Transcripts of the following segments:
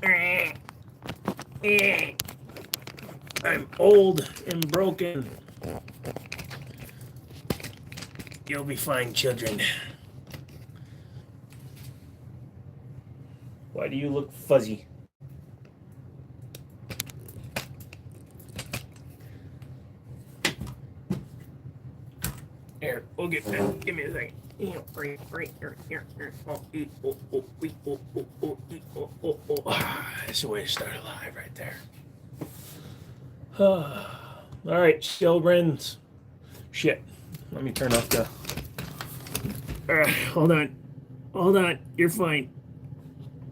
I'm old and broken. You'll be fine, children. Why do you look fuzzy? Here, we'll get that. Give me a second. Right here. That's the way to start a live right there. All right, children. Shit. Let me turn off the. Hold on. You're fine.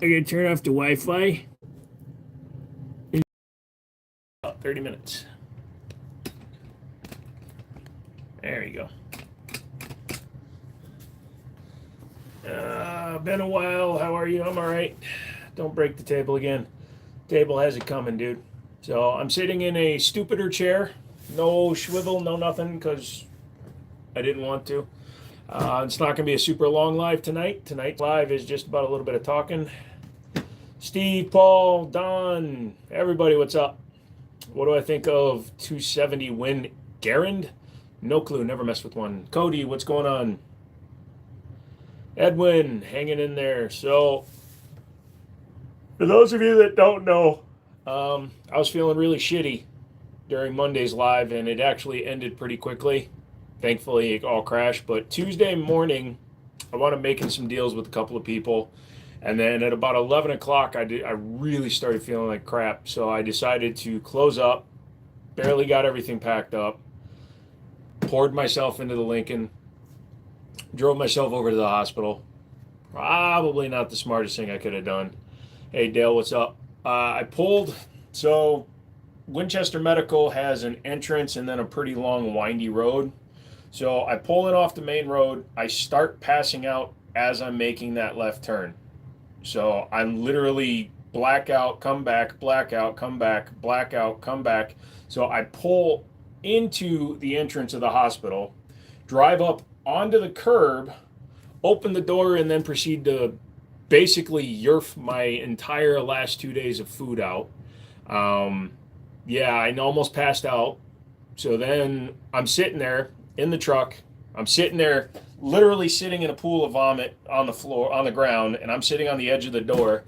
I gotta turn off the Wi-Fi. About 30 minutes. There you go. Been a while. How are you? I'm all right. Don't break the table again. Table has it coming, dude. So I'm sitting in a stupider chair. No swivel, no nothing, because I didn't want to. It's not going to be a super long live tonight. Tonight's live is just about a little bit of talking. Steve, Paul, Don, everybody, what's up? What do I think of 270 win Garand? No clue, never messed with one. Cody, what's going on? Edwin, hanging in there. So, for those of you that don't know, I was feeling really shitty during Monday's live, and it actually ended pretty quickly. Thankfully, it all crashed. But Tuesday morning, I wound up making some deals with a couple of people. And then at about 11 o'clock, I really started feeling like crap. So I decided to close up, barely got everything packed up, poured myself into the Lincoln, drove myself over to the hospital. Probably not the smartest thing I could have done. Hey, Dale, what's up? I pulled, so Winchester Medical has an entrance and then a pretty long, windy road. So I pull it off the main road. I start passing out as I'm making that left turn. So I'm literally blackout, come back, blackout, come back, blackout, come back. So I pull into the entrance of the hospital, drive up onto the curb, open the door, and then proceed to basically yerf my entire last 2 days of food out. Yeah, I almost passed out. So then I'm sitting there in the truck. I'm sitting there, literally sitting in a pool of vomit on the floor, on the ground, and I'm sitting on the edge of the door.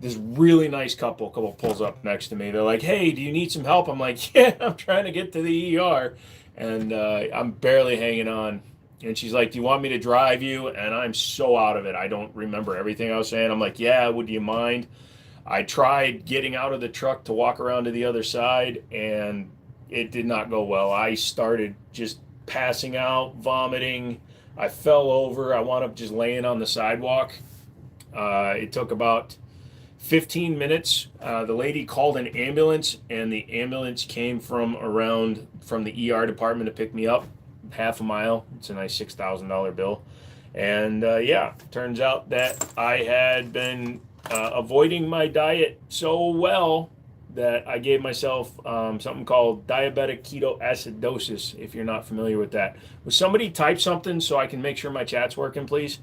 This really nice couple pulls up next to me. They're like, "Hey, do you need some help?" I'm like, "Yeah, I'm trying to get to the ER," and I'm barely hanging on. And she's like, "Do you want me to drive you?" And I'm so out of it. I don't remember everything I was saying. I'm like, "Yeah, would you mind?" I tried getting out of the truck to walk around to the other side, and it did not go well. I started just passing out, vomiting. I fell over. I wound up just laying on the sidewalk. It took about 15 minutes. The lady called an ambulance, and the ambulance came from the ER department to pick me up. Half a mile. It's a nice $6,000 bill. And yeah, turns out that I had been avoiding my diet so well that I gave myself something called diabetic ketoacidosis, if you're not familiar with that. Would somebody type something so I can make sure my chat's working, please?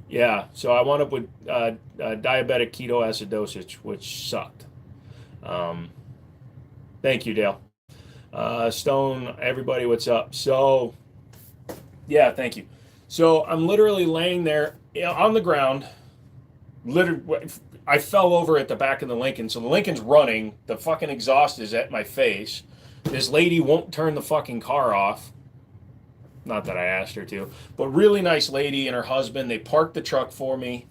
Yeah, so I wound up with diabetic ketoacidosis, which sucked. Thank you, Dale. Stone, everybody, what's up? So, yeah, thank you. So I'm literally laying there on the ground. Literally, I fell over at the back of the Lincoln. So the Lincoln's running. The fucking exhaust is at my face. This lady won't turn the fucking car off. Not that I asked her to, but really nice lady and her husband. They parked the truck for me.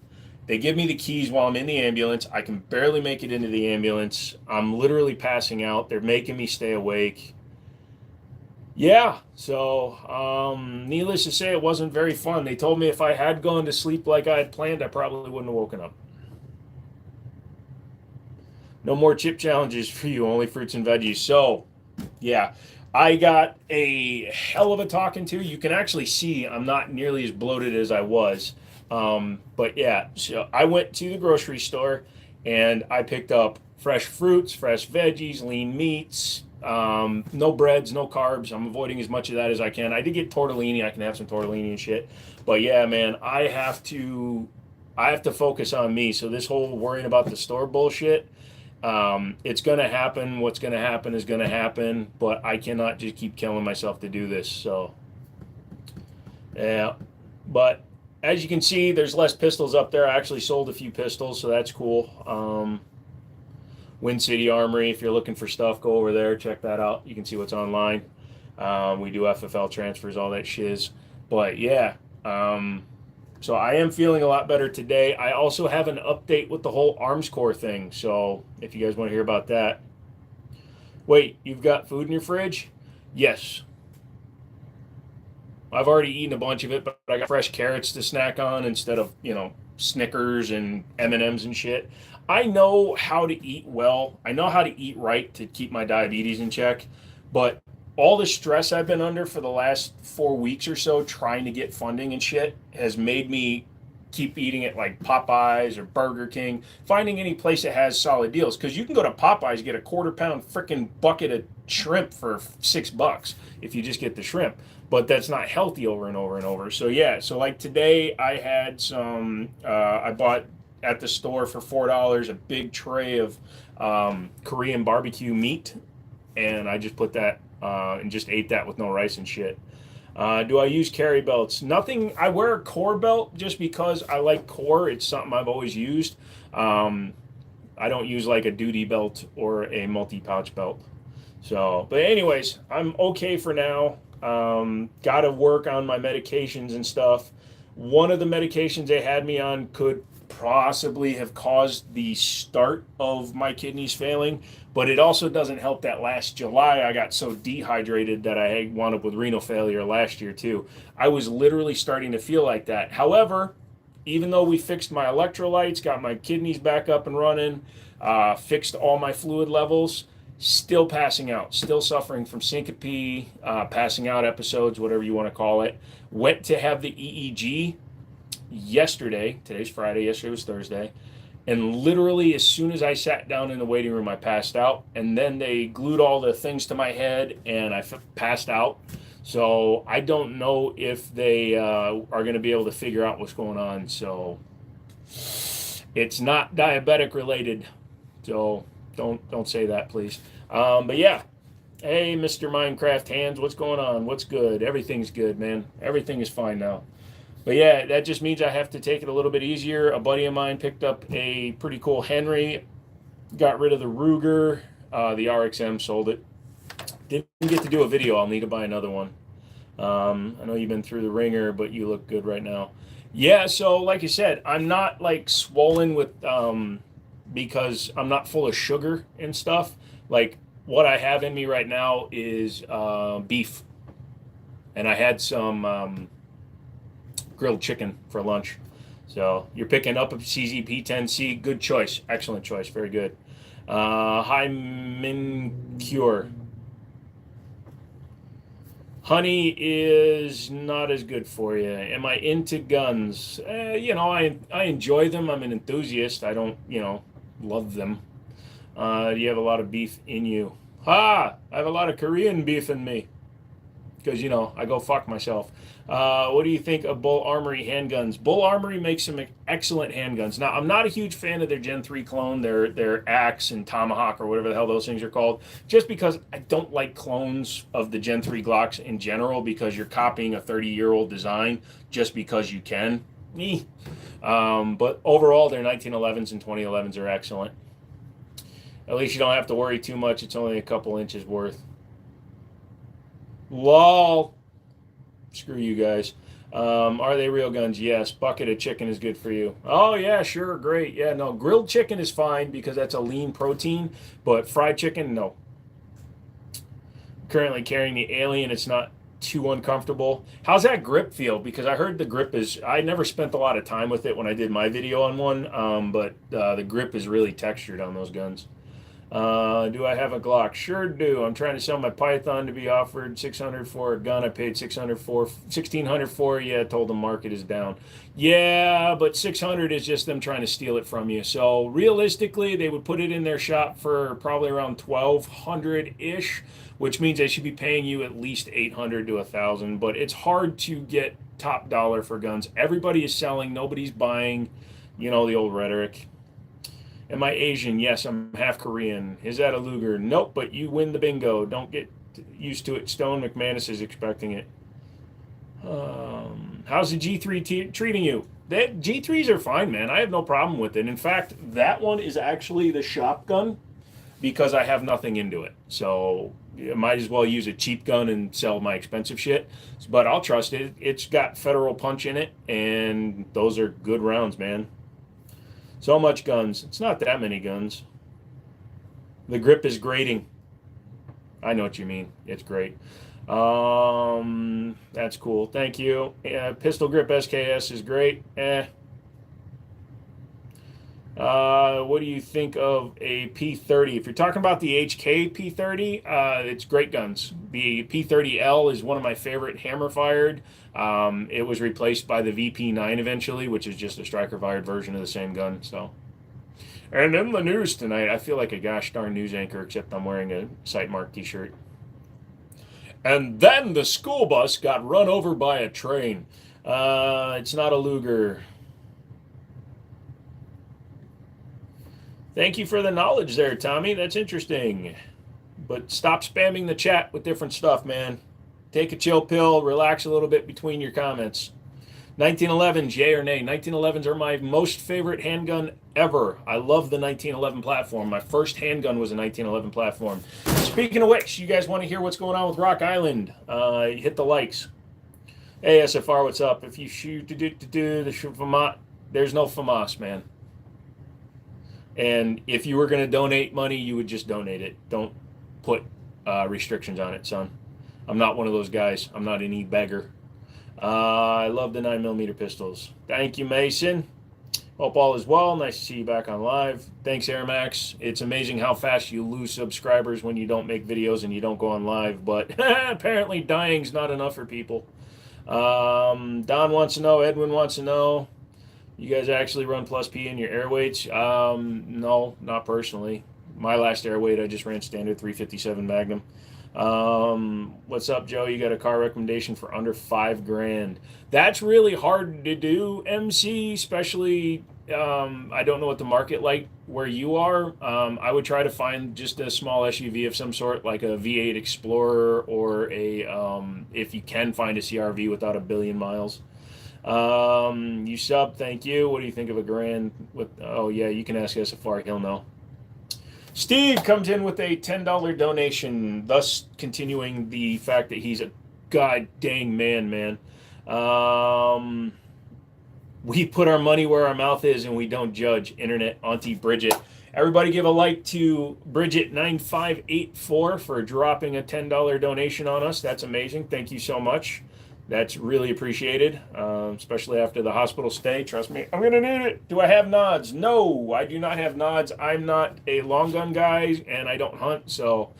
They give me the keys while I'm in the ambulance. I can barely make it into the ambulance. I'm literally passing out. They're making me stay awake. Yeah, so needless to say, it wasn't very fun. They told me if I had gone to sleep like I had planned, I probably wouldn't have woken up. No more chip challenges for you, only fruits and veggies. So, yeah, I got a hell of a talking to. You can actually see I'm not nearly as bloated as I was. But yeah, so I went to the grocery store and I picked up fresh fruits, fresh veggies, lean meats, no breads, no carbs. I'm avoiding as much of that as I can. I did get tortellini. I can have some tortellini and shit. But yeah, man, I have to I have to focus on me. So this whole worrying about the store bullshit, it's going to happen. What's going to happen is going to happen, but I cannot just keep killing myself to do this. So, yeah. But as you can see, there's less pistols up there. I actually sold a few pistols, so that's cool. Wind City Armory, if you're looking for stuff, go over there, check that out. You can see what's online. We do FFL transfers, all that shiz. But yeah, so I am feeling a lot better today. I also have an update with the whole Arms Corps thing. So if you guys want to hear about that. Wait, you've got food in your fridge? Yes. I've already eaten a bunch of it, but I got fresh carrots to snack on instead of, Snickers and M&Ms and shit. I know how to eat well. I know how to eat right to keep my diabetes in check, but all the stress I've been under for the last 4 weeks or so trying to get funding and shit has made me keep eating at like Popeyes or Burger King, finding any place that has solid deals. Because you can go to Popeyes, get a quarter-pound freaking bucket of shrimp for $6 if you just get the shrimp. But that's not healthy over and over and over. So yeah, so like today I had some, I bought at the store for $4 a big tray of Korean barbecue meat, and I just put that and just ate that with no rice and shit. Do I use carry belts? Nothing. I wear a core belt just because I like core. It's something I've always used. I don't use like a duty belt or a multi-pouch belt. So, but anyways, I'm okay for now. Got to work on my medications and stuff. One of the medications they had me on could possibly have caused the start of my kidneys failing, but it also doesn't help that last July I got so dehydrated that I wound up with renal failure last year too. I was literally starting to feel like that. However, even though we fixed my electrolytes, got my kidneys back up and running, fixed all my fluid levels, still passing out, still suffering from syncope, passing out episodes, whatever you want to call it. Went to have the EEG yesterday. Today's Friday. Yesterday was Thursday. And literally, as soon as I sat down in the waiting room, I passed out. And then they glued all the things to my head, and I passed out. So I don't know if they are going to be able to figure out what's going on. So it's not diabetic related. So don't say that, please. But yeah. Hey, Mr. Minecraft Hands, what's going on? What's good? Everything's good, man. Everything is fine now. But yeah, that just means I have to take it a little bit easier. A buddy of mine picked up a pretty cool Henry, got rid of the Ruger, the RXM, sold it. Didn't get to do a video. I'll need to buy another one. I know you've been through the ringer, but you look good right now. Yeah, so like I said, I'm not like swollen with because I'm not full of sugar and stuff. Like what I have in me right now is beef, and I had some grilled chicken for lunch. So you're picking up a CZP-10C. Good choice. Excellent choice. Very good. Hi, Mincure. Honey is not as good for you. Am I into guns? I enjoy them. I'm an enthusiast. I don't, love them. Do you have a lot of beef in you? I have a lot of Korean beef in me. Because, I go fuck myself. What do you think of Bull Armory handguns? Bull Armory makes some excellent handguns. Now, I'm not a huge fan of their Gen 3 clone, their Axe and Tomahawk or whatever the hell those things are called, just because I don't like clones of the Gen 3 Glocks in general because you're copying a 30-year-old design just because you can. But overall, their 1911s and 2011s are excellent. At least you don't have to worry too much. It's only a couple inches worth. Lol. Screw you guys. Are they real guns? Yes. Bucket of chicken is good for you. Oh, yeah, sure. Great. Yeah, no. Grilled chicken is fine because that's a lean protein, but fried chicken, no. Currently carrying the Alien. It's not too uncomfortable. How's that grip feel? Because I heard the grip is, I never spent a lot of time with it when I did my video on one, but the grip is really textured on those guns. Do I have a Glock? Sure do. I'm trying to sell my Python to be offered $600 for a gun I paid $1,600 for. Yeah, told the market is down. Yeah, but $600 is just them trying to steal it from you. So realistically, they would put it in their shop for probably around $1,200-ish, which means they should be paying you at least $800 to $1,000. But it's hard to get top dollar for guns. Everybody is selling. Nobody's buying. You know the old rhetoric. Am I Asian? Yes, I'm half Korean. Is that a Luger? Nope, but you win the bingo. Don't get used to it. Stone McManus is expecting it. How's the G3 treating you? That G3s are fine, man. I have no problem with it. In fact, that one is actually the shotgun because I have nothing into it. So I might as well use a cheap gun and sell my expensive shit. But I'll trust it. It's got federal punch in it, and those are good rounds, man. So much guns. It's not that many guns. The grip is grating. I know what you mean. It's great. That's cool. Thank you. Pistol grip SKS is great. What do you think of a P30? If you're talking about the HK P30, it's great guns. The P30L is one of my favorite hammer fired. It was replaced by the VP9 eventually, which is just a striker fired version of the same gun. So, and in the news tonight, I feel like a gosh darn news anchor, except I'm wearing a Sightmark t-shirt. And then the school bus got run over by a train. It's not a Luger. Thank you for the knowledge there, Tommy. That's interesting. But stop spamming the chat with different stuff, man. Take a chill pill, relax a little bit between your comments. 1911s, yay or nay? 1911s are my most favorite handgun ever. I love the 1911 platform. My first handgun was a 1911 platform. Speaking of which, you guys want to hear what's going on with Rock Island? Hit the likes. Hey, SFR, what's up? If you shoot the FAMAS, there's no FAMAS, man. And if you were going to donate money, you would just donate it. Don't put restrictions on it, son. I'm not one of those guys. I'm not an e-beggar. I love the 9mm pistols. Thank you, Mason. Hope all is well. Nice to see you back on live. Thanks, Airmax. It's amazing how fast you lose subscribers when you don't make videos and you don't go on live. But apparently dying's not enough for people. Don wants to know. Edwin wants to know. You guys actually run plus P in your air weights? No, not personally. My last air weight, I just ran standard 357 Magnum. What's up, Joe? You got a car recommendation for under $5,000? That's really hard to do, MC, especially, I don't know what the market like where you are. I would try to find just a small SUV of some sort, like a V8 Explorer or a, if you can find a CRV without 1 billion miles. You sub, thank you. What do you think of a grand with, oh yeah, you can ask SFR, he'll know. Steve comes in with a $10 donation, thus continuing the fact that he's a god dang man. We put our money where our mouth is and we don't judge. Internet Auntie Bridget. Everybody give a like to Bridget9584 for dropping a $10 donation on us. That's amazing. Thank you so much. That's really appreciated, especially after the hospital stay. Trust me, I'm going to need it. Do I have nods? No, I do not have nods. I'm not a long gun guy, and I don't hunt, so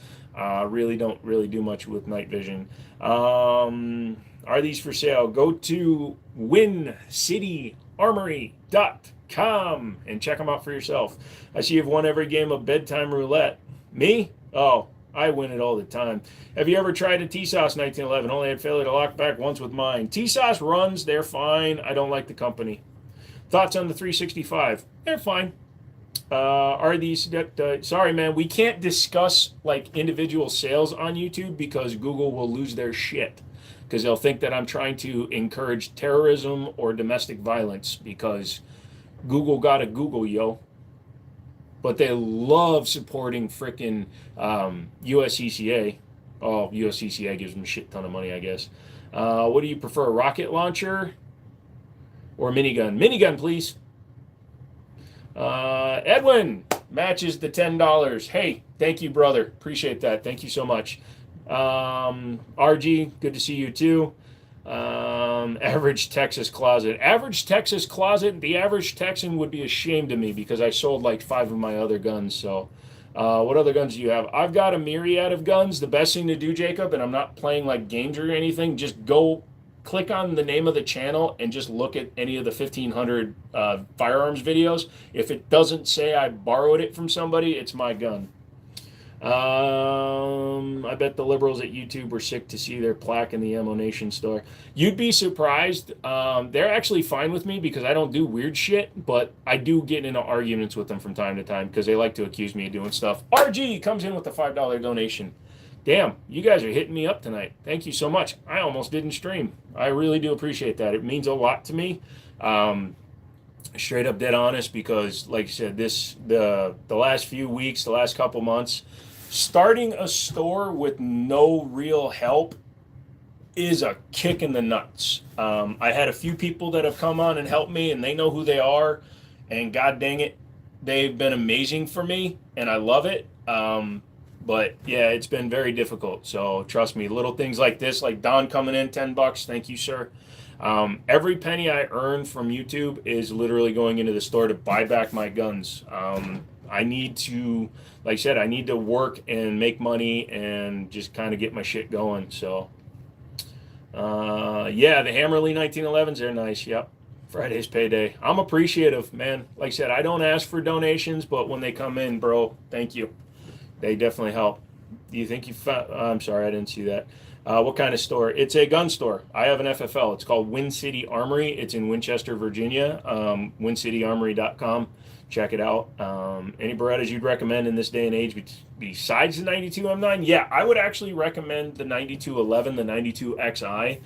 really don't do much with night vision. Are these for sale? Go to wincityarmory.com and check them out for yourself. I see you've won every game of bedtime roulette. Me? Oh, I win it all the time. Have you ever tried a TSOS 1911? Only had failure to lock back once with mine. TSOS runs, they're fine. I don't like the company. Thoughts on the 365? They're fine. Are these, sorry man, we can't discuss like individual sales on YouTube because Google will lose their shit. Because they'll think that I'm trying to encourage terrorism or domestic violence because Google gotta Google, yo. But they love supporting frickin' USCCA. Oh, USCCA gives them a shit ton of money, I guess. What do you prefer, rocket launcher or minigun? Minigun, please. Edwin matches the $10. Hey, thank you, brother. Appreciate that. Thank you so much. RG, good to see you too. Average Texas closet. Average Texas closet. The average Texan would be ashamed of me because I sold like 5 of my other guns. So, what other guns do you have? I've got a myriad of guns. The best thing to do, Jacob, and I'm not playing like games or anything, just go click on the name of the channel and just look at any of the 1500 firearms videos. If it doesn't say I borrowed it from somebody, it's my gun. I bet the liberals at YouTube were sick to see their plaque in the Ammo Nation store. You'd be surprised. They're actually fine with me because I don't do weird shit, but I do get into arguments with them from time to time because they like to accuse me of doing stuff. RG comes in with a $5 donation. Damn, you guys are hitting me up tonight. Thank you so much. I almost didn't stream. I really do appreciate that. It means a lot to me. Straight up dead honest because, like I said, the last few weeks, the last couple months, starting a store with no real help is a kick in the nuts. I had a few people that have come on and helped me, and they know who they are, and god dang it, they've been amazing for me, and I love it. But yeah, it's been very difficult. So trust me, little things like this, like Don coming in, $10, thank you, sir. Every penny I earn from YouTube is literally going into the store to buy back my guns. I need to, like I said, I need to work and make money and just kind of get my shit going. So, yeah, the Hammerly 1911s, they're nice. Yep. Friday's payday. I'm appreciative, man. Like I said, I don't ask for donations, but when they come in, bro, thank you. They definitely help. Do you think you found? I'm sorry, I didn't see that. What kind of store? It's a gun store. I have an FFL. It's called Wind City Armory. It's in Winchester, Virginia. WindCityArmory.com. Check it out. Any Berettas you'd recommend in this day and age besides the 92 M9? Yeah, I would actually recommend the 9211, the 92 XI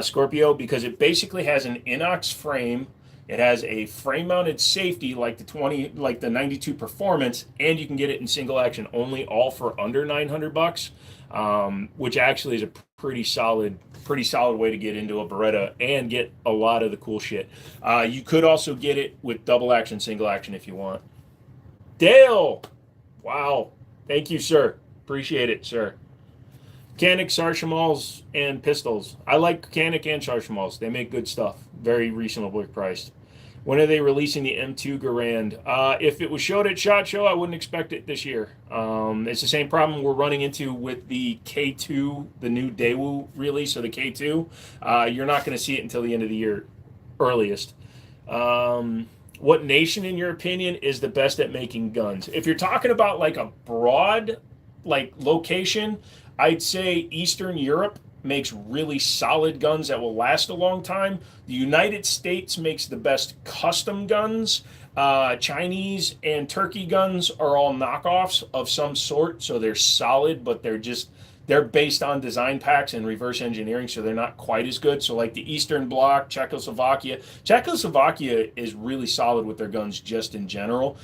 Scorpio, because it basically has an inox frame. It has a frame-mounted safety like the 92 Performance, and you can get it in single action only, all for under $900, which actually is a pretty solid way to get into a Beretta and get a lot of the cool shit. You could also get it with double action, single action if you want. Dale, wow, thank you, sir. Appreciate it, sir. Canik, Sarchamals, and pistols. I like Canik and Sarchamals. They make good stuff. Very reasonably priced. When are they releasing the M2 Garand? If it was showed at SHOT Show, I wouldn't expect it this year. It's the same problem we're running into with the K2, the new Daewoo release of the K2. You're not going to see it until the end of the year, earliest. What nation, in your opinion, is the best at making guns? If you're talking about like a broad location, I'd say Eastern Europe makes really solid guns that will last a long time. The United States makes the best custom guns. Chinese and Turkey guns are all knockoffs of some sort, so they're solid, but they're based on design packs and reverse engineering, so they're not quite as good. So like the Eastern Bloc, Czechoslovakia is really solid with their guns just in general.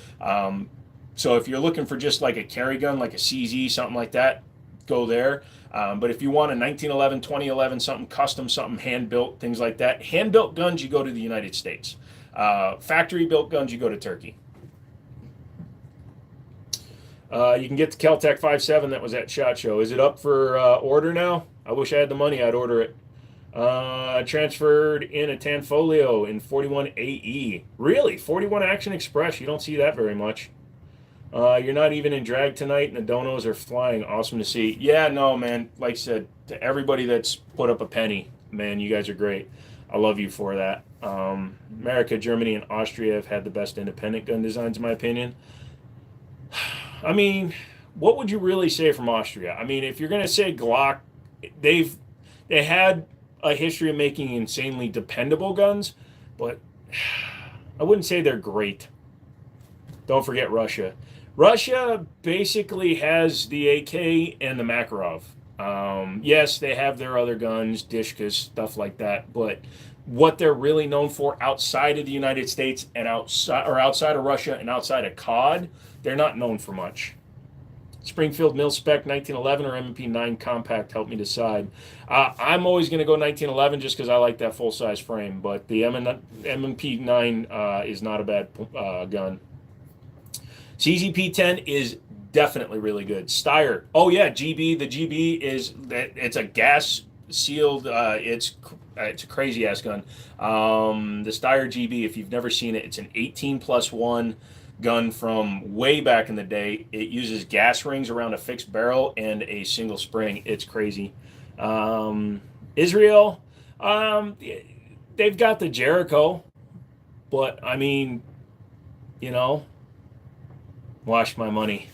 So if you're looking for just like a carry gun, like a CZ, something like that, go there. But if you want a 1911, 2011, something custom, something hand-built, things like that, hand-built guns, you go to the United States. Factory-built guns, you go to Turkey. You can get the Kel-Tec 5.7 that was at SHOT Show. Is it up for order now? I wish I had the money. I'd order it. Transferred in a Tanfolio in 41 AE. Really? 41 Action Express. You don't see that very much. You're not even in drag tonight, and the donos are flying. Awesome to see. Yeah, no, man. Like I said, to everybody that's put up a penny, man, you guys are great. I love you for that. America, Germany, and Austria have had the best independent gun designs, in my opinion. I mean, what would you really say from Austria? I mean, if you're going to say Glock, they had a history of making insanely dependable guns, but I wouldn't say they're great. Don't forget Russia. Russia basically has the AK and the Makarov. Yes, they have their other guns, Dishkas, stuff like that, but what they're really known for outside of the United States and outside of Russia and outside of COD, they're not known for much. Springfield Mil-Spec 1911 or MP9 Compact, help me decide. I'm always going to go 1911 just because I like that full-size frame, but the MP9 is not a bad gun. CZP-10 is definitely really good. Steyr. Oh, yeah, GB. The GB it's a gas-sealed, it's a crazy-ass gun. The Steyr GB, if you've never seen it, it's an 18+1 gun from way back in the day. It uses gas rings around a fixed barrel and a single spring. It's crazy. Israel, they've got the Jericho, but I mean, wash my money.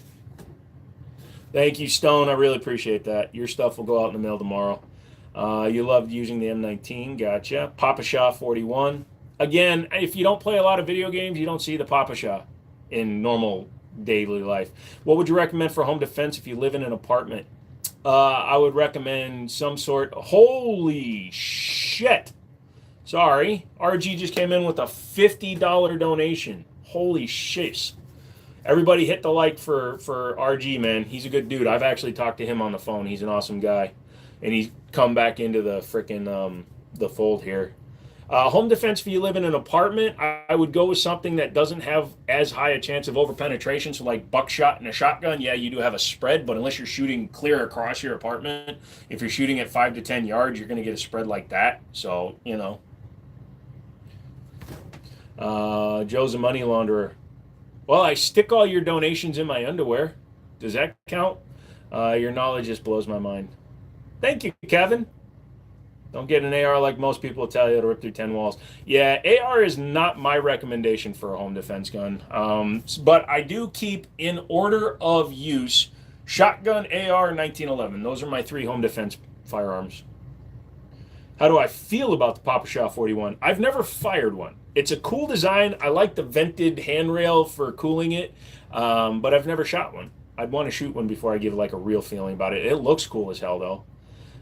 Thank you, Stone. I really appreciate that. Your stuff will go out in the mail tomorrow. You loved using the M19. Gotcha. Papa Shah 41. Again, if you don't play a lot of video games, you don't see the Papa Shah in normal daily life. What would you recommend for home defense if you live in an apartment? I would recommend some sort. Holy shit. Sorry. RG just came in with a $50 donation. Holy shit. Everybody hit the like for RG, man. He's a good dude. I've actually talked to him on the phone. He's an awesome guy. And he's come back into the freaking the fold here. Home defense, if you live in an apartment, I would go with something that doesn't have as high a chance of overpenetration. So like buckshot and a shotgun, yeah, you do have a spread, but unless you're shooting clear across your apartment, if you're shooting at 5 to 10 yards, you're going to get a spread like that. So, you know. Joe's a money launderer. Well, I stick all your donations in my underwear. Does that count? Your knowledge just blows my mind. Thank you, Kevin. Don't get an AR like most people will tell you to rip through 10 walls. Yeah, AR is not my recommendation for a home defense gun. But I do keep in order of use shotgun, AR, 1911. Those are my 3 home defense firearms. How do I feel about the Papa Shah 41? I've never fired one. It's a cool design. I like the vented handrail for cooling it, but I've never shot one. I'd want to shoot one before I give like a real feeling about it. It looks cool as hell though.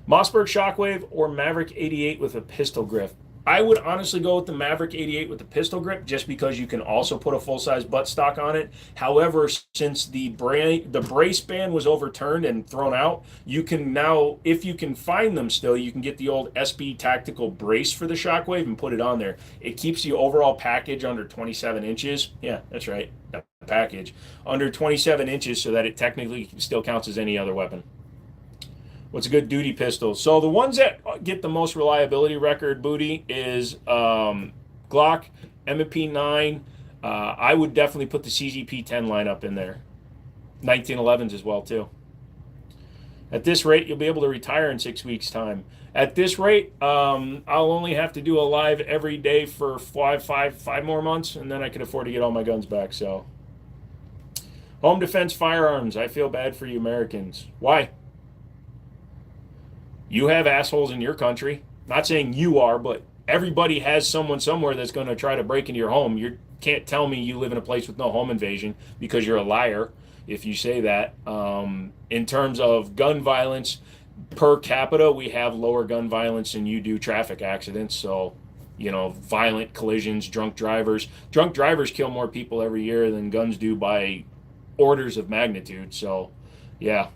Mossberg Shockwave or Maverick 88 with a pistol grip? I would honestly go with the Maverick 88 with the pistol grip just because you can also put a full-size buttstock on it. However, since the brace band was overturned and thrown out, you can now, if you can find them still, you can get the old SB tactical brace for the Shockwave and put it on there. It keeps the overall package under 27 inches. Yeah, that's right, that package. Under 27 inches so that it technically still counts as any other weapon. What's a good duty pistol? So the ones that get the most reliability record, Booty, is Glock, MP9. I would definitely put the CZP-10 lineup in there. 1911s as well, too. At this rate, you'll be able to retire in 6 weeks' time. At this rate, I'll only have to do a live every day for five more months, and then I can afford to get all my guns back. So, home defense firearms. I feel bad for you Americans. Why? You have assholes in your country. Not saying you are, but everybody has someone somewhere that's going to try to break into your home. You can't tell me you live in a place with no home invasion because you're a liar if you say that. In terms of gun violence, per capita, we have lower gun violence than you do traffic accidents. So, you know, violent collisions, drunk drivers. Drunk drivers kill more people every year than guns do by orders of magnitude. So, yeah.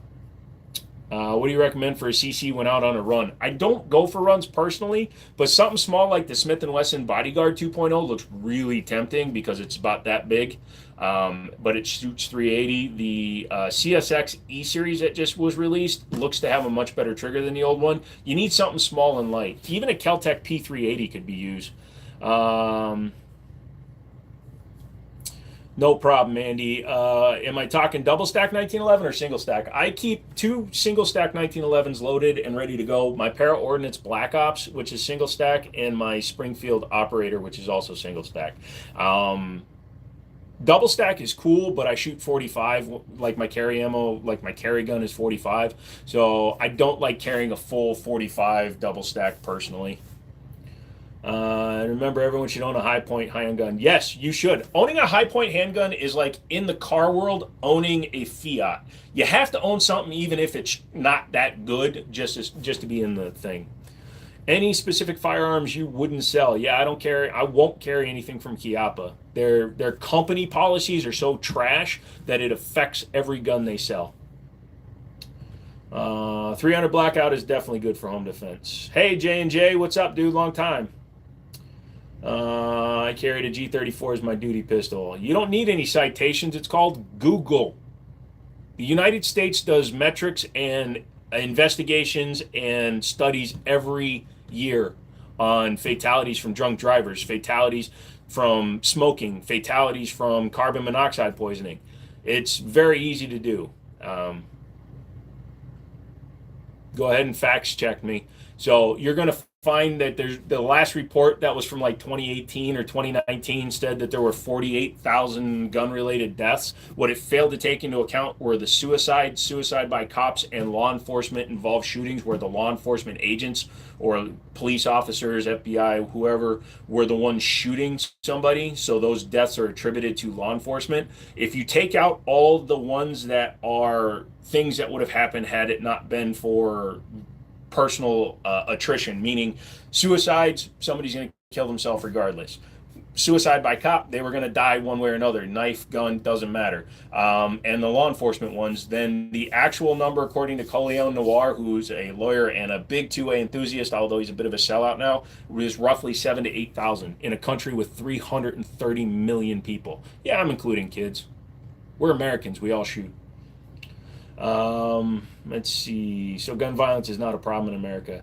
What do you recommend for a CC when out on a run? I don't go for runs personally, but something small like the Smith & Wesson Bodyguard 2.0 looks really tempting because it's about that big, but it shoots 380. The CSX E-Series that just was released looks to have a much better trigger than the old one. You need something small and light. Even a Kel-Tec P380 could be used. No problem, Andy. Am I talking double stack 1911 or single stack? I keep 2 single stack 1911s loaded and ready to go. My Para Ordnance Black Ops, which is single stack, and my Springfield Operator, which is also single stack. Double stack is cool, but I shoot 45. Like my carry ammo, like my carry gun is 45. So I don't like carrying a full 45 double stack personally. Remember, everyone should own a high point handgun. Yes, you should. Owning a high point handgun is like in the car world owning a Fiat. You have to own something even if it's not that good, just to be in the thing. Any specific firearms you wouldn't sell? Yeah, I won't carry anything from Chiappa. Their company policies are so trash that it affects every gun they sell. 300 Blackout is definitely good for home defense. Hey, J&J, what's up, dude? Long time. I carried a G34 as my duty pistol. You don't need any citations. It's called Google. The United States does metrics and investigations and studies every year on fatalities from drunk drivers, fatalities from smoking, fatalities from carbon monoxide poisoning. It's very easy to do. Go ahead and fact check me. So you're going to find that there's the last report that was from like 2018 or 2019 said that there were 48,000 gun-related deaths. What it failed to take into account were the suicide by cops, and law enforcement involved shootings where the law enforcement agents or police officers, FBI, whoever, were the ones shooting somebody. So those deaths are attributed to law enforcement. If you take out all the ones that are things that would have happened had it not been for personal attrition, meaning suicides, somebody's going to kill themselves regardless. Suicide by cop, they were going to die one way or another. Knife, gun, doesn't matter. And the law enforcement ones, then the actual number, according to Coleon Noir, who's a lawyer and a big 2A enthusiast, although he's a bit of a sellout now, is roughly 7,000 to 8,000 in a country with 330 million people. Yeah, I'm including kids. We're Americans. We all shoot. Let's see. So gun violence is not a problem in America.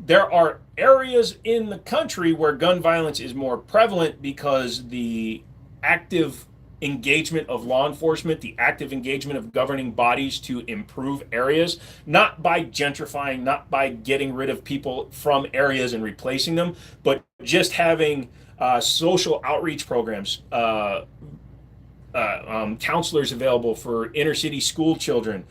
There are areas in the country where gun violence is more prevalent because the active engagement of law enforcement, the active engagement of governing bodies to improve areas, not by gentrifying, not by getting rid of people from areas and replacing them, but just having social outreach programs, counselors available for inner city school children,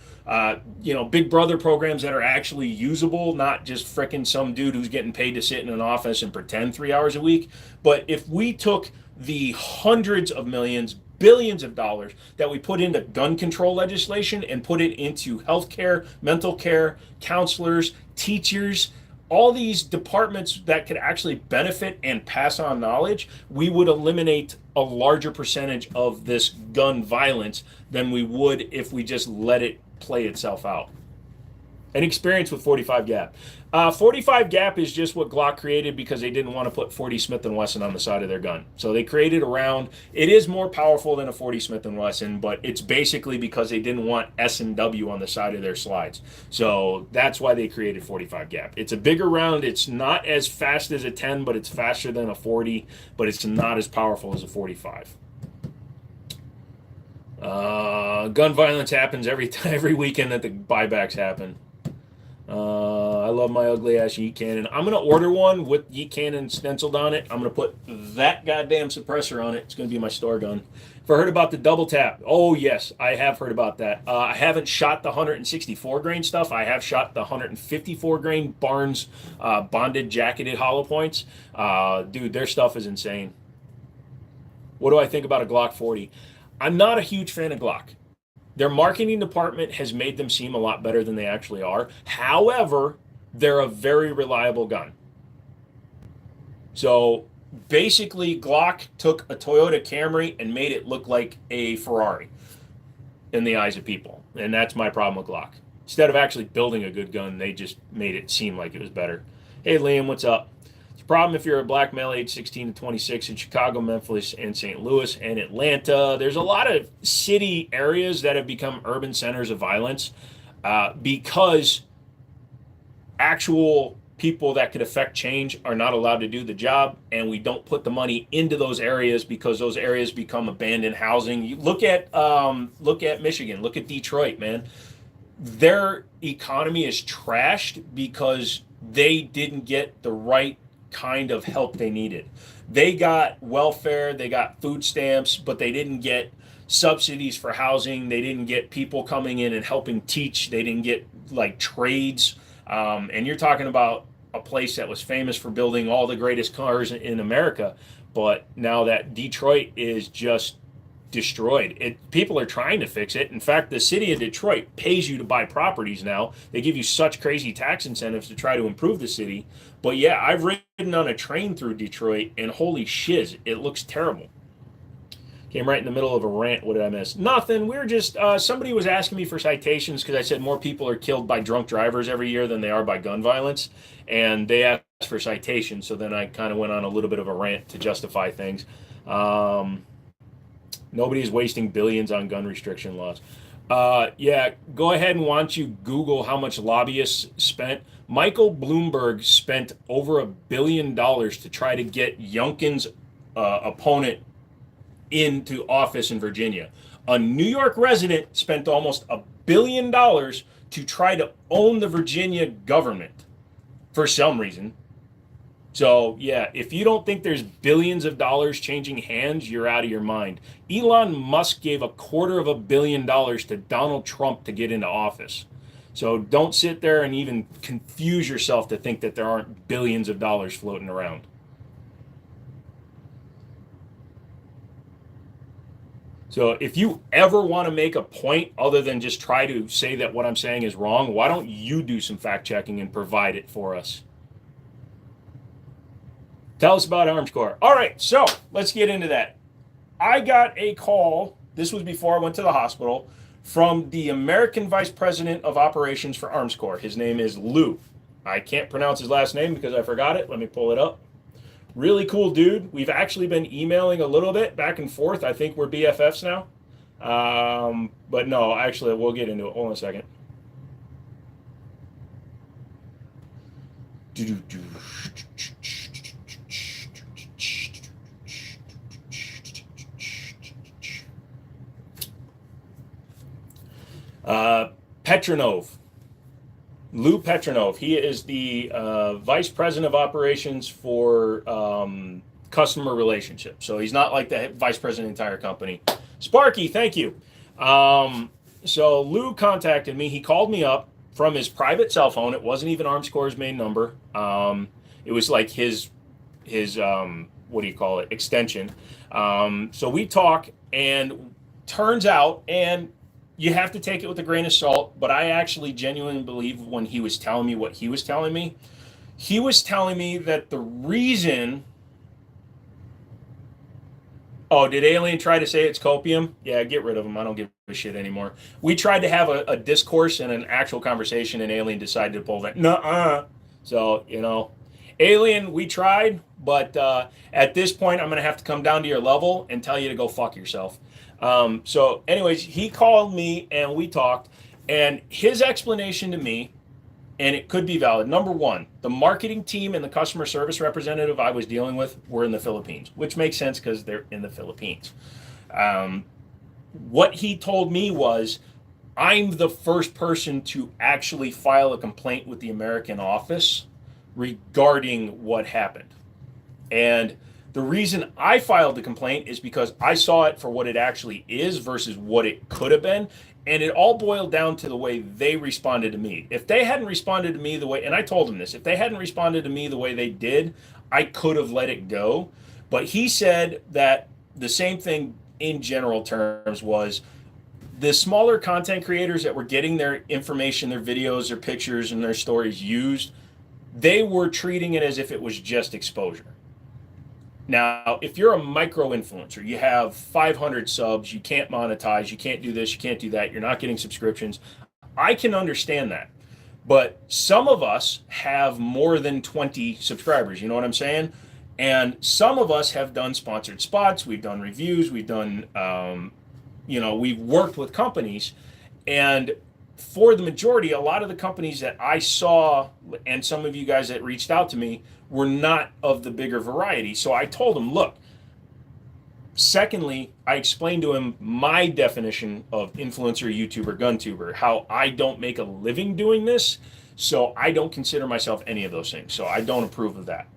Big Brother programs that are actually usable, not just fricking some dude who's getting paid to sit in an office and pretend 3 hours a week. But if we took the hundreds of millions, billions of dollars that we put into gun control legislation and put it into healthcare, mental care, counselors, teachers, all these departments that could actually benefit and pass on knowledge, we would eliminate a larger percentage of this gun violence than we would if we just let it play itself out. An experience with 45 gap. 45 gap is just what Glock created because they didn't want to put 40 Smith & Wesson on the side of their gun. So they created a round. It is more powerful than a 40 Smith & Wesson, but it's basically because they didn't want S&W on the side of their slides. So that's why they created 45 gap. It's a bigger round. It's not as fast as a 10, but it's faster than a 40, but it's not as powerful as a 45. Gun violence happens every weekend that the buybacks happen. I love my ugly ass yeet cannon. I'm gonna order one with yeet cannon stenciled on it. I'm gonna put that goddamn suppressor on it. It's gonna be my store gun. If I heard about the double tap, oh yes, I have heard about that. I haven't shot the 164 grain stuff. I have shot the 154 grain Barnes bonded jacketed hollow points. Dude, their stuff is insane. What do I think about a Glock 40? I'm not a huge fan of Glock. Their marketing department has made them seem a lot better than they actually are. However, they're a very reliable gun. So basically, Glock took a Toyota Camry and made it look like a Ferrari in the eyes of people. And that's my problem with Glock. Instead of actually building a good gun, they just made it seem like it was better. Hey, Liam, what's up? Problem if you're a black male age 16 to 26 in Chicago, Memphis, and St. Louis and Atlanta. There's a lot of city areas that have become urban centers of violence because actual people that could affect change are not allowed to do the job, and we don't put the money into those areas because those areas become abandoned housing. You look at Michigan, look at Detroit, man. Their economy is trashed because they didn't get the right kind of help they needed. They got welfare, they got food stamps, but they didn't get subsidies for housing. They didn't get people coming in and helping teach. They didn't get like trades. And you're talking about a place that was famous for building all the greatest cars in America, but now that Detroit is just destroyed. People are trying to fix it. In fact, the city of Detroit pays you to buy properties now. They give you such crazy tax incentives to try to improve the city. But yeah, I've ridden on a train through Detroit, and holy shiz, it looks terrible. Came right in the middle of a rant. What did I miss? Nothing. We were just, somebody was asking me for citations because I said more people are killed by drunk drivers every year than they are by gun violence. And they asked for citations. So then I kind of went on a little bit of a rant to justify things. Nobody is wasting billions on gun restriction laws. Yeah, go ahead and why don't you Google how much lobbyists spent. Michael Bloomberg spent over $1 billion to try to get Youngkin's opponent into office in Virginia. A New York resident spent almost $1 billion to try to own the Virginia government for some reason. So, yeah, if you don't think there's billions of dollars changing hands, you're out of your mind. Elon Musk gave $250 million to Donald Trump to get into office. So don't sit there and even confuse yourself to think that there aren't billions of dollars floating around. So if you ever want to make a point other than just try to say that what I'm saying is wrong, why don't you do some fact checking and provide it for us? Tell us about Arms Corp. All right, so let's get into that. I got a call, this was before I went to the hospital, from the American Vice President of Operations for Arms Corp. His name is Lou. I can't pronounce his last name because I forgot it. Let me pull it up. Really cool dude. We've actually been emailing a little bit back and forth. I think we're BFFs now. But no, actually, we'll get into it. Hold on a second. Petronov. Lou Petronov. He is the Vice President of Operations for customer relationships. So he's not like the Vice President of the entire company. Sparky, thank you. So Lou contacted me. He called me up from his private cell phone. It wasn't even Arms Corps' main number. It was like his what do you call it, extension. So we talk, and turns out, and you have to take it with a grain of salt, but I actually genuinely believe when he was telling me what he was telling me that the reason... Oh, did Alien try to say it's copium? Yeah, get rid of him. I don't give a shit anymore. We tried to have a discourse and an actual conversation, and Alien decided to pull that. Nuh-uh. So, Alien, we tried, but at this point, I'm going to have to come down to your level and tell you to go fuck yourself. So anyways, he called me and we talked, and his explanation to me, and it could be valid. Number one, the marketing team and the customer service representative I was dealing with were in the Philippines, which makes sense because they're in the Philippines. What he told me was, I'm the first person to actually file a complaint with the American office regarding what happened. And the reason I filed the complaint is because I saw it for what it actually is versus what it could have been. And it all boiled down to the way they responded to me. If they hadn't responded to me the way, and I told him this, if they hadn't responded to me the way they did, I could have let it go. But he said that the same thing in general terms was the smaller content creators that were getting their information, their videos, their pictures, and their stories used, they were treating it as if it was just exposure. Now, if you're a micro influencer, you have 500 subs, you can't monetize, you can't do this, you can't do that, you're not getting subscriptions. I can understand that. But some of us have more than 20 subscribers, you know what I'm saying? And some of us have done sponsored spots, we've done reviews, we've done, we've worked with companies. And for the majority, a lot of the companies that I saw, and some of you guys that reached out to me, were not of the bigger variety. So I told him, look, secondly, I explained to him my definition of influencer, YouTuber, gun tuber, how I don't make a living doing this, so I don't consider myself any of those things. So I don't approve of that.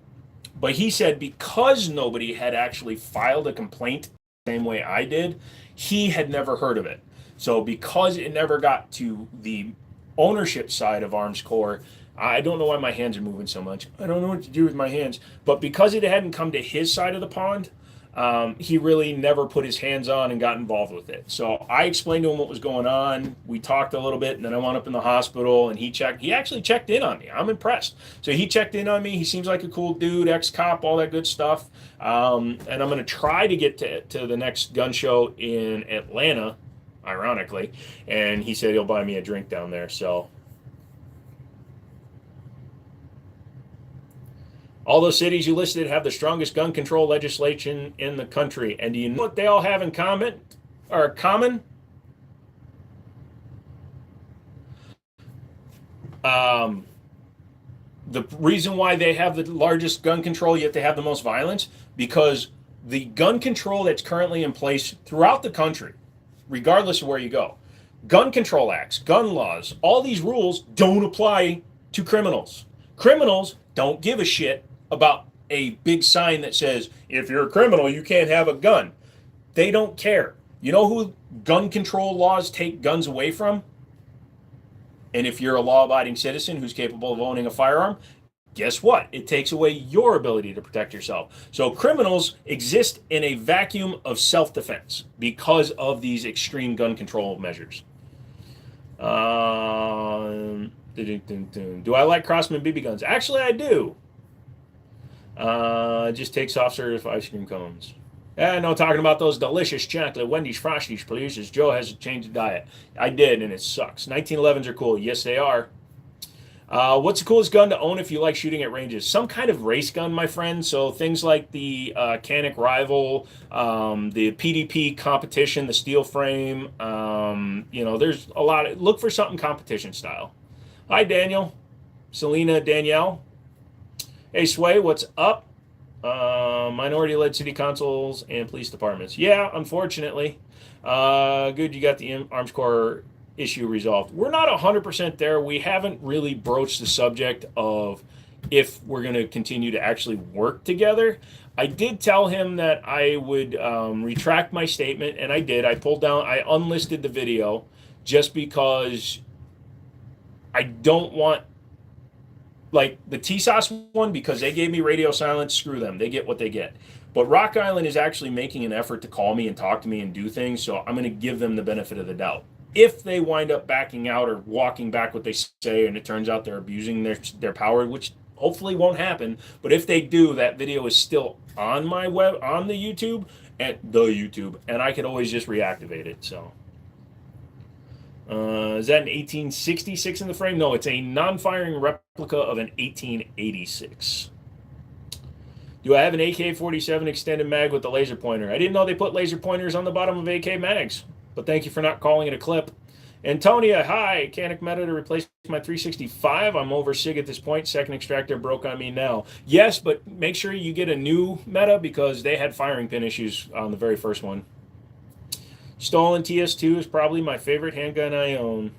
But he said because nobody had actually filed a complaint the same way I did, he had never heard of it. So because it never got to the ownership side of Arms Corp, I don't know why my hands are moving so much. I don't know what to do with my hands. But because it hadn't come to his side of the pond, he really never put his hands on and got involved with it. So I explained to him what was going on. We talked a little bit, and then I wound up in the hospital, and he actually checked in on me. I'm impressed. So he checked in on me. He seems like a cool dude, ex-cop, all that good stuff. And I'm going to try to get to the next gun show in Atlanta, ironically. And he said he'll buy me a drink down there. So all those cities you listed have the strongest gun control legislation in the country. And do you know what they all have in common? The reason why they have the largest gun control, yet they have the most violence, because the gun control that's currently in place throughout the country, regardless of where you go, gun control acts, gun laws, all these rules don't apply to criminals. Criminals don't give a shit about a big sign that says, if you're a criminal, you can't have a gun. They don't care. You know who gun control laws take guns away from? And if you're a law-abiding citizen who's capable of owning a firearm, guess what? It takes away your ability to protect yourself. So criminals exist in a vacuum of self-defense because of these extreme gun control measures. Do I like Crosman BB guns? Actually, I do. It just takes off-serve ice cream cones. No, talking about those delicious chocolate Wendy's Frosties, please, as Joe has to change the diet. I did, and it sucks. 1911s are cool. Yes, they are. What's the coolest gun to own if you like shooting at ranges? Some kind of race gun, my friend. So things like the Canic Rival, the PDP competition, the steel frame. There's a lot. Look for something competition style. Hi, Daniel. Selena, Danielle. Hey, Sway, what's up? Minority-led city councils and police departments. Yeah, unfortunately. Good, you got the Arms Corps issue resolved. We're not 100% there. We haven't really broached the subject of if we're going to continue to actually work together. I did tell him that I would retract my statement, and I did. I unlisted the video just because I don't want, like the TSOS one, because they gave me radio silence, screw them. They get what they get. But Rock Island is actually making an effort to call me and talk to me and do things, so I'm going to give them the benefit of the doubt. If they wind up backing out or walking back what they say and it turns out they're abusing their power, which hopefully won't happen, but if they do, that video is still on my on the YouTube, and I could always just reactivate it. So is that an 1866 in the frame? No, it's a non-firing replica of an 1886. Do I have an AK-47 extended mag with the laser pointer? I didn't know they put laser pointers on the bottom of AK mags, but thank you for not calling it a clip. Antonia, hi. Canic Meta to replace my 365. I'm over SIG at this point. Second extractor broke on me now. Yes, but make sure you get a new Meta because they had firing pin issues on the very first one. Stolen TS2 is probably my favorite handgun I own.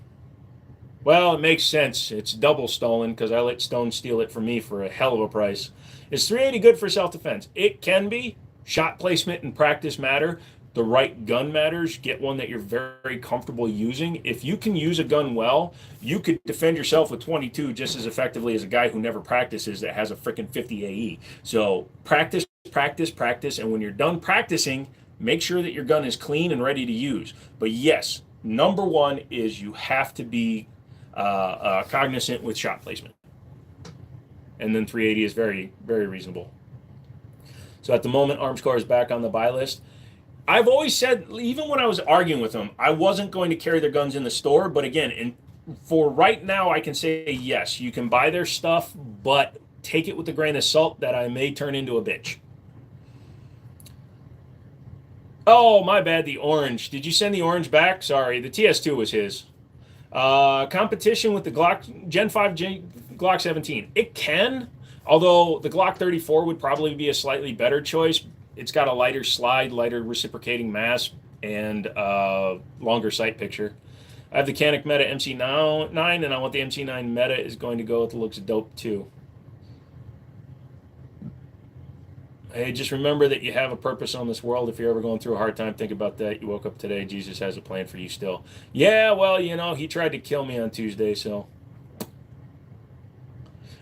Well, it makes sense. It's double stolen because I let Stone steal it from me for a hell of a price. Is 380 good for self-defense? It can be. Shot placement and practice matter. The right gun matters. Get one that you're very comfortable using. If you can use a gun well, you could defend yourself with 22 just as effectively as a guy who never practices that has a freaking 50 AE. So practice, practice, practice, and when you're done practicing, make sure that your gun is clean and ready to use. But yes, number one is you have to be cognizant with shot placement. And then 380 is very, very reasonable. So at the moment, Arms Corps is back on the buy list. I've always said, even when I was arguing with them, I wasn't going to carry their guns in the store. But again, for right now, I can say yes, you can buy their stuff, but take it with a grain of salt that I may turn into a bitch. Oh, my bad, the orange. Did you send the orange back? Sorry, the TS2 was his. Competition with the Glock Gen 5 Glock 17. It can, although the Glock 34 would probably be a slightly better choice. It's got a lighter slide, lighter reciprocating mass, and longer sight picture. I have the Canic Meta MC9, and I want the MC9 Meta is going to go with the looks dope too. Hey, just remember that you have a purpose on this world. If you're ever going through a hard time, think about that. You woke up today, Jesus has a plan for you still. Yeah, well, he tried to kill me on Tuesday, so.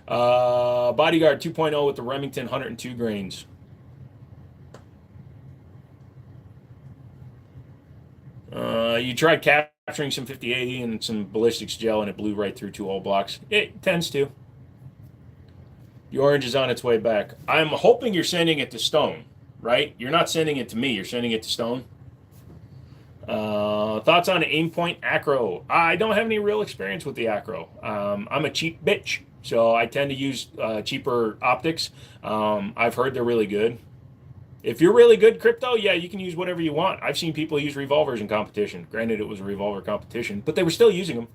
Bodyguard 2.0 with the Remington 102 grains. You tried capturing some 5080 and some ballistics gel, and it blew right through 2 old blocks. It tends to. The orange is on its way back. I'm hoping you're sending it to Stone, right? You're not sending it to me. You're sending it to Stone. Thoughts on Aimpoint Acro? I don't have any real experience with the Acro. I'm a cheap bitch, so I tend to use cheaper optics. I've heard they're really good. If you're really good crypto, yeah, you can use whatever you want. I've seen people use revolvers in competition. Granted, it was a revolver competition, but they were still using them.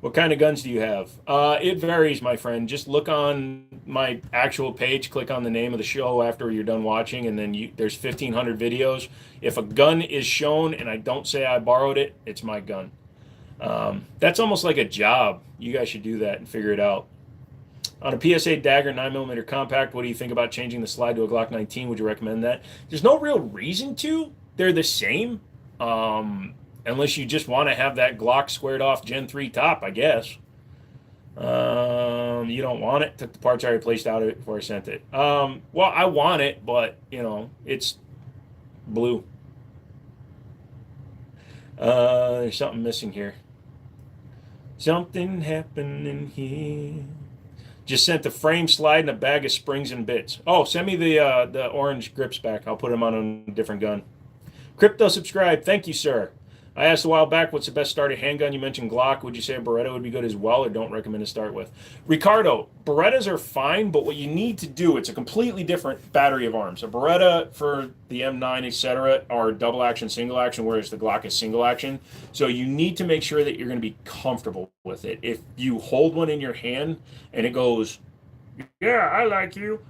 What kind of guns do you have? It varies, my friend. Just look on my actual page, click on the name of the show after you're done watching, and then there's 1,500 videos. If a gun is shown and I don't say I borrowed it, it's my gun. That's almost like a job. You guys should do that and figure it out. On a PSA dagger 9mm compact, what do you think about changing the slide to a Glock 19? Would you recommend that? There's no real reason to. They're the same. Unless you just want to have that Glock squared off Gen 3 top, I guess. You don't want it. Took the parts I already placed out of it before I sent it. Well, I want it, but, it's blue. There's something missing here. Something happening here. Just sent the frame slide and a bag of springs and bits. Oh, send me the orange grips back. I'll put them on a different gun. Crypto subscribe. Thank you, sir. I asked a while back, what's the best starter handgun? You mentioned Glock. Would you say a Beretta would be good as well, or don't recommend to start with? Ricardo, Berettas are fine, but what you need to do, it's a completely different battery of arms. A Beretta for the M9, etc., are double action, single action, whereas the Glock is single action. So you need to make sure that you're going to be comfortable with it. If you hold one in your hand and it goes, yeah, I like you,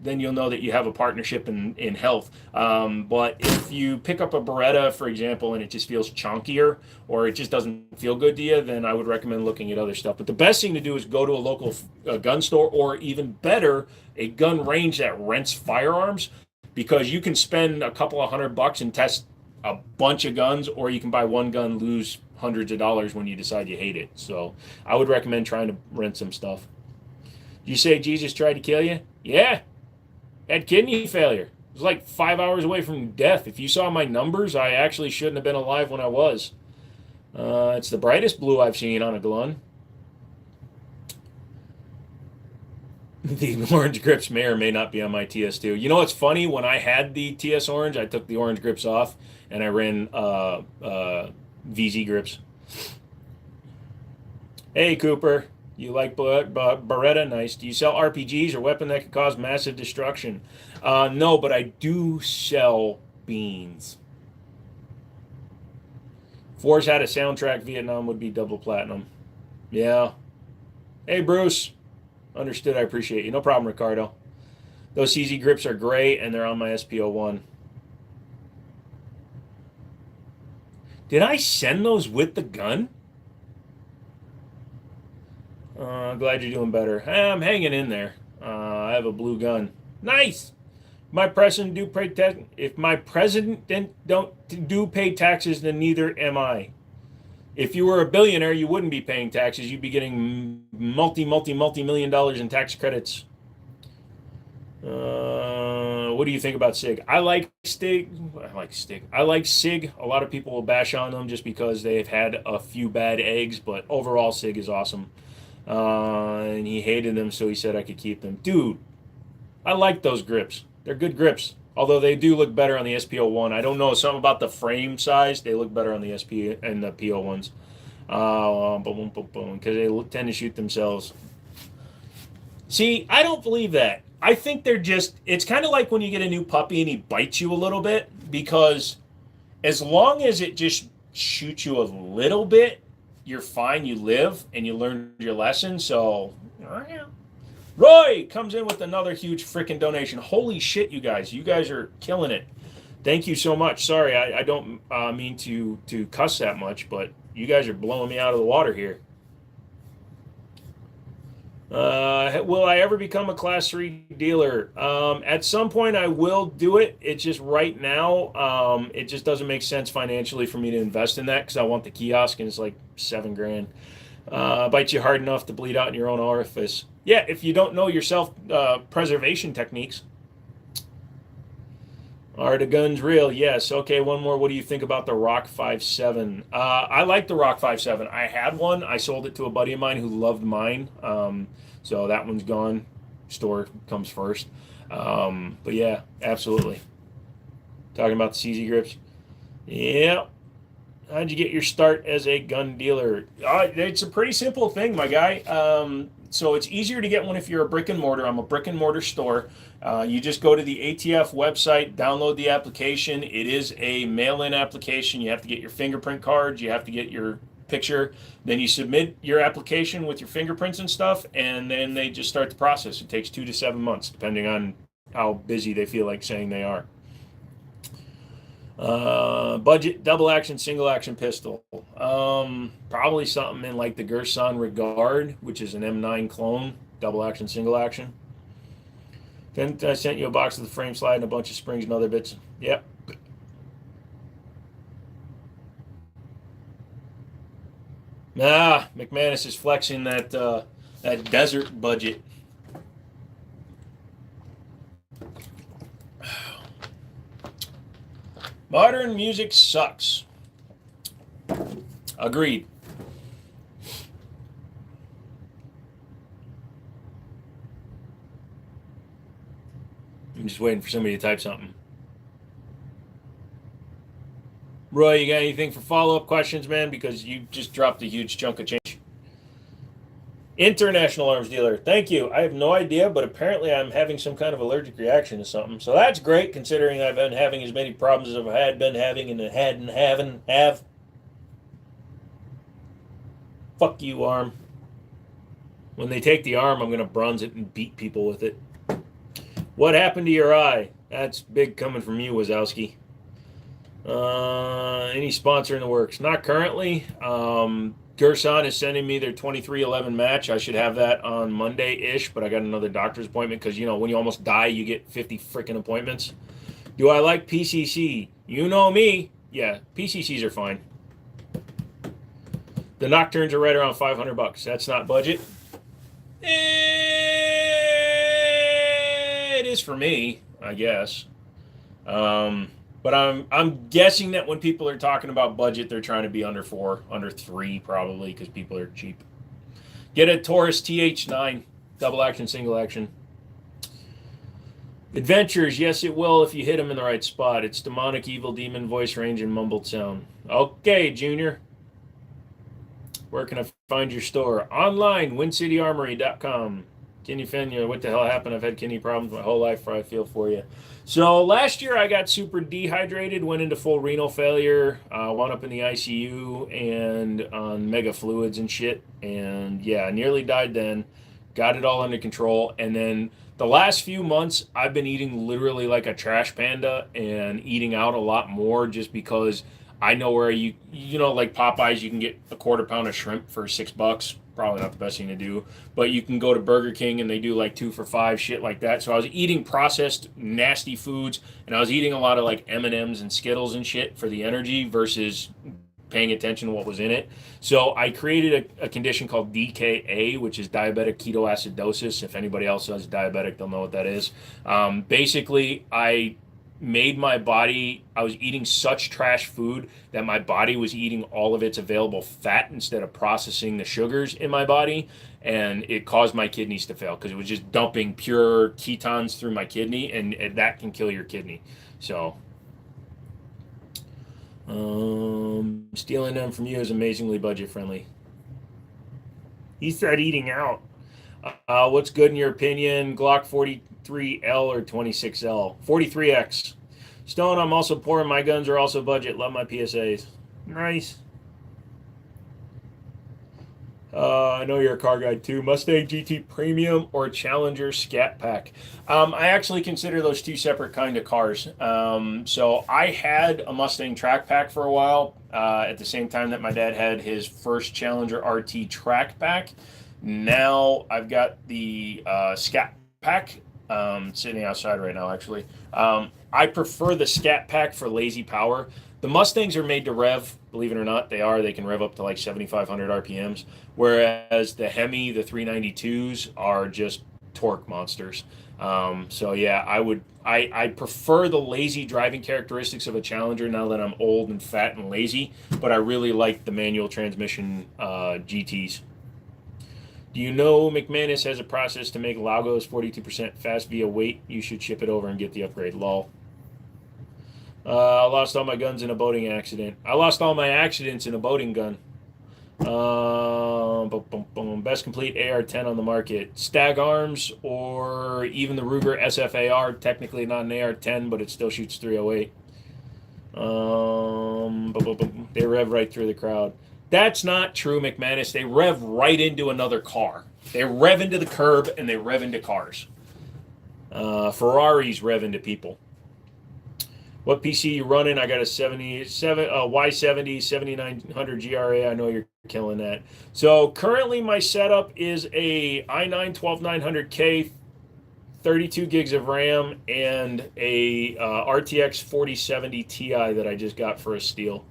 then you'll know that you have a partnership in health. But if you pick up a Beretta, for example, and it just feels chunkier or it just doesn't feel good to you, then I would recommend looking at other stuff. But the best thing to do is go to a local gun store, or even better, a gun range that rents firearms, because you can spend a couple of $100 and test a bunch of guns, or you can buy one gun, lose hundreds of dollars when you decide you hate it. So I would recommend trying to rent some stuff. You say Jesus tried to kill you? Yeah. Had kidney failure. It was like 5 hours away from death. If you saw my numbers, I actually shouldn't have been alive when I was. It's the brightest blue I've seen on a gun. The orange grips may or may not be on my TS2. You know what's funny? When I had the TS orange, I took the orange grips off and I ran VZ grips. Hey, Cooper. You like Beretta? Nice. Do you sell RPGs or weapon that could cause massive destruction? No, but I do sell beans. Force had a soundtrack. Vietnam would be double platinum. Yeah. Hey, Bruce. Understood. I appreciate you. No problem, Ricardo. Those CZ grips are gray, and they're on my SP01. Did I send those with the gun? Glad you're doing better. I'm hanging in there. I have a blue gun. Nice. My president do pay if my president don't do pay taxes, then neither am I. If you were a billionaire, you wouldn't be paying taxes. You'd be getting multi-million dollars in tax credits. What do you think about SIG? I like SIG. I like SIG. A lot of people will bash on them just because they've had a few bad eggs, but overall SIG is awesome. And he hated them, so he said I could keep them. Dude, I like those grips. They're good grips. Although they do look better on the SP01. I don't know, something about the frame size. They look better on the SP and the PO1s. Because they tend to shoot themselves. See, I don't believe that. I think they're just, it's kind of like when you get a new puppy and he bites you a little bit, because as long as it just shoots you a little bit, you're fine, you live, and you learn your lesson. So, Roy comes in with another huge freaking donation. Holy shit, you guys are killing it. Thank you so much. Sorry, I don't mean to cuss that much, but you guys are blowing me out of the water here. Will I ever become a Class 3 dealer? At some point I will do it. It's just right now, it just doesn't make sense financially for me to invest in that, because I want the kiosk and it's like $7,000. Bites you hard enough to bleed out in your own orifice. Yeah, if you don't know your self-preservation techniques. Are the guns real? Yes. Okay, one more. What do you think about the Rock 5.7? I like the Rock 5.7. I had one. I sold it to a buddy of mine who loved mine. So that one's gone. Store comes first. But yeah, absolutely. Talking about the CZ grips. Yeah. How'd you get your start as a gun dealer? It's a pretty simple thing, my guy. So it's easier to get one if you're a brick and mortar. I'm a brick and mortar store. You just go to the ATF website, download the application. It is a mail-in application. You have to get your fingerprint cards. You have to get your picture. Then you submit your application with your fingerprints and stuff, and then they just start the process. It takes 2 to 7 months, depending on how busy they feel like saying they are. Budget double action, single action pistol. Probably something in like the Gerson Regard, which is an M9 clone. double action, single action. Then I sent you a box of the frame slide and a bunch of springs and other bits. Yep. McManus is flexing that desert budget. Modern music sucks. Agreed. I'm just waiting for somebody to type something. Roy, you got anything for follow-up questions, man? Because you just dropped a huge chunk of change. International arms dealer. Thank you. I have no idea, but apparently I'm having some kind of allergic reaction to something. So that's great, considering I've been having as many problems as I had been having and have. Fuck you, arm. When they take the arm, I'm going to bronze it and beat people with it. What happened to your eye? That's big coming from you, Wazowski. Any sponsor in the works? Not currently. Gerson is sending me their 23-11 match. I should have that on Monday-ish, but I got another doctor's appointment because, you know, when you almost die, you get 50 freaking appointments. Do I like PCC? You know me. Yeah, PCCs are fine. The Nocturnes are right around $500. That's not budget. It is for me, I guess. But I'm guessing that when people are talking about budget, they're trying to be under 4, under 3 probably, because people are cheap. Get a Taurus TH9, double action, single action. Adventures, yes it will if you hit them in the right spot. It's demonic, evil, demon, voice range, and mumbled sound. Okay, Junior. Where can I find your store? Online, WinCityArmory.com. Kidney failure, what the hell happened? I've had kidney problems my whole life, I feel for you. So last year I got super dehydrated, went into full renal failure, wound up in the ICU and on mega fluids and shit. And yeah, nearly died then, got it all under control. And then the last few months I've been eating literally like a trash panda and eating out a lot more just because I know where you know, like Popeyes, you can get a quarter pound of shrimp for $6. Probably not the best thing to do, but you can go to Burger King and they do like 2 for $5, shit like that. So I was eating processed nasty foods, and I was eating a lot of like M&Ms and Skittles and shit for the energy versus paying attention to what was in it. So I created a condition called DKA, which is diabetic ketoacidosis. If anybody else is diabetic, they'll know what that is. Basically, I made my body, I was eating such trash food that my body was eating all of its available fat instead of processing the sugars in my body, and it caused my kidneys to fail because it was just dumping pure ketones through my kidney, and that can kill your kidney. So stealing them from you is amazingly budget friendly. He said eating out. What's good in your opinion? Glock 43L or 26L? 43X. Stone, I'm also poor and my guns are also budget. Love my PSAs. Nice. I know you're a car guy too. Mustang GT Premium or Challenger Scat Pack? I actually consider those two separate kind of cars. So I had a Mustang Track Pack for a while at the same time that my dad had his first Challenger RT Track Pack. Now I've got the Scat Pack sitting outside right now, actually. I prefer the Scat Pack for lazy power. The Mustangs are made to rev, believe it or not. They are. They can rev up to like 7,500 RPMs, whereas the Hemi, the 392s, are just torque monsters. So yeah, I prefer the lazy driving characteristics of a Challenger now that I'm old and fat and lazy, but I really like the manual transmission GTs. Do you know McManus has a process to make Lagos 42% fast via weight? You should ship it over and get the upgrade. Lol. I lost all my guns in a boating accident. I lost all my accidents in a boating gun. Best complete AR-10 on the market. Stag Arms or even the Ruger SFAR. Technically not an AR-10, but it still shoots 308. They rev right through the crowd. That's not true, McManus. They rev right into another car. They rev into the curb and they rev into cars. Ferraris rev into people. What PC you running? I got a 77 Y70 7900 GRA. I know you're killing that. So currently my setup is a i9 12900K, 32 gigs of RAM, and a RTX 4070 Ti that I just got for a steal.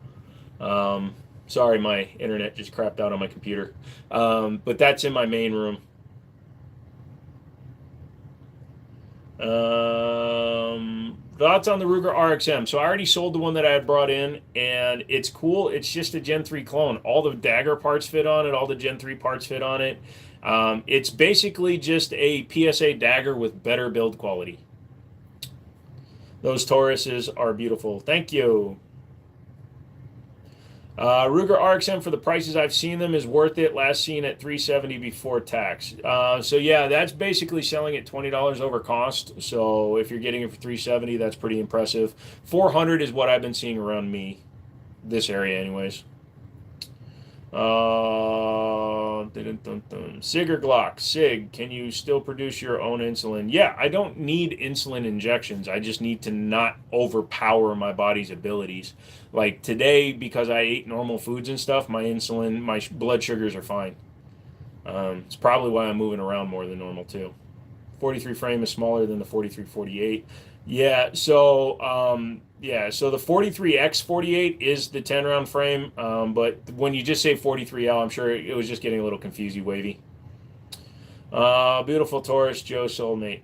Sorry, my internet just crapped out on my computer. But that's in my main room. Thoughts on the Ruger RXM? So I already sold the one that I had brought in, and it's cool. It's just a Gen 3 clone. All the dagger parts fit on it. All the Gen 3 parts fit on it. It's basically just a PSA dagger with better build quality. Those Tauruses are beautiful. Thank you. Ruger RXM, for the prices I've seen them, is worth it. Last seen at $370 before tax. So yeah, that's basically selling at $20 over cost. So if you're getting it for $370, that's pretty impressive. $400 is what I've been seeing around me, this area anyways. Sig or Glock? Sig, can you still produce your own insulin? Yeah, I don't need insulin injections. I just need to not overpower my body's abilities. Like today, because I ate normal foods and stuff, my insulin, my blood sugars are fine. It's probably why I'm moving around more than normal too. 43 frame is smaller than the 43-48. Yeah, so so the 43X48 is the 10 round frame, but when you just say 43L, I'm sure it was just getting a little confusey wavy. Beautiful Taurus, Joe soulmate.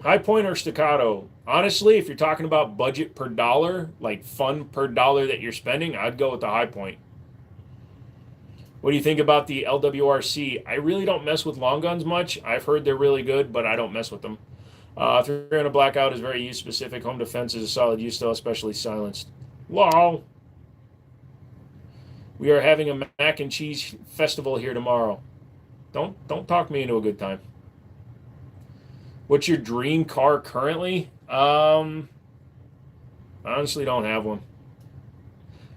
High point or staccato? Honestly, if you're talking about budget per dollar, like fun per dollar that you're spending, I'd go with the high point. What do you think about the LWRC? I really don't mess with long guns much. I've heard they're really good, but I don't mess with them. 300 blackout is very use specific. Home defense is a solid use still, especially silenced. Wow. We are having a mac and cheese festival here tomorrow. Don't talk me into a good time. What's your dream car currently? Honestly don't have one.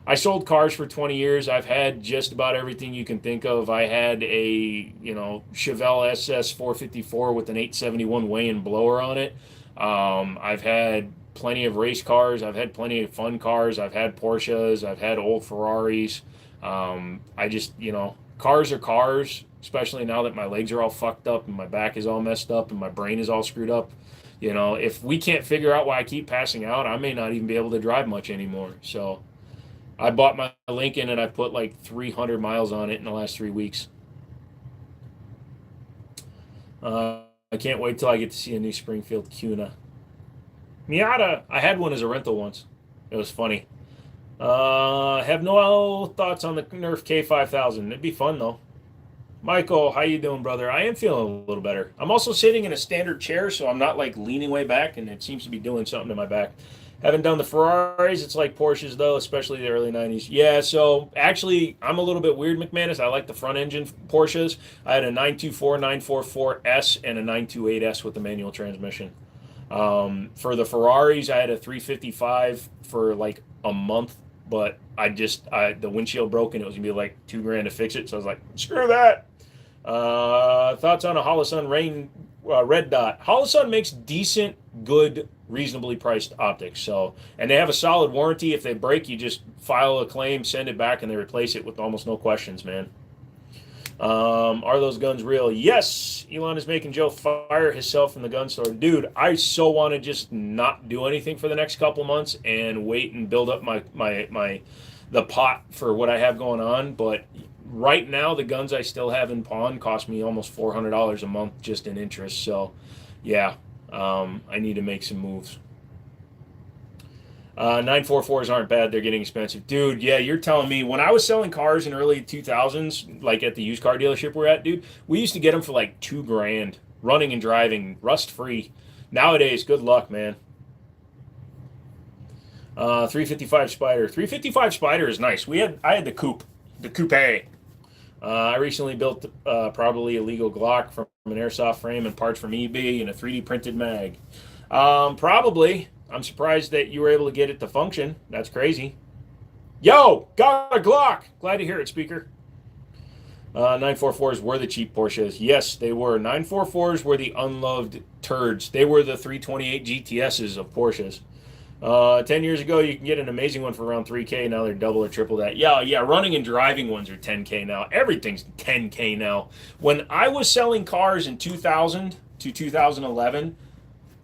I sold cars for 20 years. I've had just about everything you can think of. I had a, Chevelle SS 454 with an 871 weigh-in blower on it. I've had plenty of race cars. I've had plenty of fun cars. I've had Porsches. I've had old Ferraris. Cars are cars, especially now that my legs are all fucked up and my back is all messed up and my brain is all screwed up. If we can't figure out why I keep passing out, I may not even be able to drive much anymore. So I bought my Lincoln and I put like 300 miles on it in the last 3 weeks. I can't wait till I get to see a new Springfield Cuna. Miata! I had one as a rental once. It was funny. Have no thoughts on the Nerf K5000. It'd be fun though. Michael, how you doing, brother? I am feeling a little better. I'm also sitting in a standard chair, so I'm not like leaning way back, and it seems to be doing something to my back. Haven't done the Ferraris. It's like Porsches, though, especially the early 90s. Yeah, so actually, I'm a little bit weird, McManus. I like the front engine Porsches. I had a 924, 944S, and a 928S with the manual transmission. For the Ferraris, I had a 355 for like a month, but the windshield broke, and it was going to be like $2,000 to fix it. So I was like, screw that. Thoughts on a Holosun Red Dot? Holosun makes decent, good, reasonably priced optics. So, and they have a solid warranty. If they break, you just file a claim, send it back, and they replace it with almost no questions, man. Are those guns real? Yes. Elon is making Joe fire himself in the gun store. Dude, I so want to just not do anything for the next couple months and wait and build up the pot for what I have going on. But right now, the guns I still have in pawn cost me almost $400 a month just in interest. So, yeah, I need to make some moves. 944s aren't bad. They're getting expensive. Dude, yeah, you're telling me. When I was selling cars in early 2000s, like at the used car dealership we're at, dude, we used to get them for like $2,000, running and driving, rust-free. Nowadays, good luck, man. 355 Spider. 355 Spider is nice. I had the coupe. I recently built probably a legal Glock from an airsoft frame and parts from eBay and a 3D printed mag. Probably. I'm surprised that you were able to get it to function. That's crazy. Yo, got a Glock. Glad to hear it, speaker. 944s were the cheap Porsches. Yes, they were. 944s were the unloved turds. They were the 328 GTSs of Porsches. 10 years ago, you can get an amazing one for around 3K. Now they're double or triple that. Yeah, running and driving ones are 10K now. Everything's 10K now. When I was selling cars in 2000 to 2011,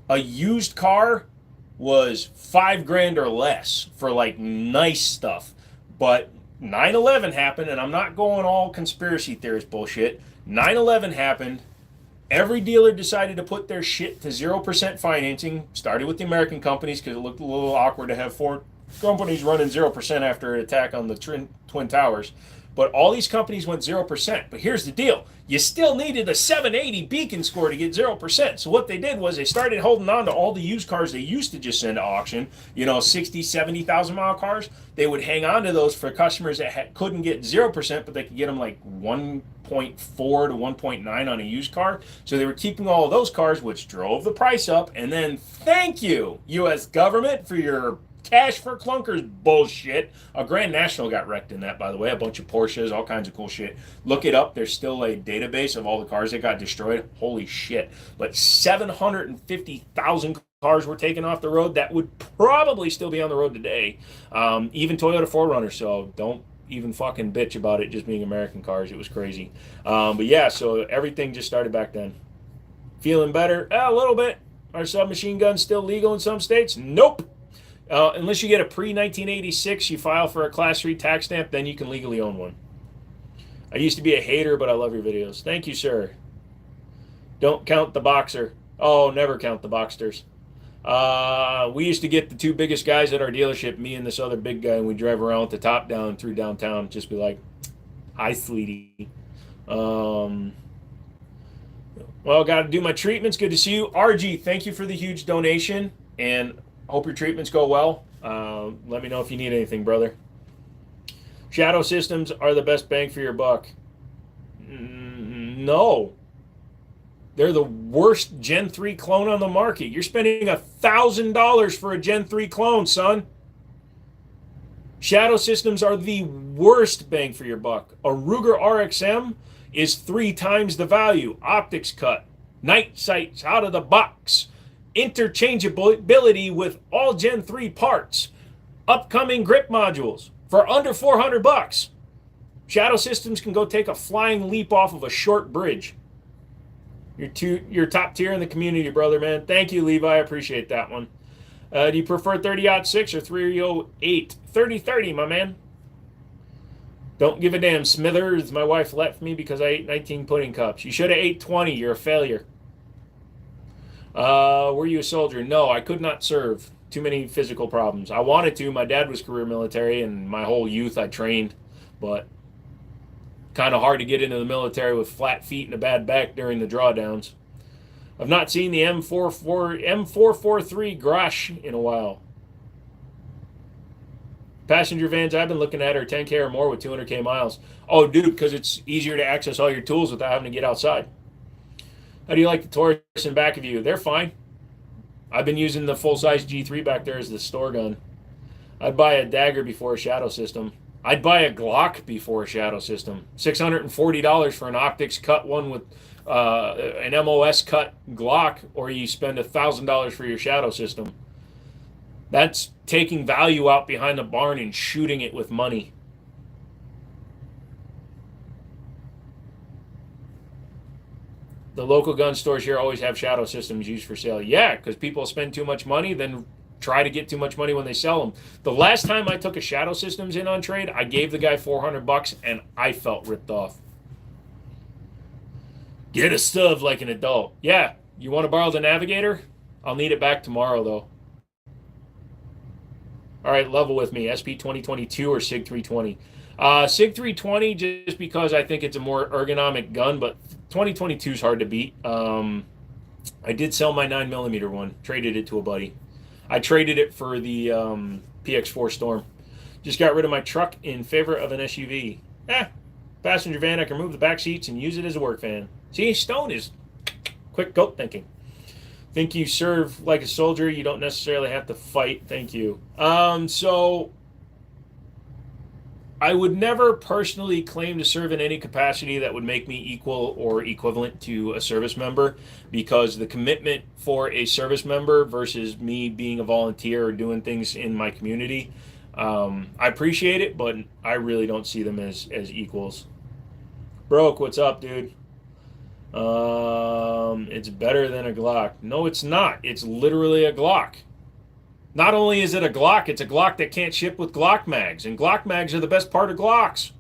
a used car was 5 grand or less for like nice stuff. But 9/11 happened, and I'm not going all conspiracy theorist bullshit. 9/11 happened. Every dealer decided to put their shit to 0% financing. Started with the American companies because it looked a little awkward to have four companies running 0% after an attack on the Twin Towers. But all these companies went 0%. But here's the deal. You still needed a 780 beacon score to get 0%. So what they did was they started holding on to all the used cars they used to just send to auction, 60, 70,000 mile cars. They would hang on to those for customers that couldn't get 0%, but they could get them like 1.4 to 1.9 on a used car. So they were keeping all of those cars, which drove the price up. And then thank you, U.S. government, for your cash for clunkers bullshit. A Grand National got wrecked in that, by the way. A bunch of Porsches, all kinds of cool shit. Look it up. There's still a database of all the cars that got destroyed. Holy shit. But 750,000 cars were taken off the road that would probably still be on the road today. Even Toyota 4Runner, so don't even fucking bitch about it just being American cars. It was crazy. But yeah, so everything just started back then. Feeling better? A little bit. Are submachine guns still legal in some states? Nope. Unless you get a pre-1986, you file for a Class 3 tax stamp, then you can legally own one. I used to be a hater, but I love your videos. Thank you, sir. Don't count the boxer. Oh, never count the boxsters. We used to get the two biggest guys at our dealership, me and this other big guy, and we'd drive around with the top down through downtown, just be like, hi, sweetie. Well, got to do my treatments. Good to see you. RG, thank you for the huge donation, and hope your treatments go well. Let me know if you need anything, brother. Shadow systems are the best bang for your buck. No. They're the worst Gen 3 clone on the market. You're spending $1,000 for a Gen 3 clone, son. Shadow systems are the worst bang for your buck. A Ruger RXM is 3 times the value. Optics cut. Night sights out of the box. Interchangeability with all Gen 3 parts, upcoming grip modules for under $400. Shadow systems can go take a flying leap off of a short bridge. You're top tier in the community, brother, man. Thank you, Levi. I appreciate that one. Do you prefer 30-06 or 308? 30-30, my man. Don't give a damn, Smithers. My wife left me because I ate 19 pudding cups. You should have ate 20. You're a failure. Were you a soldier? No, I could not serve. Too many physical problems. I wanted to. My dad was career military, and my whole youth I trained, but kind of hard to get into the military with flat feet and a bad back during the drawdowns. I've not seen the M443 Grosh in a while. Passenger vans I've been looking at are 10K or more with 200K miles. Oh, dude, because it's easier to access all your tools without having to get outside. How do you like the Taurus in back of you? They're fine. I've been using the full-size G3 back there as the store gun. I'd buy a dagger before a shadow system. I'd buy a Glock before a shadow system. $640 for an optics cut one with an MOS cut Glock, or you spend $1,000 for your shadow system. That's taking value out behind the barn and shooting it with money. The local gun stores here always have shadow systems used for sale. Yeah, because people spend too much money, then try to get too much money when they sell them. The last time I took a shadow systems in on trade, I gave the guy $400 and I felt ripped off. Get a stub like an adult. Yeah, you want to borrow the Navigator? I'll need it back tomorrow, though. All right, level with me. SP 2022 or SIG 320? SIG 320 just because I think it's a more ergonomic gun, but 2022 is hard to beat. I did sell my 9mm one, traded it to a buddy. I traded it for the PX4 Storm. Just got rid of my truck in favor of an SUV. Passenger van, I can remove the back seats and use it as a work van. See, Stone is quick goat thinking. Think you serve like a soldier, you don't necessarily have to fight. Thank you. So I would never personally claim to serve in any capacity that would make me equal or equivalent to a service member, because the commitment for a service member versus me being a volunteer or doing things in my community, I appreciate it, but I really don't see them as equals. Broke, what's up, dude? It's better than a Glock. No, it's not. It's literally a Glock. Not only is it a Glock, it's a Glock that can't ship with Glock mags. And Glock mags are the best part of Glocks.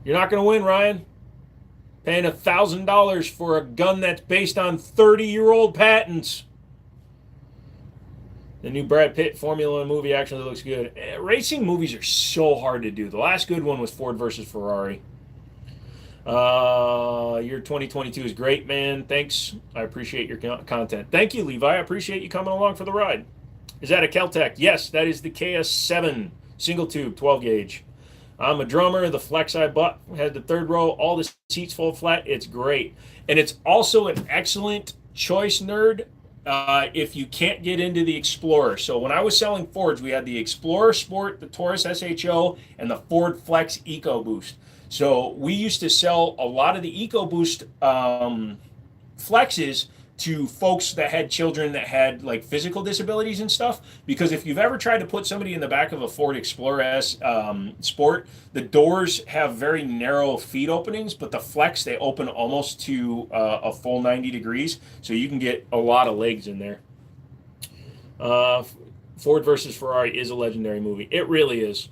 You're not going to win, Ryan. Paying $1,000 for a gun that's based on 30-year-old patents. The new Brad Pitt Formula One movie actually looks good. Racing movies are so hard to do. The last good one was Ford versus Ferrari. Year 2022 is great, man. Thanks. I appreciate your content. Thank you, Levi. I appreciate you coming along for the ride. Is that a Kel-Tec? Yes, that is the KS7 single tube 12 gauge. I'm a drummer. The Flex I bought had the third row. All the seats fold flat. It's great. And it's also an excellent choice, nerd, if you can't get into the Explorer. So when I was selling Fords, we had the Explorer Sport, the Taurus SHO, and the Ford Flex EcoBoost. So we used to sell a lot of the EcoBoost Flexes to folks that had children that had like physical disabilities and stuff. Because if you've ever tried to put somebody in the back of a Ford Explorer S Sport, the doors have very narrow feet openings, but the Flex, they open almost to a full 90 degrees. So you can get a lot of legs in there. Ford versus Ferrari is a legendary movie. It really is.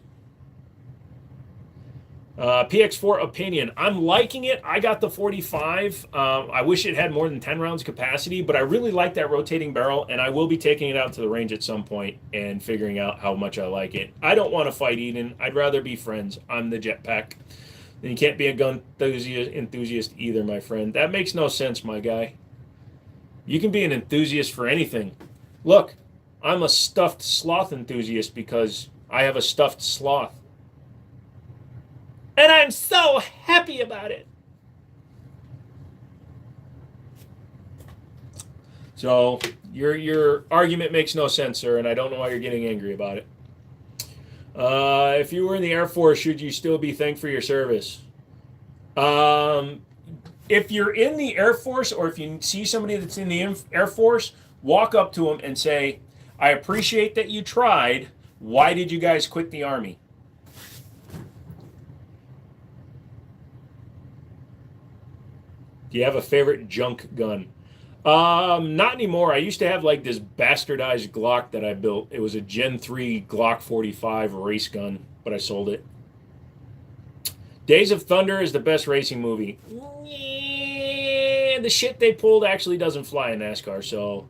PX4 opinion. I'm liking it. I got the 45. I wish it had more than 10 rounds capacity, but I really like that rotating barrel, and I will be taking it out to the range at some point and figuring out how much I like it. I don't want to fight Eden. I'd rather be friends. I'm the jetpack. And you can't be a gun enthusiast either, my friend. That makes no sense, my guy. You can be an enthusiast for anything. Look, I'm a stuffed sloth enthusiast because I have a stuffed sloth. And I'm so happy about it. So your argument makes no sense, sir, and I don't know why you're getting angry about it. If you were in the Air Force, should you still be thanked for your service? If you're in the Air Force, or if you see somebody that's in the Air Force, walk up to them and say, I appreciate that you tried. Why did you guys quit the Army? Do you have a favorite junk gun? Not anymore. I used to have like this bastardized Glock that I built. It was a Gen 3 Glock 45 race gun, but I sold it. Days of Thunder is the best racing movie. Yeah, the shit they pulled actually doesn't fly in NASCAR, so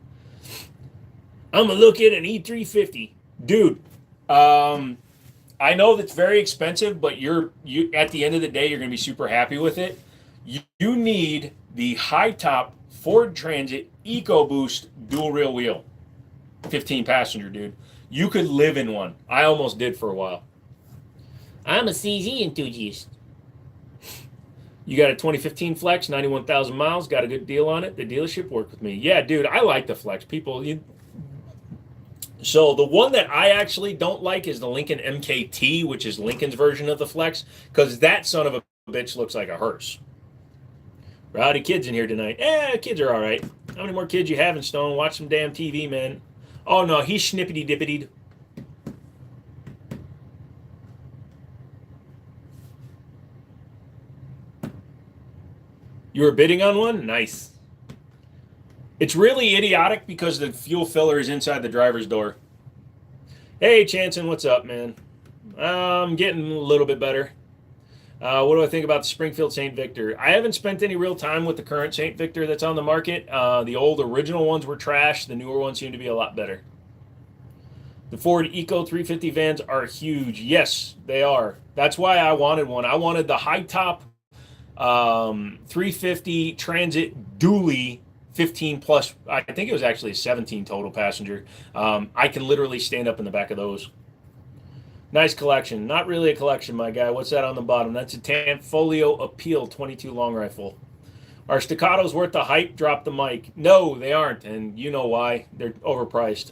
I'm gonna look at an E350. Dude, I know that's very expensive, but you at the end of the day, you're gonna be super happy with it. You need the high-top Ford Transit EcoBoost dual rear wheel. 15 passenger, dude. You could live in one. I almost did for a while. I'm a CZ enthusiast. You got a 2015 Flex, 91,000 miles, got a good deal on it. The dealership worked with me. Yeah, dude, I like the Flex. So the one that I actually don't like is the Lincoln MKT, which is Lincoln's version of the Flex, because that son of a bitch looks like a hearse. Rowdy kids in here tonight. Kids are all right. How many more kids you having, Stone? Watch some damn TV, man. Oh, no, he's snippity-dippity. You were bidding on one? Nice. It's really idiotic because the fuel filler is inside the driver's door. Hey, Chanson, what's up, man? I'm getting a little bit better. What do I think about the Springfield St. Victor? I haven't spent any real time with the current St. Victor that's on the market. The old original ones were trash. The newer ones seem to be a lot better. The Ford Eco 350 vans are huge. Yes, they are. That's why I wanted one. I wanted the high-top 350 Transit dually 15 plus. I think it was actually 17 total passenger. I can literally stand up in the back of those. Nice collection. Not really a collection, my guy. What's that on the bottom? That's a Tanfolio Appeal 22 long rifle. Are staccatos worth the hype? Drop the mic. No, they aren't, and you know why. They're overpriced.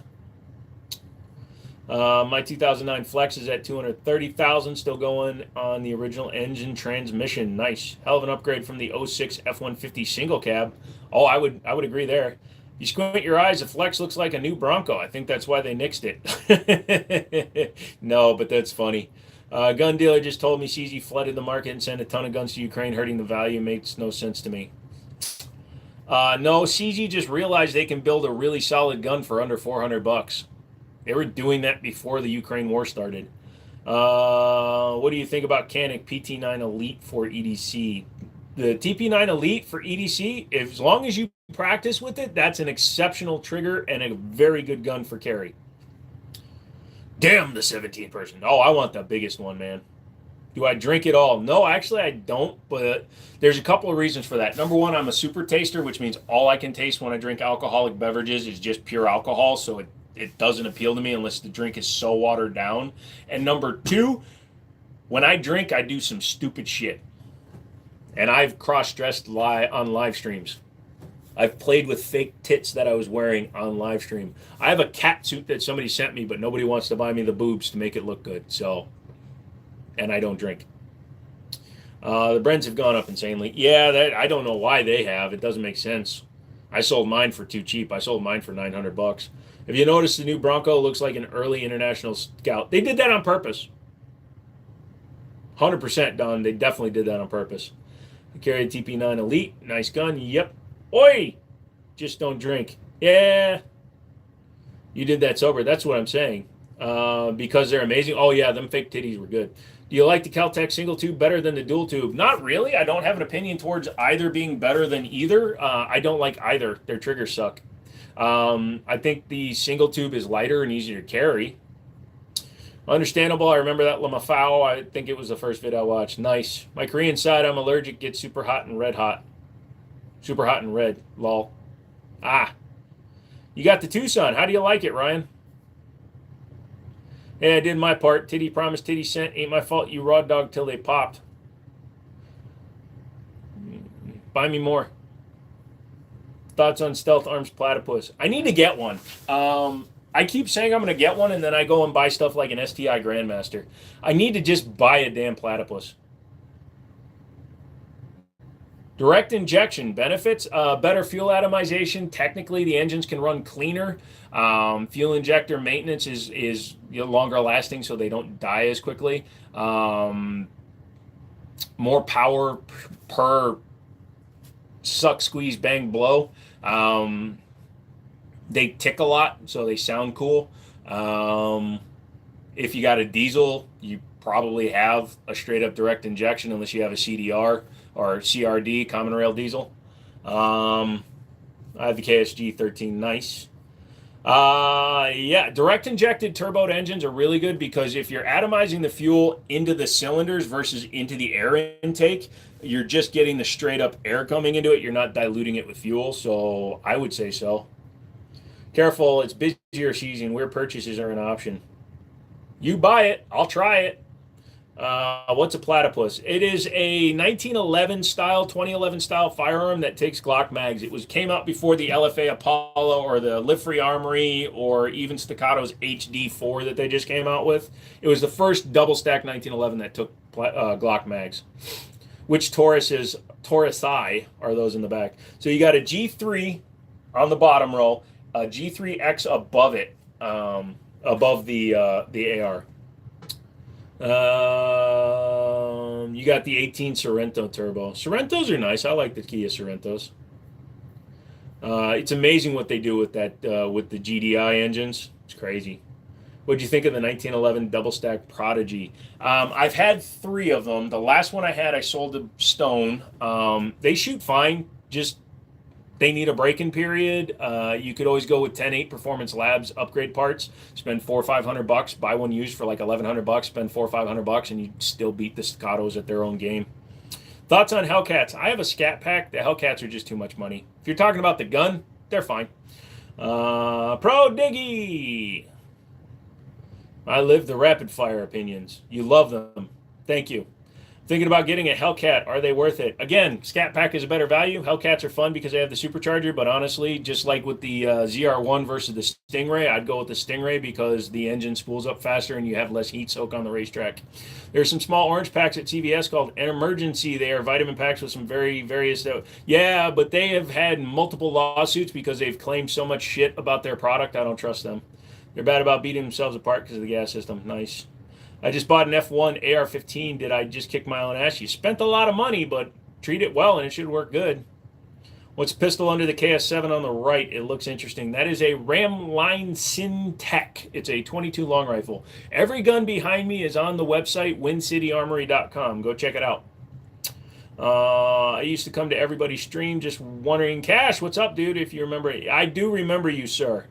My 2009 Flex is at 230,000, still going on the original engine transmission. Nice, hell of an upgrade from the '06 F-150 single cab. Oh, I would agree there. You squint your eyes, the Flex looks like a new Bronco. I think that's why they nixed it. No, but that's funny. Gun dealer just told me CZ flooded the market and sent a ton of guns to Ukraine, hurting the value. Makes no sense to me. No, CZ just realized they can build a really solid gun for under 400 bucks. They were doing that before the Ukraine war started. What do you think about Canik PT9 Elite for EDC? The TP9 Elite for EDC, as long as you practice with it, that's an exceptional trigger and a very good gun for carry. Damn the 17 person. Oh, I want the biggest one, man. Do I drink it all? No, actually I don't, but there's a couple of reasons for that. Number one, I'm a super taster, which means all I can taste when I drink alcoholic beverages is just pure alcohol, so it doesn't appeal to me unless the drink is so watered down. And number two, when I drink, I do some stupid shit. And I've cross-dressed on live streams. I've played with fake tits that I was wearing on live stream. I have a cat suit that somebody sent me, but nobody wants to buy me the boobs to make it look good. So, and I don't drink. The Brents have gone up insanely. Yeah, I don't know why they have. It doesn't make sense. I sold mine for too cheap. I sold mine for 900 bucks. Have you noticed the new Bronco looks like an early international scout? They did that on purpose. 100% done. They definitely did that on purpose. I carry a TP9 Elite. Nice gun. Yep. Oi! Just don't drink. Yeah. You did that sober. That's what I'm saying. Because they're amazing. Oh, yeah, them fake titties were good. Do you like the Caltech single tube better than the dual tube? Not really. I don't have an opinion towards either being better than either. I don't like either. Their triggers suck. I think the single tube is lighter and easier to carry. Understandable. I remember that Lamafao. I think it was the first vid I watched. Nice. My Korean side, I'm allergic. Gets super hot and red hot. Super hot and red. Lol. Ah. You got the Tucson. How do you like it, Ryan? Hey, I did my part. Titty promised, titty sent. Ain't my fault. You raw dog till they popped. Buy me more. Thoughts on Stealth Arms Platypus? I need to get one. I keep saying I'm going to get one, and then I go and buy stuff like an STI Grandmaster. I need to just buy a damn platypus. Direct injection benefits, better fuel atomization. Technically, the engines can run cleaner. Fuel injector maintenance is longer lasting, so they don't die as quickly. More power per suck, squeeze, bang, blow. They tick a lot, so they sound cool. If you got a diesel, you probably have a straight up direct injection unless you have a CDR or CRD, common rail diesel. I have the KSG 13, nice. Yeah, direct injected turbo engines are really good because if you're atomizing the fuel into the cylinders versus into the air intake, you're just getting the straight up air coming into it. You're not diluting it with fuel, so I would say so. Careful, it's busier season. Where purchases are an option. You buy it, I'll try it. What's a platypus? It is a 1911 style, 2011 style firearm that takes Glock mags. It came out before the LFA Apollo or the Live Free Armory or even Staccato's HD4 that they just came out with. It was the first double stack 1911 that took Glock mags. Which Taurusi are those in the back? So you got a G3 on the bottom row, a G3X above it, above the AR. You got the 18 Sorrento turbo. Sorrentos are nice. I like the Kia Sorrentos. It's amazing what they do with that with the GDI engines. It's crazy. What'd you think of the 1911 double stack Prodigy? I've had 3 of them. The last one I had, I sold to Stone. They shoot fine. Just they need a break-in period. You could always go with 10-8 Performance Labs upgrade parts. Spend $400 or $500. Buy one used for like $1,100. Spend $400 or $500, and you still beat the Staccatos at their own game. Thoughts on Hellcats? I have a Scat Pack. The Hellcats are just too much money. If you're talking about the gun, they're fine. Pro Diggy. I live the rapid fire opinions. You love them. Thank you. Thinking about getting a Hellcat. Are they worth it? Again, Scat Pack is a better value. Hellcats are fun because they have the supercharger, but honestly, just like with the ZR1 versus the Stingray, I'd go with the Stingray because the engine spools up faster and you have less heat soak on the racetrack. There's some small orange packs at CVS called an emergency. They are vitamin packs with some various. Yeah, but they have had multiple lawsuits because they've claimed so much shit about their product. I don't trust them. They're bad about beating themselves apart because of the gas system. Nice. I just bought an F1 AR-15. Did I just kick my own ass? You spent a lot of money, but treat it well and it should work good. What's pistol under the KS7 on the right? It looks interesting. That is a Ramline Syntech. It's a 22 long rifle. Every gun behind me is on the website wincityanarmory.com. Go check it out. I used to come to everybody's stream just wondering, Cash, what's up, dude? If you remember, I do remember you, sir.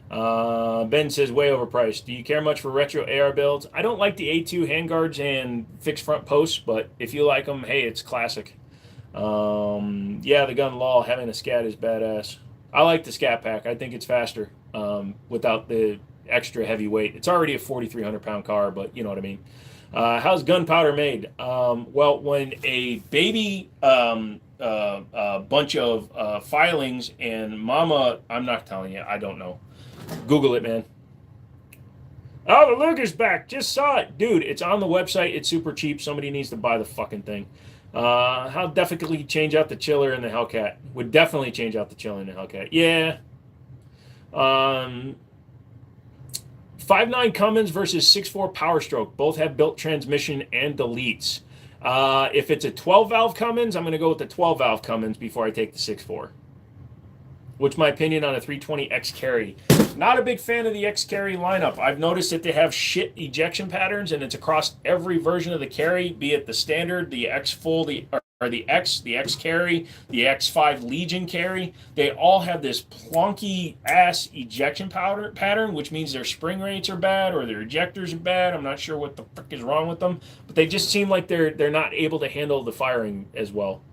Ben says way overpriced. Do you care much for retro AR builds? I don't like the A2 handguards and fixed front posts, but if you like them, hey, it's classic. Yeah, the gun law, having a scat is badass. I like the Scat Pack. I think it's faster without the extra heavy weight. It's already a 4,300 pound car, but you know what I mean. How's gunpowder made? Well, when a baby bunch of filings and mama, I'm not telling you, I don't know. Google it, man. Oh, the Luger's back. Just saw it. Dude, it's on the website. It's super cheap. Somebody needs to buy the fucking thing. How definitely change out the chiller in the Hellcat? Would definitely change out the chiller in the Hellcat. Yeah. 5.9 Cummins versus 6.4 Power Stroke. Both have built transmission and deletes. If it's a 12-valve Cummins, I'm going to go with the 12-valve Cummins before I take the 6.4. What's my opinion on a 320 X Carry? Not a big fan of the X Carry lineup. I've noticed that they have shit ejection patterns, and it's across every version of the Carry, be it the standard, the X Full, the X Carry, the X5 Legion Carry. They all have this plonky ass ejection pattern, which means their spring rates are bad or their ejectors are bad. I'm not sure what the frick is wrong with them, but they just seem like they're not able to handle the firing as well.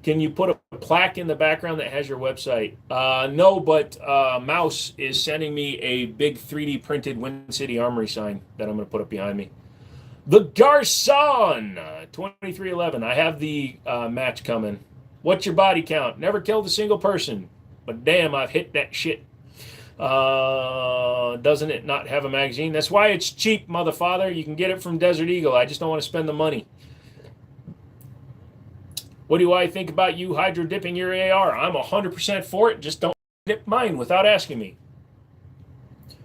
Can you put a plaque in the background that has your website? No, but Mouse is sending me a big 3D printed Wind City Armory sign that I'm going to put up behind me. The Garcon, 2311. I have the match coming. What's your body count? Never killed a single person, but damn, I've hit that shit. Doesn't it not have a magazine? That's why it's cheap, motherfather. You can get it from Desert Eagle. I just don't want to spend the money. What do I think about you hydro dipping your AR? I'm 100% for it. Just don't dip mine without asking me.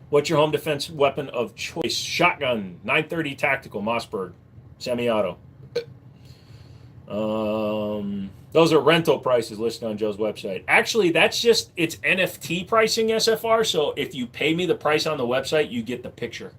What's your home defense weapon of choice? Shotgun, 930 tactical, Mossberg, semi-auto. Those are rental prices listed on Joe's website. Actually, that's just, it's NFT pricing SFR. So if you pay me the price on the website, you get the picture.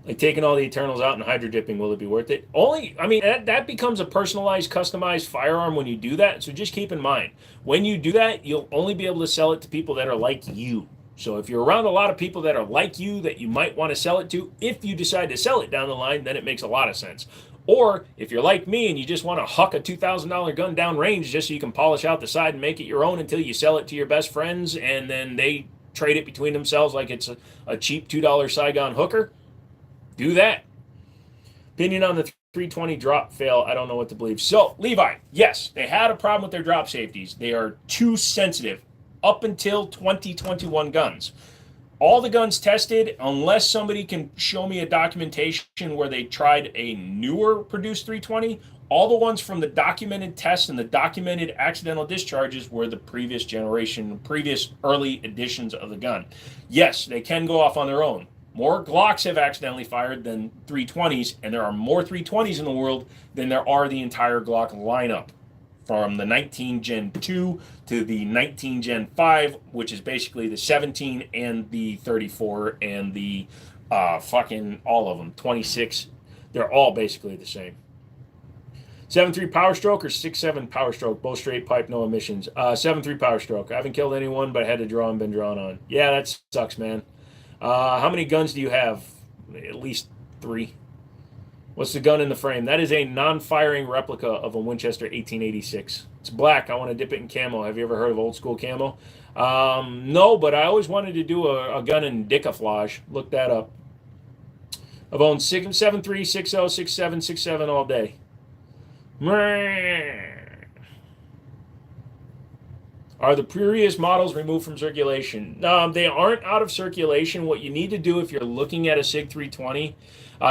Like taking all the Eternals out and hydro dipping, will it be worth it? That becomes a personalized, customized firearm when you do that. So just keep in mind, when you do that, you'll only be able to sell it to people that are like you. So if you're around a lot of people that are like you, that you might want to sell it to, if you decide to sell it down the line, then it makes a lot of sense. Or if you're like me and you just want to huck a $2,000 gun down range just so you can polish out the side and make it your own until you sell it to your best friends and then they trade it between themselves like it's a cheap $2 Saigon hooker, do that. Opinion on the 320 drop fail, I don't know what to believe. So, Levi, yes, they had a problem with their drop safeties. They are too sensitive up until 2021 guns. All the guns tested, unless somebody can show me a documentation where they tried a newer produced 320, all the ones from the documented tests and the documented accidental discharges were the previous generation, previous early editions of the gun. Yes, they can go off on their own. More Glocks have accidentally fired than 320s, and there are more 320s in the world than there are the entire Glock lineup. From the 19 Gen 2 to the 19 Gen 5, which is basically the 17 and the 34 and the fucking all of them, 26. They're all basically the same. 7.3 Power Stroke or 6.7 Power Stroke, both straight pipe, no emissions. 7.3 Power Stroke. I haven't killed anyone, but I had to draw and been drawn on. Yeah, that sucks, man. How many guns do you have? At least 3. What's the gun in the frame? That is a non-firing replica of a Winchester 1886. It's black. I want to dip it in camo. Have you ever heard of old school camo? No, but I always wanted to do a gun in decamouflage. Look that up. I've owned 7.3, 6.0, 6.7, 6.7 all day. Are the previous models removed from circulation? They aren't out of circulation. What you need to do if you're looking at a SIG 320,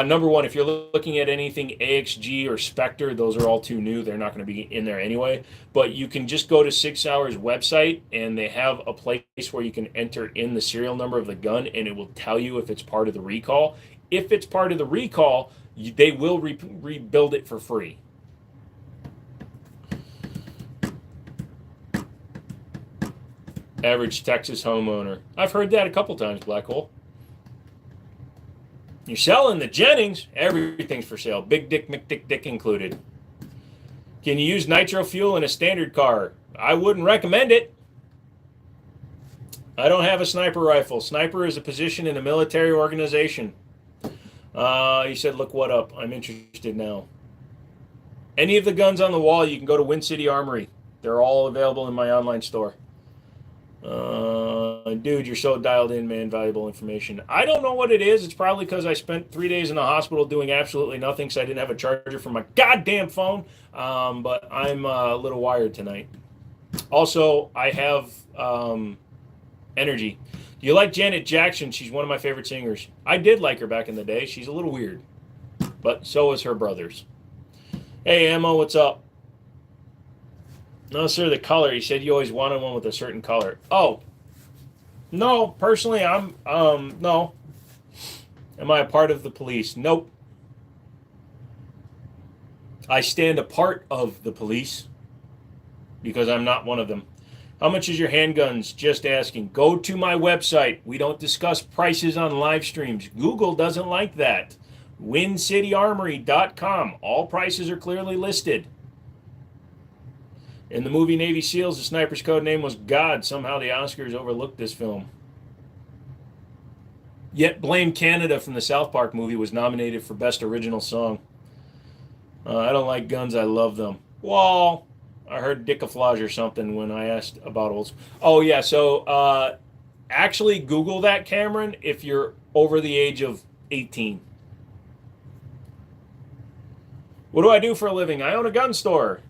number one, if you're looking at anything AXG or Spectre, those are all too new. They're not going to be in there anyway. But you can just go to Sig Sauer's website, and they have a place where you can enter in the serial number of the gun, and it will tell you if it's part of the recall. If it's part of the recall, they will rebuild it for free. Average Texas homeowner. I've heard that a couple times, Black Hole. You're selling the Jennings. Everything's for sale. Big Dick, McDick included. Can you use nitro fuel in a standard car? I wouldn't recommend it. I don't have a sniper rifle. Sniper is a position in a military organization. You said, look what up. I'm interested now. Any of the guns on the wall, you can go to Wind City Armory. They're all available in my online store. Dude, you're so dialed in, man. Valuable information. I don't know what it is. It's probably because I spent 3 days in the hospital doing absolutely nothing, so I didn't have a charger for my goddamn phone. But I'm a little wired tonight. Also, I have energy. Do you like Janet Jackson? She's one of my favorite singers. I did like her back in the day. She's a little weird. But so is her brothers. Hey, Ammo, what's up? No, sir, the color. He said you always wanted one with a certain color. Oh. No, personally, no. Am I a part of the police? Nope. I stand apart of the police because I'm not one of them. How much is your handguns? Just asking. Go to my website. We don't discuss prices on live streams. Google doesn't like that. WindCityArmory.com. All prices are clearly listed. In the movie Navy SEALs, the sniper's code name was God. Somehow the Oscars overlooked this film. Yet Blame Canada from the South Park movie was nominated for Best Original Song. I don't like guns. I love them. Well, I heard Dickaflage or something when I asked about old. Oh, yeah. So actually Google that, Cameron, if you're over the age of 18. What do I do for a living? I own a gun store.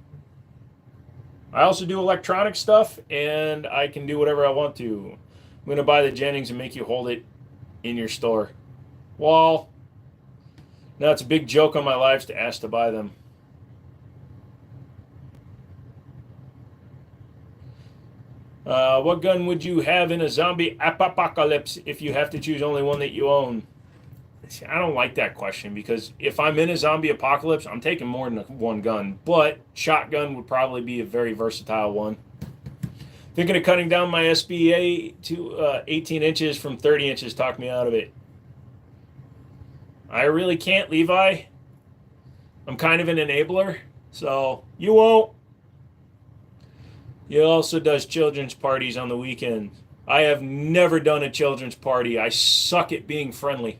I also do electronic stuff, and I can do whatever I want to. I'm going to buy the Jennings and make you hold it in your store. Well, now it's a big joke on my lives to ask to buy them. What gun would you have in a zombie apocalypse if you have to choose only one that you own? See, I don't like that question because if I'm in a zombie apocalypse, I'm taking more than one gun. But shotgun would probably be a very versatile one. Thinking of cutting down my SBA to 18 inches from 30 inches. Talk me out of it. I really can't, Levi. I'm kind of an enabler, so you won't. He also does children's parties on the weekend. I have never done a children's party. I suck at being friendly.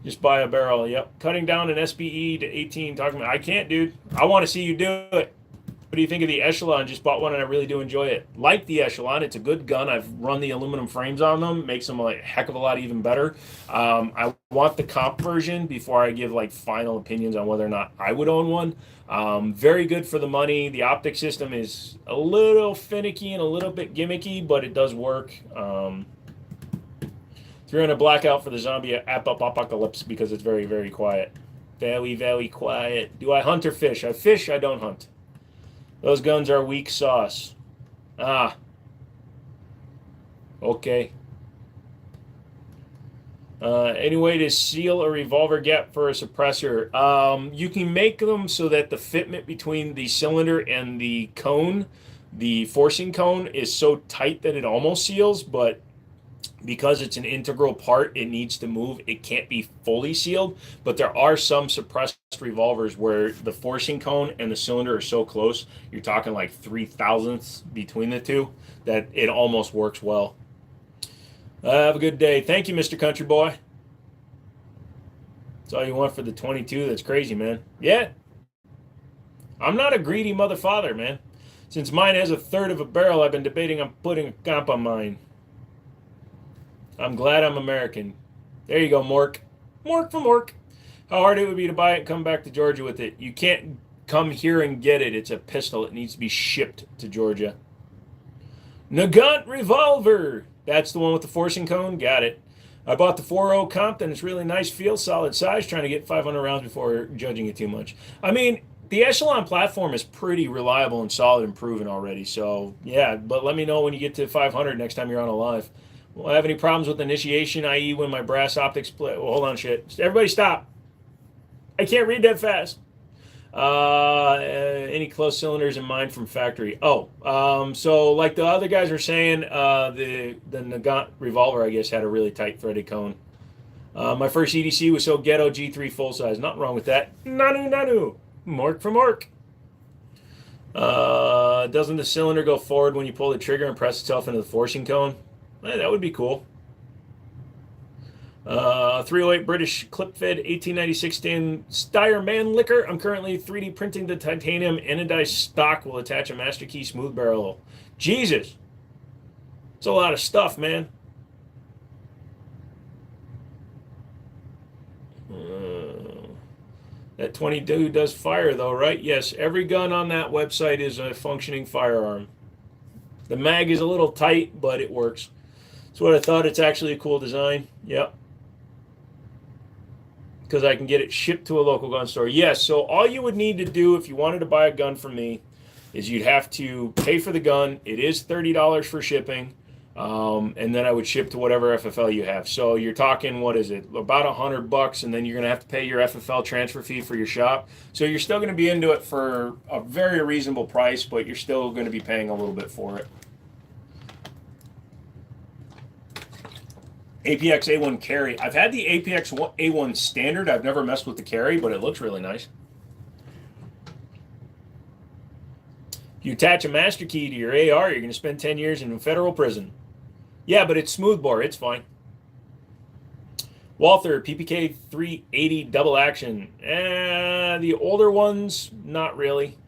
Just buy a barrel. Yep. Cutting down an SBE to 18. Talking about, I can't, dude. I want to see you do it. What do you think of the Echelon? Just bought one and I really do enjoy it. Like the Echelon. It's a good gun. I've run the aluminum frames on them. Makes them a heck of a lot even better. I want the comp version before I give final opinions on whether or not I would own one. Very good for the money. The optic system is a little finicky and a little bit gimmicky, but it does work. 300 blackout for the zombie apocalypse because it's very, very quiet. Very, very quiet. Do I hunt or fish? I fish, I don't hunt. Those guns are weak sauce. Ah. Okay. Any way to seal a revolver gap for a suppressor? You can make them so that the fitment between the cylinder and the cone, the forcing cone, is so tight that it almost seals, but because it's an integral part, it needs to move. It can't be fully sealed, but there are some suppressed revolvers where the forcing cone and the cylinder are so close, you're talking like 3/1000ths between the two, that it almost works well. Have a good day. Thank you, Mr. Country Boy. That's all you want for the 22. That's crazy, man. Yeah. I'm not a greedy mother father, man. Since mine has a third of a barrel, I've been debating on putting a comp on mine. I'm glad I'm American. There you go, Mork. Mork from Mork. How hard it would be to buy it and come back to Georgia with it. You can't come here and get it. It's a pistol. It needs to be shipped to Georgia. Nagant Revolver. That's the one with the forcing cone. Got it. I bought the 4.0 Compton. It's really nice feel, solid size. Trying to get 500 rounds before judging it too much. I mean, the Echelon platform is pretty reliable and solid and proven already. So, yeah, but let me know when you get to 500 next time you're on a live. Will I have any problems with initiation, i.e. when my brass optics split? Well, hold on, shit. Everybody stop. I can't read that fast. Any closed cylinders in mind from factory? So like the other guys were saying, the Nagant Revolver, I guess, had a really tight threaded cone. My first EDC was so ghetto G3 full size. Nothing wrong with that. Nanu. Mork from Mork. Doesn't the cylinder go forward when you pull the trigger and press itself into the forcing cone? That would be cool. 308 British clip-fed 1896 Steyr Man Liquor. I'm currently 3D printing the titanium anodized stock. Will attach a master key smooth barrel. Jesus. It's a lot of stuff, man. That 20 dude does fire, though, right? Yes, every gun on that website is a functioning firearm. The mag is a little tight, but it works. That's what I thought. It's actually a cool design. Yep. Because I can get it shipped to a local gun store. Yes, so all you would need to do if you wanted to buy a gun from me is you'd have to pay for the gun. It is $30 for shipping. And then I would ship to whatever FFL you have. So you're talking, what is it, about $100, and then you're going to have to pay your FFL transfer fee for your shop. So you're still going to be into it for a very reasonable price, but you're still going to be paying a little bit for it. APX A1 carry. I've had the APX A1 standard. I've never messed with the carry, but it looks really nice. If you attach a master key to your AR, you're going to spend 10 years in federal prison. Yeah, but it's smoothbore. It's fine. Walther, PPK 380 double action. The older ones, not really.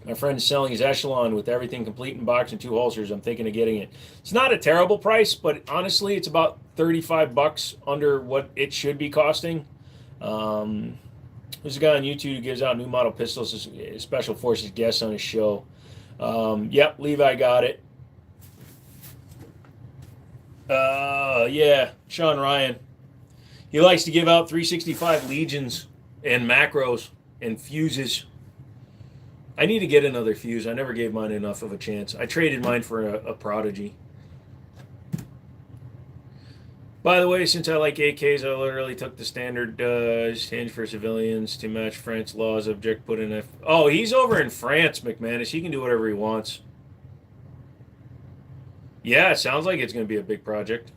My friend is selling his Echelon with everything complete in box and 2 holsters. I'm thinking of getting it. It's not a terrible price, but honestly, it's about $35 under what it should be costing. There's a guy on YouTube who gives out new model pistols as Special Forces guests on his show. Yep, Levi got it. Yeah, Sean Ryan. He likes to give out 365 Legions and macros and fuses. I need to get another fuse. I never gave mine enough of a chance. I traded mine for a Prodigy. By the way, since I like AKs, I literally took the standard hinge for civilians to match French laws. Object put in F. Oh, he's over in France, McManus. He can do whatever he wants. Yeah, it sounds like it's going to be a big project.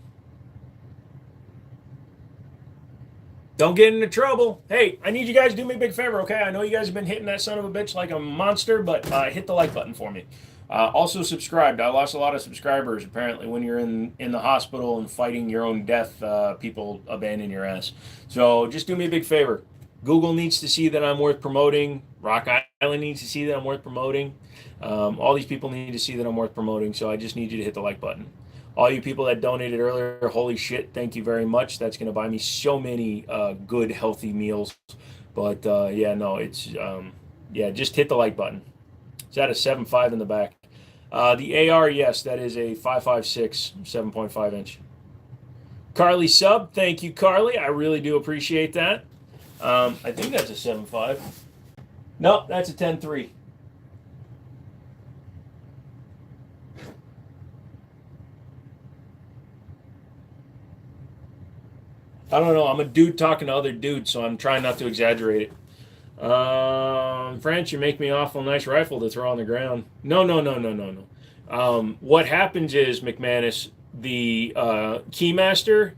Don't get into trouble. Hey, I need you guys to do me a big favor, okay? I know you guys have been hitting that son of a bitch like a monster, but hit the like button for me. Also subscribed. I lost a lot of subscribers, apparently, when you're in the hospital and fighting your own death. People abandon your ass. So just do me a big favor. Google needs to see that I'm worth promoting. Rock Island needs to see that I'm worth promoting. All these people need to see that I'm worth promoting, so I just need you to hit the like button. All you people that donated earlier, holy shit, thank you very much. That's going to buy me so many good, healthy meals. But, yeah, no, it's, yeah, just hit the like button. Is that a 7.5 in the back? The AR, yes, that is a 5.56, 7.5 inch. Carly sub, thank you, Carly. I really do appreciate that. I think that's a 7.5. Nope, that's a 10.3. I don't know. I'm a dude talking to other dudes, so I'm trying not to exaggerate it. France, you make me awful nice rifle to throw on the ground. No. What happens is, McManus, the Keymaster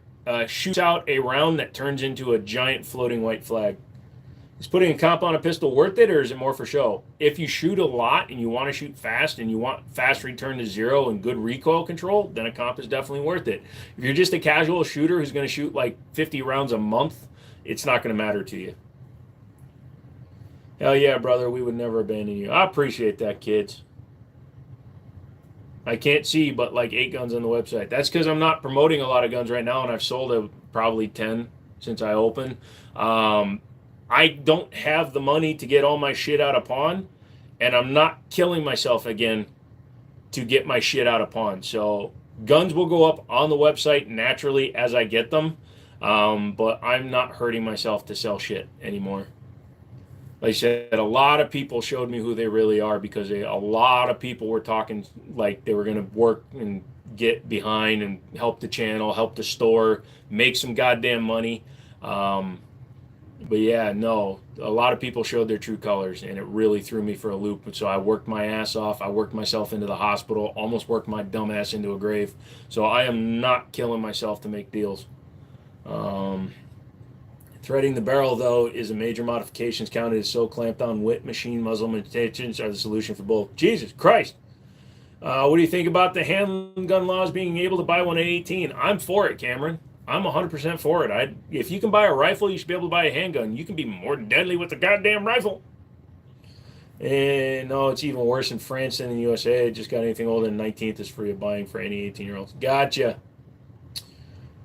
shoots out a round that turns into a giant floating white flag. Is putting a comp on a pistol worth it, or is it more for show? If you shoot a lot and you want to shoot fast and you want fast return to zero and good recoil control, then a comp is definitely worth it. If you're just a casual shooter who's going to shoot like 50 rounds a month, it's not going to matter to you. Hell yeah, brother, we would never abandon you. I appreciate that, kids. I can't see but like 8 guns on the website. That's because I'm not promoting a lot of guns right now, and I've sold probably 10. since I opened. I don't have the money to get all my shit out of pawn, and I'm not killing myself again to get my shit out of pawn. So guns will go up on the website naturally as I get them, but I'm not hurting myself to sell shit anymore. Like I said, a lot of people showed me who they really are because a lot of people were talking like they were going to work and get behind and help the channel, help the store, make some goddamn money. But yeah, no, a lot of people showed their true colors, and it really threw me for a loop. So I worked my ass off. I worked myself into the hospital, almost worked my dumb ass into a grave. So I am not killing myself to make deals. Threading the barrel, though, is a major modifications counted as so clamped on wit machine muzzle limitations are the solution for both. Jesus Christ. What do you think about the handgun laws being able to buy one at 18? I'm for it, Cameron. I'm 100% for it. If you can buy a rifle, you should be able to buy a handgun. You can be more deadly with a goddamn rifle. And no, it's even worse in France than in the USA. Just got anything older than 19th is free of buying for any 18-year-olds. Gotcha.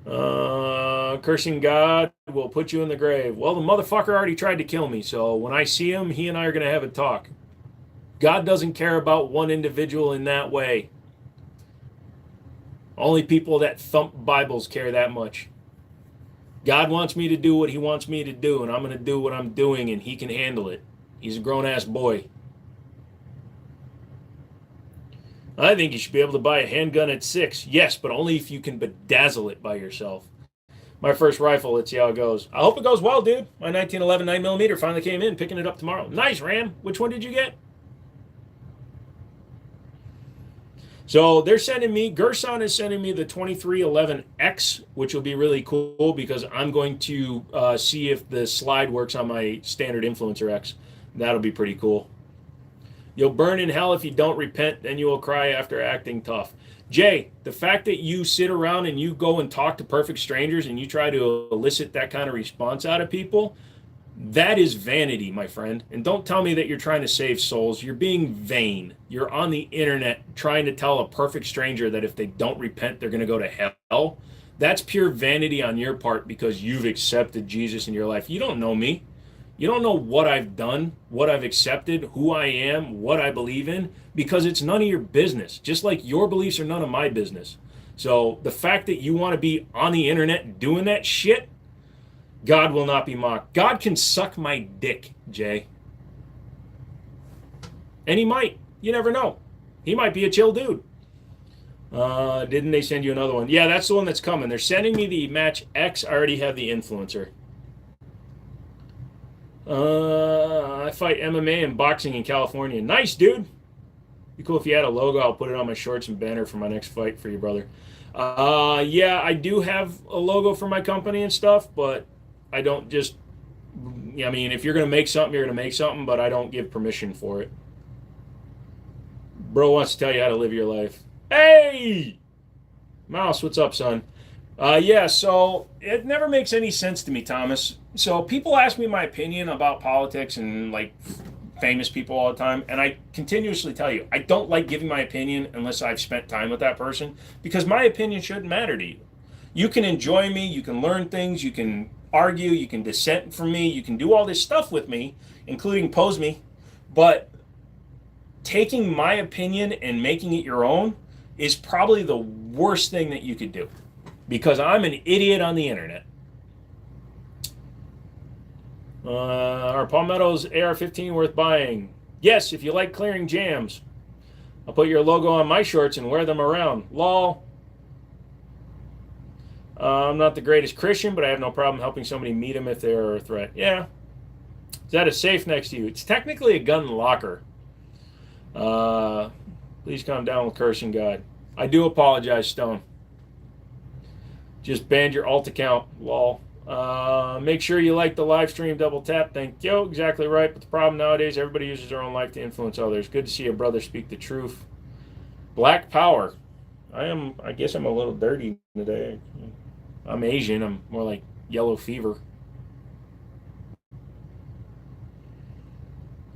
Cursing God will put you in the grave. Well, the motherfucker already tried to kill me, so when I see him, he and I are going to have a talk. God doesn't care about one individual in that way. Only people that thump Bibles care that much. God wants me to do what he wants me to do, and I'm going to do what I'm doing, and he can handle it. He's a grown-ass boy. I think you should be able to buy a handgun at 6. Yes, but only if you can bedazzle it by yourself. My first rifle, let's see how it goes. I hope it goes well, dude. My 1911 9mm finally came in, picking it up tomorrow. Nice, Ram. Which one did you get? So they're sending me, Gerson is sending me the 2311X, which will be really cool because I'm going to see if the slide works on my standard Influencer X. That'll be pretty cool. You'll burn in hell if you don't repent, then you will cry after acting tough. Jay, the fact that you sit around and you go and talk to perfect strangers and you try to elicit that kind of response out of people, that is vanity, my friend. And don't tell me that you're trying to save souls. You're being vain. You're on the internet trying to tell a perfect stranger that if they don't repent, they're going to go to hell. That's pure vanity on your part because you've accepted Jesus in your life. You don't know me. You don't know what I've done, what I've accepted, who I am, what I believe in, because it's none of your business. Just like your beliefs are none of my business. So the fact that you want to be on the internet doing that shit, God will not be mocked. God can suck my dick, Jay. And he might. You never know. He might be a chill dude. Didn't they send you another one? Yeah, that's the one that's coming. They're sending me the Match X. I already have the Influencer. I fight MMA and boxing in California. Nice, dude. Be cool if you had a logo. I'll put it on my shorts and banner for my next fight for you, brother. Yeah, I do have a logo for my company and stuff, but I don't just, I mean, if you're going to make something, you're going to make something, but I don't give permission for it. Bro wants to tell you how to live your life. Hey! Mouse, what's up, son? Yeah, so it never makes any sense to me, Thomas. So people ask me my opinion about politics and, like, famous people all the time, and I continuously tell you, I don't like giving my opinion unless I've spent time with that person, because my opinion shouldn't matter to you. You can enjoy me, you can learn things, you can argue, you can dissent from me, you can do all this stuff with me, including pose me, but taking my opinion and making it your own is probably the worst thing that you could do, because I'm an idiot on the internet. Are Palmetto's AR-15 worth buying? Yes, if you like clearing jams. I'll put your logo on my shorts and wear them around. Lol. I'm not the greatest Christian, but I have no problem helping somebody meet him if they are a threat. Yeah. Is that a safe next to you? It's technically a gun locker. Please calm down with cursing God. I do apologize, Stone. Just banned your alt account. Lol. Make sure you like the live stream. Double tap. Thank you. Exactly right. But the problem nowadays, everybody uses their own life to influence others. Good to see a brother speak the truth. Black power. I guess I'm a little dirty today. I'm Asian. I'm more like yellow fever.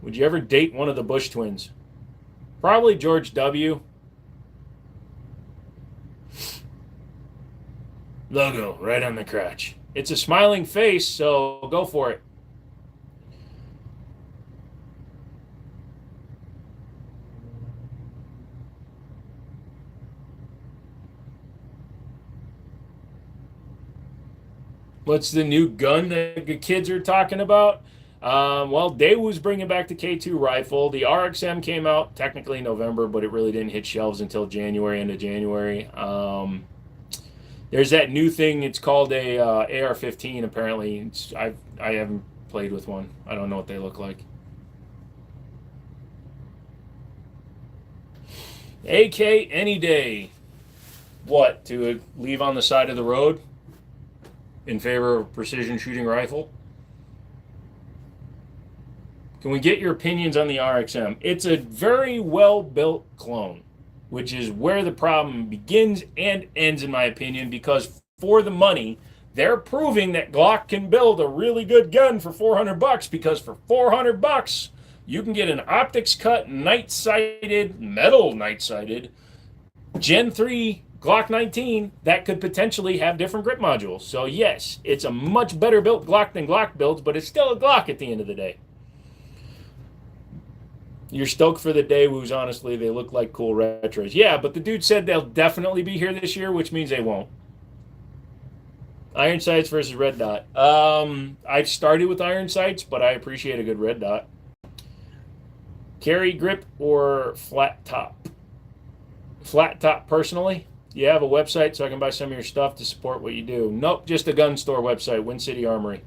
Would you ever date one of the Bush twins? Probably George W. Logo right on the crotch. It's a smiling face, so go for it. What's the new gun that the kids are talking about? Well, Daewoo's bringing back the K2 rifle. The RXM came out technically in November, but it really didn't hit shelves until January, end of January. There's that new thing. It's called a AR-15. Apparently, I haven't played with one. I don't know what they look like. AK any day. What, to leave on the side of the road in favor of precision shooting rifle? Can we get your opinions on the RXM? It's a very well built clone, which is where the problem begins and ends, in my opinion, because for the money, they're proving that Glock can build a really good gun for $400, because for $400, you can get an optics cut, night sighted, metal night sighted, Gen 3 Glock 19 that could potentially have different grip modules. So yes, it's a much better built Glock than Glock builds, but it's still a Glock at the end of the day. You're stoked for the Daewoos, honestly. They look like cool retros. Yeah, but the dude said they'll definitely be here this year, which means they won't. Iron sights versus red dot. I've started with iron sights, but I appreciate a good red dot. Carry grip or flat top? Flat top, personally. You have a website so I can buy some of your stuff to support what you do? Nope, just a gun store website, Wind City Armory.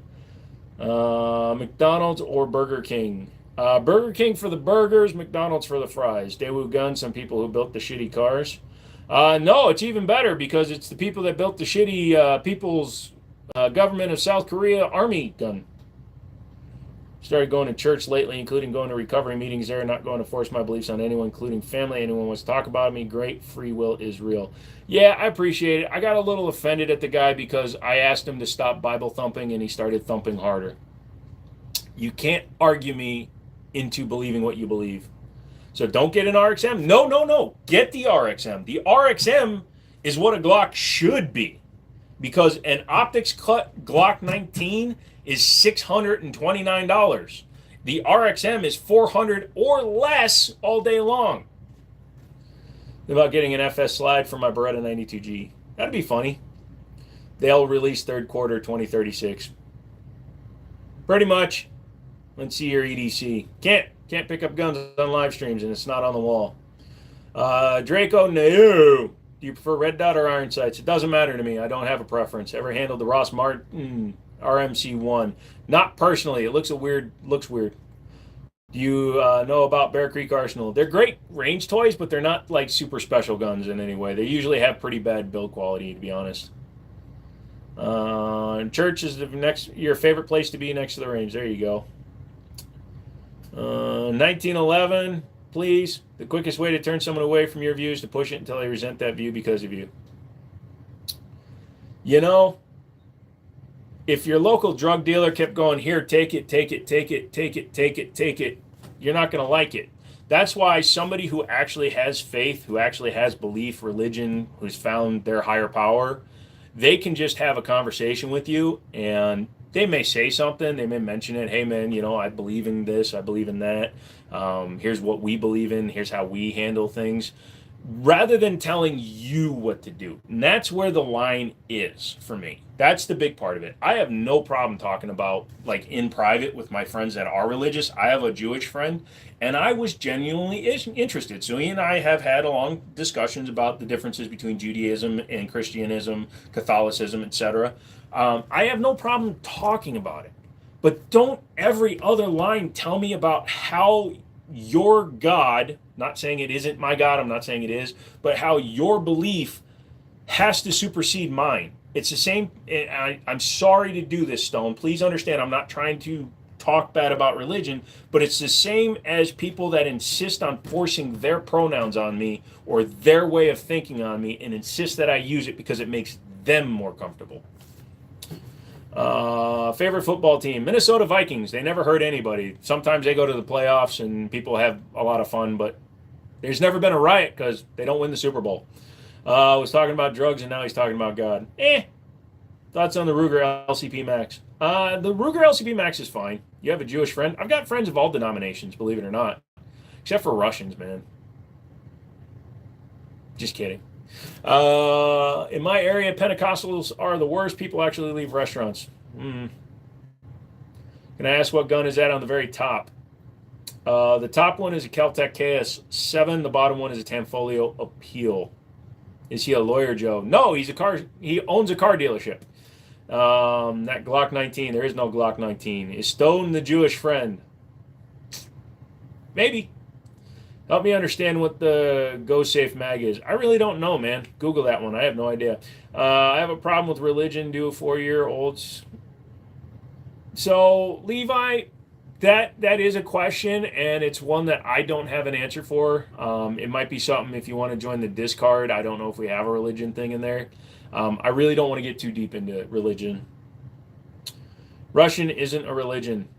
McDonald's or Burger King? Burger King for the burgers, McDonald's for the fries. Daewoo Gun, some people who built the shitty cars. No, it's even better because it's the people that built the shitty People's Government of South Korea Army gun. Started going to church lately, including going to recovery meetings there, not going to force my beliefs on anyone, including family. Anyone wants to talk about me, great. Free will is real. Yeah, I appreciate it. I got a little offended at the guy because I asked him to stop Bible thumping and he started thumping harder. You can't argue me into believing what you believe. So don't get an RXM. No. Get the RXM. The RXM is what a Glock should be, because an optics cut Glock 19 is $629. The RXM is $400 or less all day long. About getting an FS slide for my Beretta 92G. That'd be funny. They'll release third quarter 2036. Pretty much. Let's see your EDC. Can't pick up guns on live streams and it's not on the wall. Draco, no. Do you prefer red dot or iron sights? It doesn't matter to me. I don't have a preference. Ever handled the Ross Martin RMC1? Not personally. It looks weird. Do you know about Bear Creek Arsenal? They're great range toys, but they're not like super special guns in any way. They usually have pretty bad build quality, to be honest. Church is your favorite place to be next to the range. There you go. 1911, please. The quickest way to turn someone away from your views to push it until they resent that view because of you. You know, if your local drug dealer kept going, here, take it, you're not going to like it. That's why somebody who actually has faith, who actually has belief, religion, who's found their higher power, they can just have a conversation with you, and they may say something, they may mention it. Hey man, I believe in this, I believe in that. Here's what we believe in, here's how we handle things. Rather than telling you what to do. And that's where the line is for me. That's the big part of it. I have no problem talking about, like, in private with my friends that are religious. I have a Jewish friend, and I was genuinely interested. So he and I have had long discussions about the differences between Judaism and Christianism, Catholicism, etc. I have no problem talking about it. But don't every other line tell me about how your God, not saying it isn't my God, I'm not saying it is, but how your belief has to supersede mine. It's the same. I'm sorry to do this, Stone. Please understand, I'm not trying to talk bad about religion, but it's the same as people that insist on forcing their pronouns on me or their way of thinking on me and insist that I use it because it makes them more comfortable. Favorite football team? Minnesota Vikings. They never hurt anybody. Sometimes they go to the playoffs and people have a lot of fun, but there's never been a riot because they don't win the Super Bowl. Was talking about drugs and now he's talking about God. Thoughts on the Ruger LCP Max? The Ruger LCP Max is fine. You have a Jewish friend? I've got friends of all denominations, believe it or not. Except for Russians, man. Just kidding. In my area, Pentecostals are the worst. People actually leave restaurants. Can I ask what gun is that on the very top? The top one is a Kel-Tec KS7. The bottom one is a Tanfoglio Appeal. Is he a lawyer, Joe? No, he owns a car dealership. That Glock 19. There is no Glock 19. Is Stone the Jewish friend? Maybe. Help me understand what the Go Safe mag is. I really don't know, man. Google that one. I have no idea. I have a problem with religion. Do 4-year-olds. So, Levi, that is a question, and it's one that I don't have an answer for. It might be something if you want to join the Discard. I don't know if we have a religion thing in there. I really don't want to get too deep into religion. Russian isn't a religion.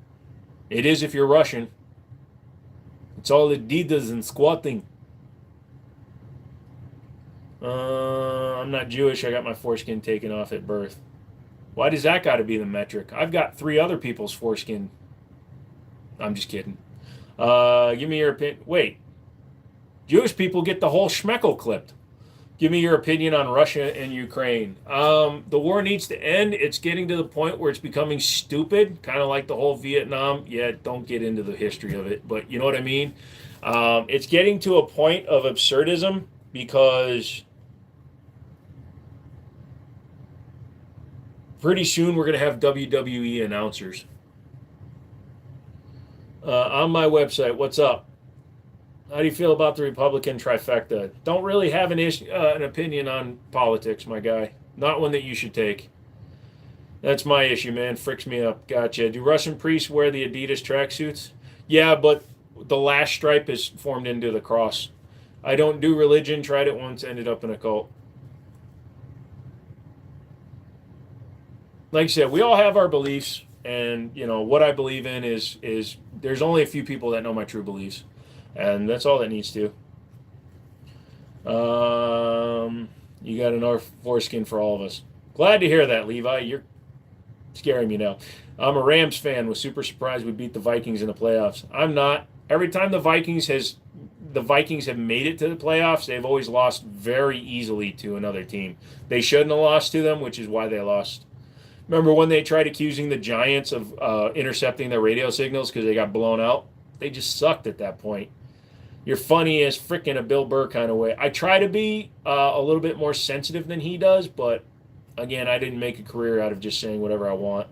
It is if you're Russian. It's all Adidas and squatting. I'm not Jewish. I got my foreskin taken off at birth. Why does that got to be the metric? I've got 3 other people's foreskin. I'm just kidding. Give me your opinion. Wait. Jewish people get the whole schmeckle clipped. Give me your opinion on Russia and Ukraine. The war needs to end. It's getting to the point where it's becoming stupid, kind of like the whole Vietnam. Yeah, don't get into the history of it, but you know what I mean? It's getting to a point of absurdism because pretty soon we're going to have WWE announcers. On my website, what's up? How do you feel about the Republican trifecta? Don't really have an opinion on politics, my guy. Not one that you should take. That's my issue, man. Fricks me up. Gotcha. Do Russian priests wear the Adidas tracksuits? Yeah, but the last stripe is formed into the cross. I don't do religion. Tried it once, ended up in a cult. Like I said, we all have our beliefs, and you know what I believe in is there's only a few people that know my true beliefs. And that's all that needs to. You got enough foreskin for all of us. Glad to hear that, Levi. You're scaring me now. I'm a Rams fan. Was super surprised we beat the Vikings in the playoffs. I'm not. Every time the Vikings have made it to the playoffs, they've always lost very easily to another team. They shouldn't have lost to them, which is why they lost. Remember when they tried accusing the Giants of intercepting their radio signals because they got blown out? They just sucked at that point. You're funny as freaking a Bill Burr kind of way. I try to be a little bit more sensitive than he does, but again, I didn't make a career out of just saying whatever I want.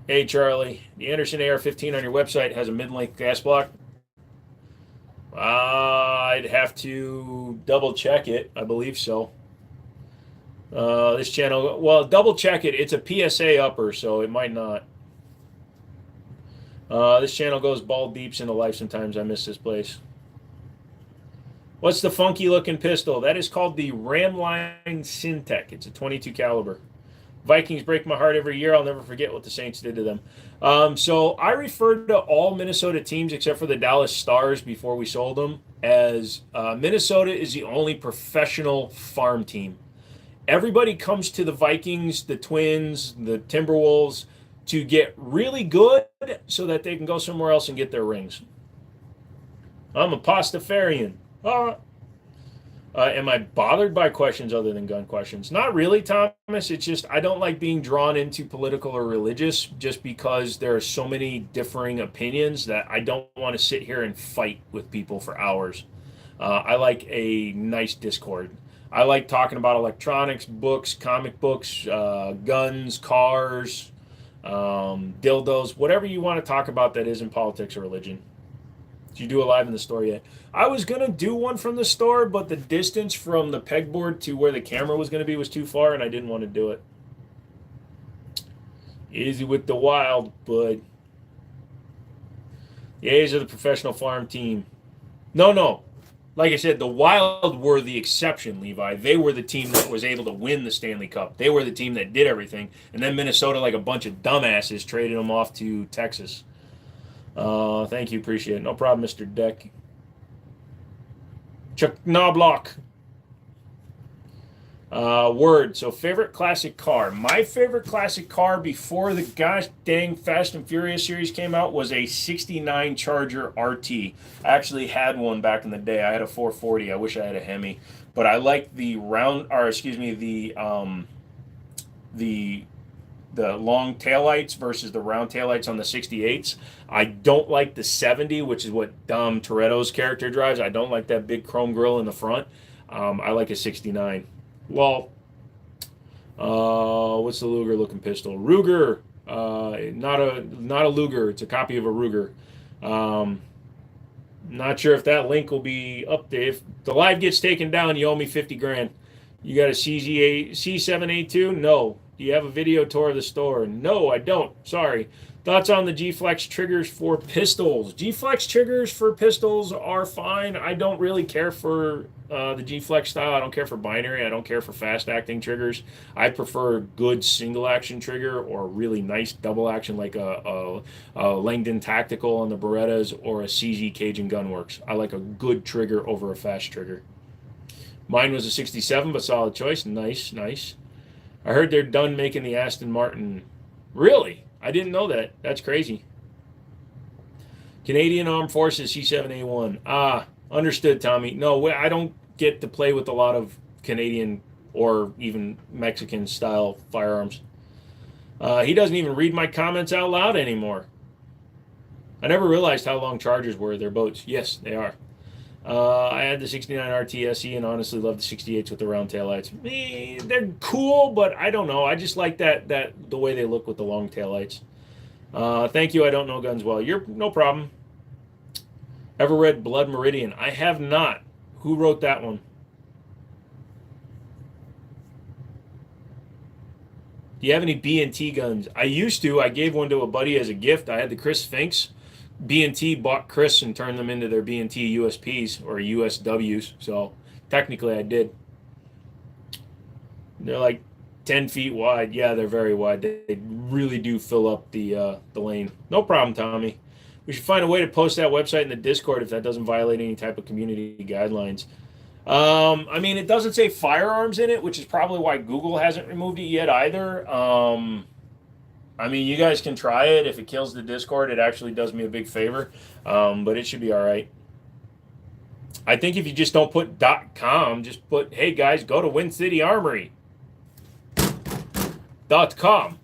Hey, Charlie, the Anderson AR-15 on your website has a mid-length gas block. I'd have to double check it. I believe so. This channel, well, double check it. It's a PSA upper, so it might not. This channel goes ball deeps into life sometimes. I miss this place. What's the funky looking pistol? That is called the Ramline Syntec. It's a 22 caliber. Vikings break my heart every year. I'll never forget what the Saints did to them. So I referred to all Minnesota teams except for the Dallas Stars before we sold them as Minnesota is the only professional farm team. Everybody comes to the Vikings, the Twins, the Timberwolves to get really good so that they can go somewhere else and get their rings. I'm a Pastafarian. Am I bothered by questions other than gun questions? Not really, Thomas. It's just I don't like being drawn into political or religious just because there are so many differing opinions that I don't want to sit here and fight with people for hours. I like a nice discord. I like talking about electronics, books, comic books, guns, cars, dildos, whatever you want to talk about that isn't politics or religion. Did you do a live in the store yet? I was going to do one from the store, but the distance from the pegboard to where the camera was going to be was too far, and I didn't want to do it. Easy with the wild, bud. The A's are the professional farm team. No. Like I said, the Wild were the exception, Levi. They were the team that was able to win the Stanley Cup. They were the team that did everything. And then Minnesota, like a bunch of dumbasses, traded them off to Texas. Thank you. Appreciate it. No problem, Mr. Deck. Chuck Knobloch. Word. So favorite classic car. My favorite classic car before the gosh dang Fast and Furious series came out was a '69 Charger RT. I actually had one back in the day. I had a 440. I wish I had a Hemi, but I like the round, or excuse me, the the long taillights versus the round taillights on the 68s. I don't like the 70, which is what Dom Toretto's character drives. I don't like that big chrome grille in the front. I like a 69. Well, what's the Luger looking pistol? Ruger. Not a Luger. It's a copy of a Ruger. Not sure if that link will be up there. If the live gets taken down, you owe me 50 grand. You got a C7A2? No. Do you have a video tour of the store? No, I don't. Sorry. Thoughts on the G-Flex triggers for pistols? G-Flex triggers for pistols are fine. I don't really care for the G-Flex style. I don't care for binary. I don't care for fast-acting triggers. I prefer good single-action trigger or really nice double-action like a Langdon Tactical on the Berettas or a CZ Cajun Gunworks. I like a good trigger over a fast trigger. Mine was a 67, but solid choice. Nice, nice. I heard they're done making the Aston Martin. Really? I didn't know that. That's crazy. Canadian Armed Forces C7A1. Ah, understood, Tommy. No, I don't get to play with a lot of Canadian or even Mexican style firearms. He doesn't even read my comments out loud anymore. I never realized how long Chargers were. Their boats. Yes, they are. I had the 69 RTSE and honestly love the 68s with the round taillights. They're cool, but I don't know. I just like the way they look with the long taillights. Thank you. I don't know guns well. You're no problem. Ever read Blood Meridian? I have not. Who wrote that one? Do you have any B&T guns? I used to. I gave one to a buddy as a gift. I had the Chris Finks. B&T bought Chris and turned them into their B&T USPs or USWs. So technically I did. They're like 10 feet wide. Yeah, they're very wide. They really do fill up the lane. No problem, Tommy. We should find a way to post that website in the Discord if that doesn't violate any type of community guidelines. I mean, it doesn't say firearms in it, which is probably why Google hasn't removed it yet either. I mean, you guys can try it. If it kills the Discord, it actually does me a big favor. But it should be all right. I think if you just don't put .com, just put, hey, guys, go to WinCityArmory.com.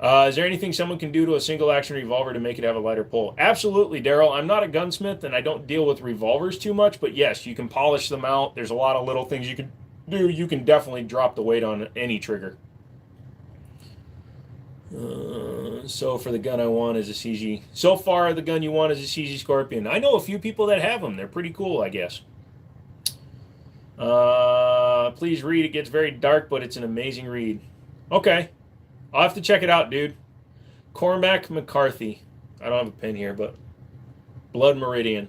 Is there anything someone can do to a single-action revolver to make it have a lighter pull? Absolutely, Daryl. I'm not a gunsmith, and I don't deal with revolvers too much. But, yes, you can polish them out. There's a lot of little things you can do. You can definitely drop the weight on any trigger. So for the gun I want is a CG. So far, the gun you want is a CG Scorpion. I know a few people that have them. They're pretty cool, I guess. Please read. It gets very dark, but it's an amazing read. Okay. I'll have to check it out, dude. Cormac McCarthy. I don't have a pen here, but Blood Meridian.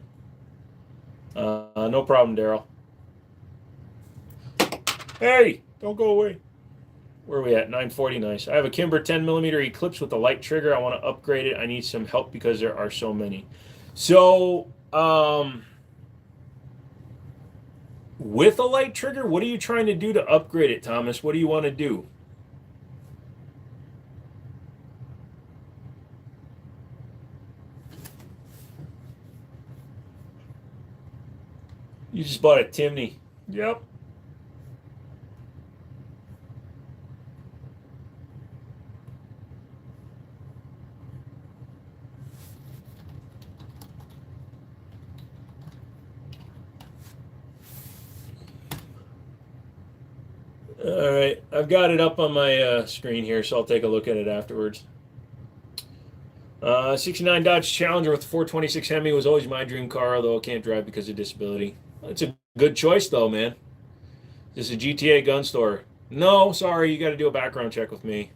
No problem, Daryl. Hey, don't go away. Where are we at? 940, nice. I have a Kimber 10mm Eclipse with a light trigger. I want to upgrade it. I need some help because there are so many. So, with a light trigger, what are you trying to do to upgrade it, Thomas? What do you want to do? You just bought a Timney. Yep. All right, I've got it up on my screen here, so I'll take a look at it afterwards. 69 Dodge Challenger with 426 Hemi was always my dream car, although I can't drive because of disability. It's a good choice, though, man. This is a GTA gun store. No, sorry, you got to do a background check with me.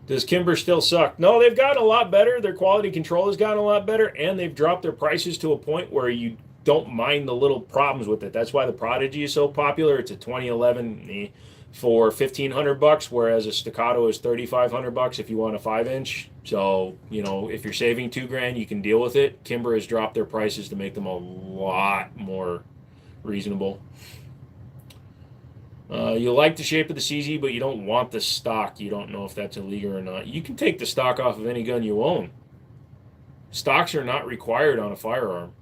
Does Kimber still suck? No, they've gotten a lot better. Their quality control has gotten a lot better, and they've dropped their prices to a point where you don't mind the little problems with it. That's why the Prodigy is so popular. It's a 2011. for $1,500, whereas a staccato is $3,500 if you want a 5-inch. So, you know, if you're saving $2,000, you can deal with it. Kimber has dropped their prices to make them a lot more reasonable. You like the shape of the CZ, but you don't want the stock. You don't know if that's illegal or not. You can take the stock off of any gun you own. Stocks are not required on a firearm.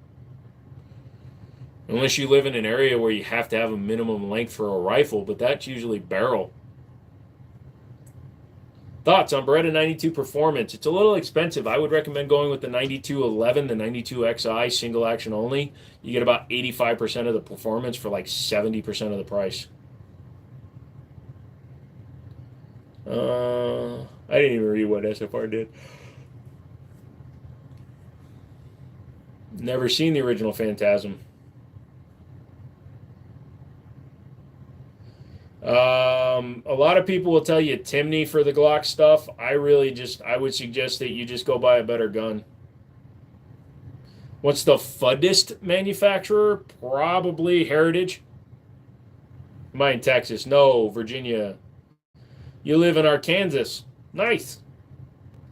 Unless you live in an area where you have to have a minimum length for a rifle, but that's usually barrel. Thoughts on Beretta 92 Performance? It's a little expensive. I would recommend going with the 9211, the 92XI, single action only. You get about 85% of the performance for like 70% of the price. I didn't even read what SFR did. Never seen the original Phantasm. A lot of people will tell you Timney for the Glock stuff. I would suggest that you just go buy a better gun. What's the fuddest manufacturer? Probably Heritage. Am I in Texas? No, Virginia. You live in Arkansas. Nice.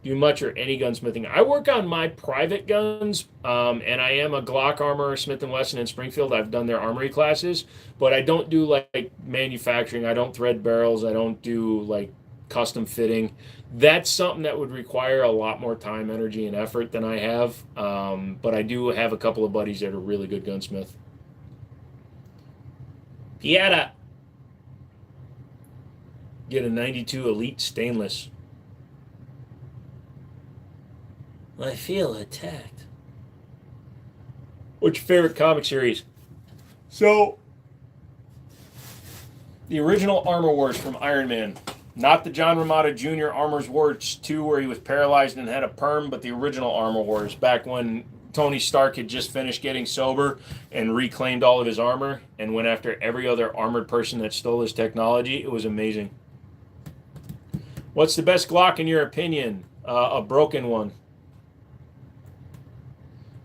Do much or any gunsmithing. I work on my private guns, and I am a Glock armorer, Smith & Wesson in Springfield. I've done their armory classes, but I don't do like manufacturing. I don't thread barrels. I don't do like custom fitting. That's something that would require a lot more time, energy, and effort than I have. But I do have a couple of buddies that are really good gunsmith. Piata. Get a 92 Elite stainless. I feel attacked. What's your favorite comic series? So, the original Armor Wars from Iron Man. Not the John Romita Jr. Armor Wars 2 where he was paralyzed and had a perm, but the original Armor Wars back when Tony Stark had just finished getting sober and reclaimed all of his armor and went after every other armored person that stole his technology. It was amazing. What's the best Glock in your opinion? A broken one.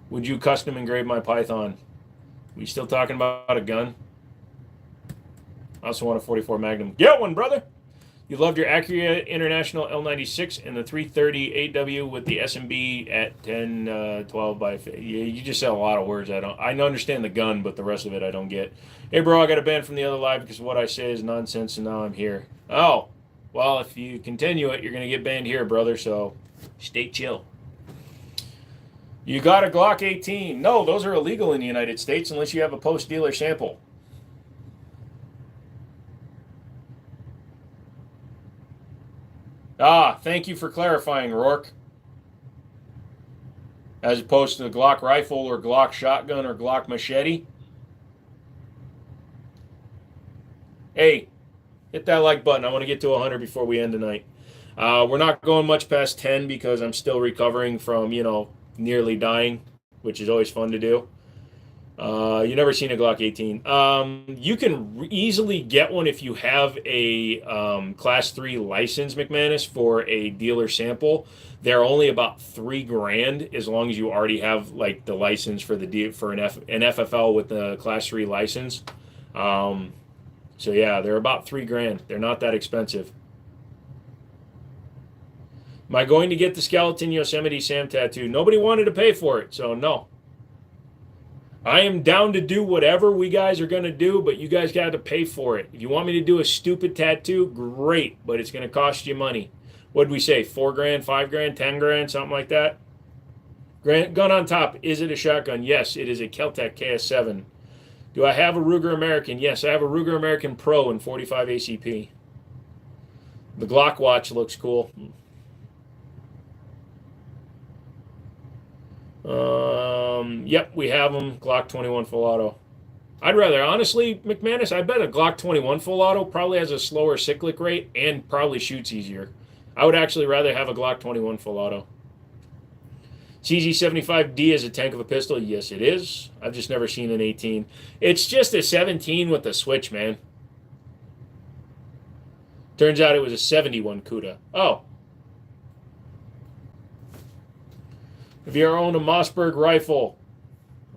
Would you custom engrave my Python? We still talking about a gun? I also want a 44 Magnum. Get one, brother! You loved your Acura International L96 and the 330 AW with the SMB at 10, 12 by 50. You just said a lot of words. I understand the gun, but the rest of it I don't get. Hey, bro, I got a ban from the other live because what I say is nonsense, and now I'm here. Oh, well, if you continue it, you're going to get banned here, brother, so stay chill. You got a Glock 18. No, those are illegal in the United States unless you have a post-dealer sample. Thank you for clarifying, Rourke. As opposed to the Glock rifle or Glock shotgun or Glock machete. Hey, hit that like button. I want to get to 100 before we end tonight. We're not going much past 10 because I'm still recovering from, nearly dying, which is always fun to do. You never seen a Glock 18. You can easily get one if you have a Class 3 license, McManus, for a dealer sample. They're only about $3,000 as long as you already have like the license for an FFL with the Class 3 license. So yeah, they're about $3,000. They're not that expensive. Am I going to get the Skeleton Yosemite Sam tattoo? Nobody wanted to pay for it, so no. I am down to do whatever we guys are going to do, but you guys got to pay for it. If you want me to do a stupid tattoo, great, but it's going to cost you money. What did we say? $4,000, $5,000, $10,000, something like that? Gun on top. Is it a shotgun? Yes, it is a Keltec KS7. Do I have a Ruger American? Yes, I have a Ruger American Pro in 45 ACP. The Glock watch looks cool. Yep, we have them. Glock 21 full auto. I'd rather, honestly, McManus, I bet a Glock 21 full auto probably has a slower cyclic rate and probably shoots easier. I would actually rather have a Glock 21 full auto. CZ75D is a tank of a pistol. Yes, it is. I've just never seen an 18. It's just a 17 with a switch, man. Turns out it was a 71 CUDA. Oh. Have you ever owned a Mossberg rifle?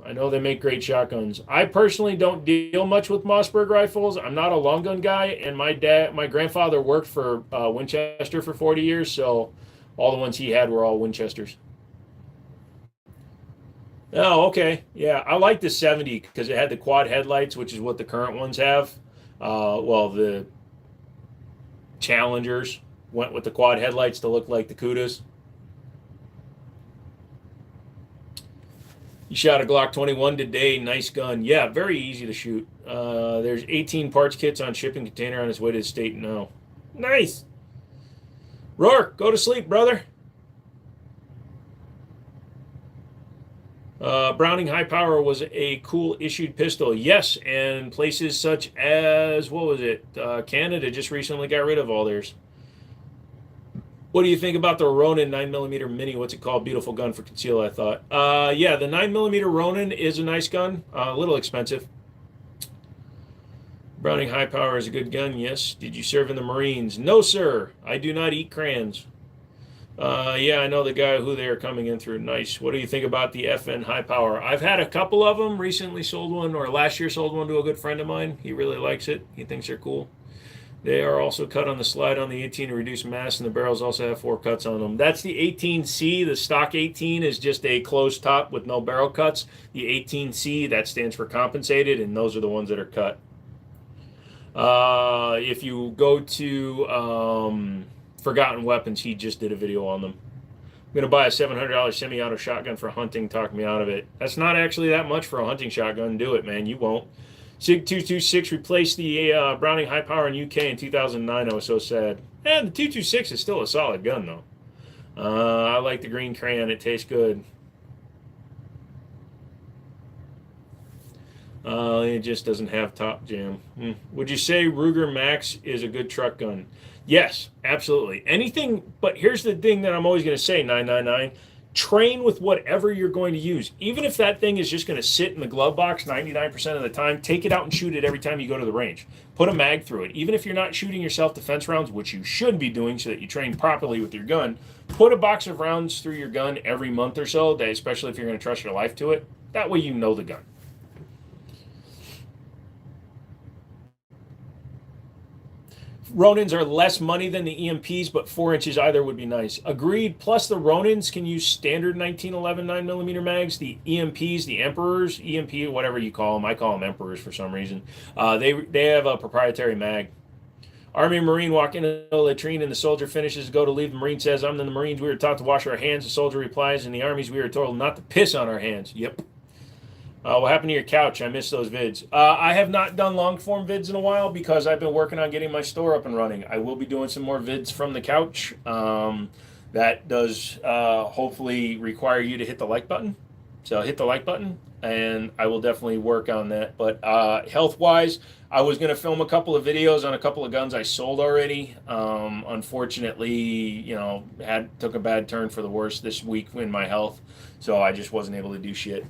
I know they make great shotguns. I personally don't deal much with Mossberg rifles. I'm not a long gun guy, and my grandfather worked for Winchester for 40 years, so all the ones he had were all Winchesters. Oh, okay. Yeah, I like the 70 because it had the quad headlights, which is what the current ones have. Well, the Challengers went with the quad headlights to look like the Cudas. You shot a Glock 21 today. Nice gun. Yeah, very easy to shoot. There's 18 parts kits on shipping container on its way to the state now. Nice. Rourke, go to sleep, brother. Browning High Power was a cool issued pistol. Yes, and places such as, what was it? Canada just recently got rid of all theirs. What do you think about the Ronin 9mm Mini? What's it called? Beautiful gun for conceal, I thought. Yeah, the 9mm Ronin is a nice gun. A little expensive. Browning High Power is a good gun, yes. Did you serve in the Marines? No, sir. I do not eat crayons. Yeah, I know the guy who they are coming in through. Nice. What do you think about the FN High Power? I've had a couple of them. Recently sold one, or last year sold one to a good friend of mine. He really likes it. He thinks they're cool. They are also cut on the slide on the 18 to reduce mass, and the barrels also have 4 cuts on them. That's the 18C. The stock 18 is just a closed top with no barrel cuts. The 18C, that stands for compensated, and those are the ones that are cut. If you go to Forgotten Weapons, he just did a video on them. I'm going to buy a $700 semi-auto shotgun for hunting. Talk me out of it. That's not actually that much for a hunting shotgun. Do it, man. You won't. SIG-226 replaced the Browning High Power in UK in 2009. I was so sad. And the 226 is still a solid gun, though. I like the green crayon. It tastes good. It just doesn't have top jam. Would you say Ruger Max is a good truck gun? Yes, absolutely. Anything, but here's the thing that I'm always going to say, 999. Train with whatever you're going to use. Even if that thing is just going to sit in the glove box 99% of the time, take it out and shoot it every time you go to the range. Put a mag through it. Even if you're not shooting your self-defense rounds, which you should be doing so that you train properly with your gun, put a box of rounds through your gun every month or so, especially if you're going to trust your life to it. That way you know the gun. Ronins are less money than the EMPs, but 4 inches either would be nice. Agreed. Plus, the Ronins can use standard 1911 9mm mags. The EMPs, the Emperors, EMP, whatever you call them, I call them Emperors for some reason. They have a proprietary mag. Army Marine walk into the latrine and the soldier finishes to go to leave. The Marine says, "I'm in the Marines. We were taught to wash our hands." The soldier replies, "In the armies, we were told not to piss on our hands." Yep. What happened to your couch? I missed those vids. I have not done long form vids in a while because I've been working on getting my store up and running. I will be doing some more vids from the couch. That does hopefully require you to hit the like button. So hit the like button, and I will definitely work on that. But health-wise, I was going to film a couple of videos on a couple of guns I sold already. Unfortunately, took a bad turn for the worse this week in my health, so I just wasn't able to do shit.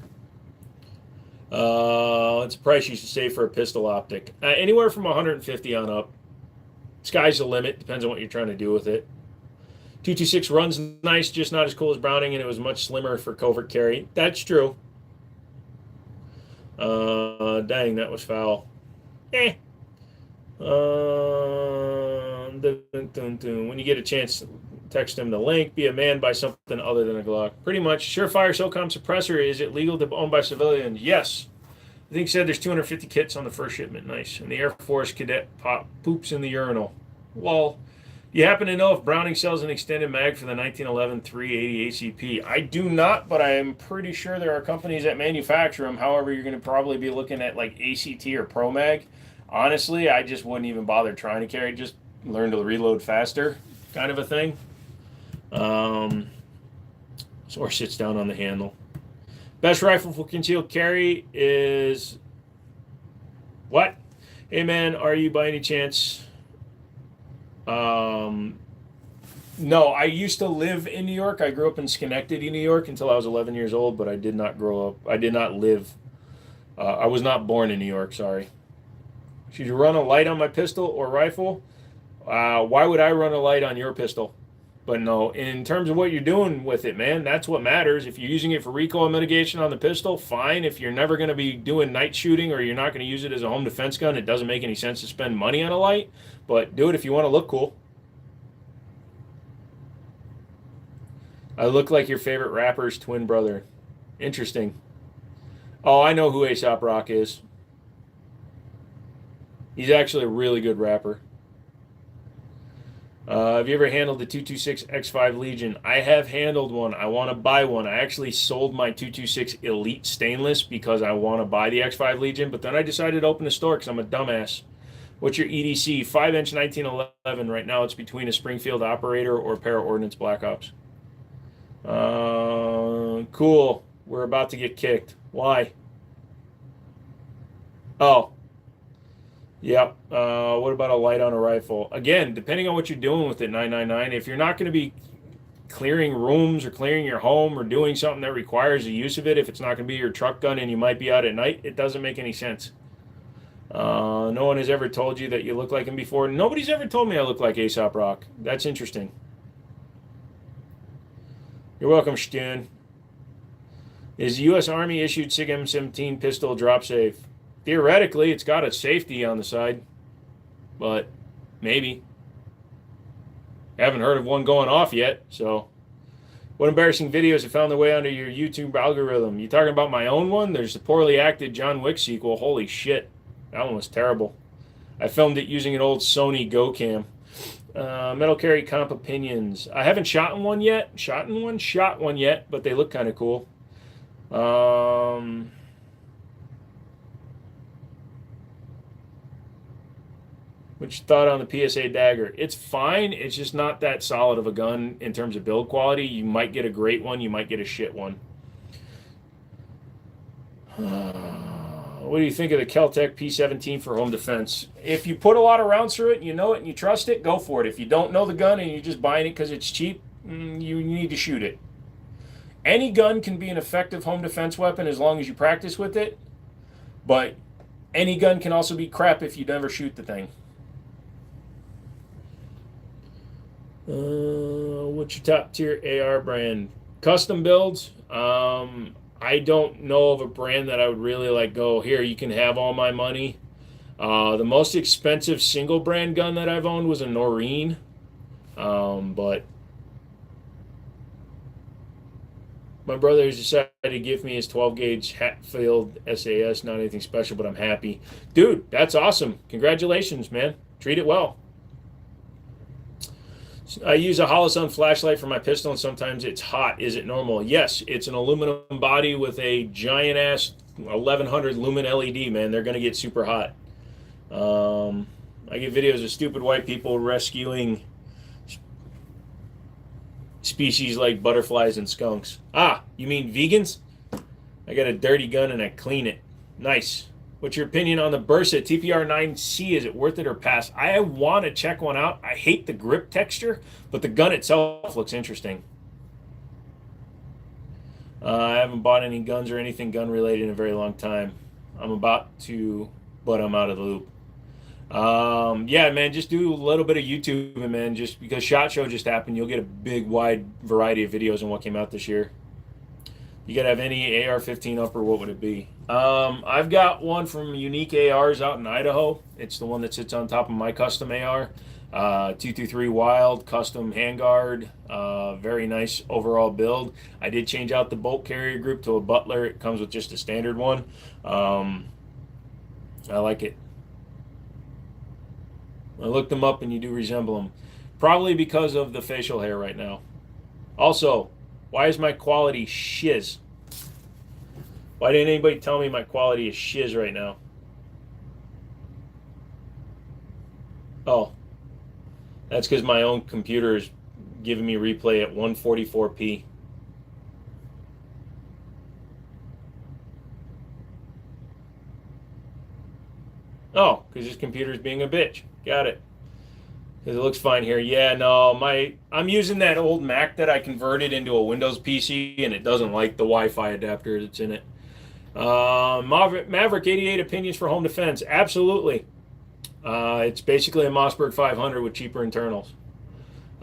It's a price you should save for a pistol optic. Anywhere from 150 on up. Sky's the limit. Depends on what you're trying to do with it. 226 runs nice, just not as cool as Browning, and it was much slimmer for covert carry. That's true. Dang, that was foul. When you get a chance, text him the link. Be a man, buy something other than a Glock. Pretty much. Surefire SOCOM suppressor. Is it legal to own by civilians? Yes. I think he said there's 250 kits on the first shipment. Nice. And the Air Force cadet poops in the urinal. Well, you happen to know if Browning sells an extended mag for the 1911 380 ACP? I do not, but I am pretty sure there are companies that manufacture them. However, you're going to probably be looking at like ACT or Pro Mag. Honestly, I just wouldn't even bother trying to carry. Just learn to reload faster, kind of a thing. Or sits down on the handle. Best rifle for concealed carry is what? Hey man, are you by any chance? No, I used to live in New York. I grew up in Schenectady, New York until I was 11 years old, but I did not grow up. I did not live. I was not born in New York, sorry. Should you run a light on my pistol or rifle? Why would I run a light on your pistol? But no, in terms of what you're doing with it, man, that's what matters. If you're using it for recoil mitigation on the pistol, fine. If you're never going to be doing night shooting or you're not going to use it as a home defense gun, it doesn't make any sense to spend money on a light. But do it if you want to look cool. I look like your favorite rapper's twin brother. Interesting. Oh, I know who Aesop Rock is. He's actually a really good rapper. Have you ever handled the 226 X5 Legion? I have handled one. I want to buy one. I actually sold my 226 Elite Stainless because I want to buy the X5 Legion, but then I decided to open a store because I'm a dumbass. What's your EDC? 5-inch 1911. Right now it's between a Springfield Operator or Para Ordnance Black Ops. Cool. We're about to get kicked. Why? Oh. Yep. What about a light on a rifle? Again, depending on what you're doing with it, 999. If you're not going to be clearing rooms or clearing your home or doing something that requires the use of it, if it's not going to be your truck gun and you might be out at night, it doesn't make any sense. No one has ever told you that you look like him before. Nobody's ever told me I look like Aesop Rock. That's interesting. You're welcome, Stern. Is the U.S. Army issued SIG M17 pistol drop safe? Theoretically, it's got a safety on the side, but maybe. I haven't heard of one going off yet, so. What embarrassing videos have found their way onto your YouTube algorithm? You talking about my own one? There's the poorly acted John Wick sequel. Holy shit. That one was terrible. I filmed it using an old Sony GoCam. Metal Carry Comp Opinions. I haven't shot one yet, but they look kind of cool. What's your thought on the PSA Dagger? It's fine. It's just not that solid of a gun in terms of build quality. You might get a great one. You might get a shit one. What do you think of the Kel-Tec P17 for home defense? If you put a lot of rounds through it, and you know it, and you trust it, go for it. If you don't know the gun and you're just buying it because it's cheap, you need to shoot it. Any gun can be an effective home defense weapon as long as you practice with it, but any gun can also be crap if you never shoot the thing. What's your top tier AR brand? Custom builds. I don't know of a brand that I would really like go, here, you can have all my money. The most expensive single brand gun that I've owned was a Noreen. But my brother has decided to give me his 12 gauge Hatfield SAS. Not anything special, but I'm happy. Dude, that's awesome. Congratulations, man. Treat it well. I use a Holosun flashlight for my pistol, and sometimes it's hot. Is it normal? Yes, it's an aluminum body with a giant-ass 1100 lumen LED, man. They're going to get super hot. I get videos of stupid white people rescuing species like butterflies and skunks. Ah, you mean vegans? I got a dirty gun, and I clean it. Nice. What's your opinion on the Bursa TPR-9C? Is it worth it or pass? I want to check one out. I hate the grip texture, but the gun itself looks interesting. I haven't bought any guns or anything gun-related in a very long time. I'm about to, but I'm out of the loop. Yeah, man, just do a little bit of YouTube, and man, just because SHOT Show just happened, you'll get a big, wide variety of videos on what came out this year. You gotta have any AR-15 up, or what would it be? I've got one from Unique ARs out in Idaho. It's the one that sits on top of my custom AR. 223 Wild, custom handguard. Very nice overall build. I did change out the bolt carrier group to a Butler. It comes with just a standard one. I like it. I looked them up, and you do resemble them. Probably because of the facial hair right now. Also, why is my quality shiz? Why didn't anybody tell me my quality is shiz right now? Oh, that's because my own computer is giving me replay at 144p. Oh, because this computer is being a bitch. Got it. Because it looks fine here. Yeah, no, I'm using that old Mac that I converted into a Windows PC, and it doesn't like the Wi-Fi adapter that's in it. Maverick 88 opinions for home defense. Absolutely. It's basically a Mossberg 500 with cheaper internals.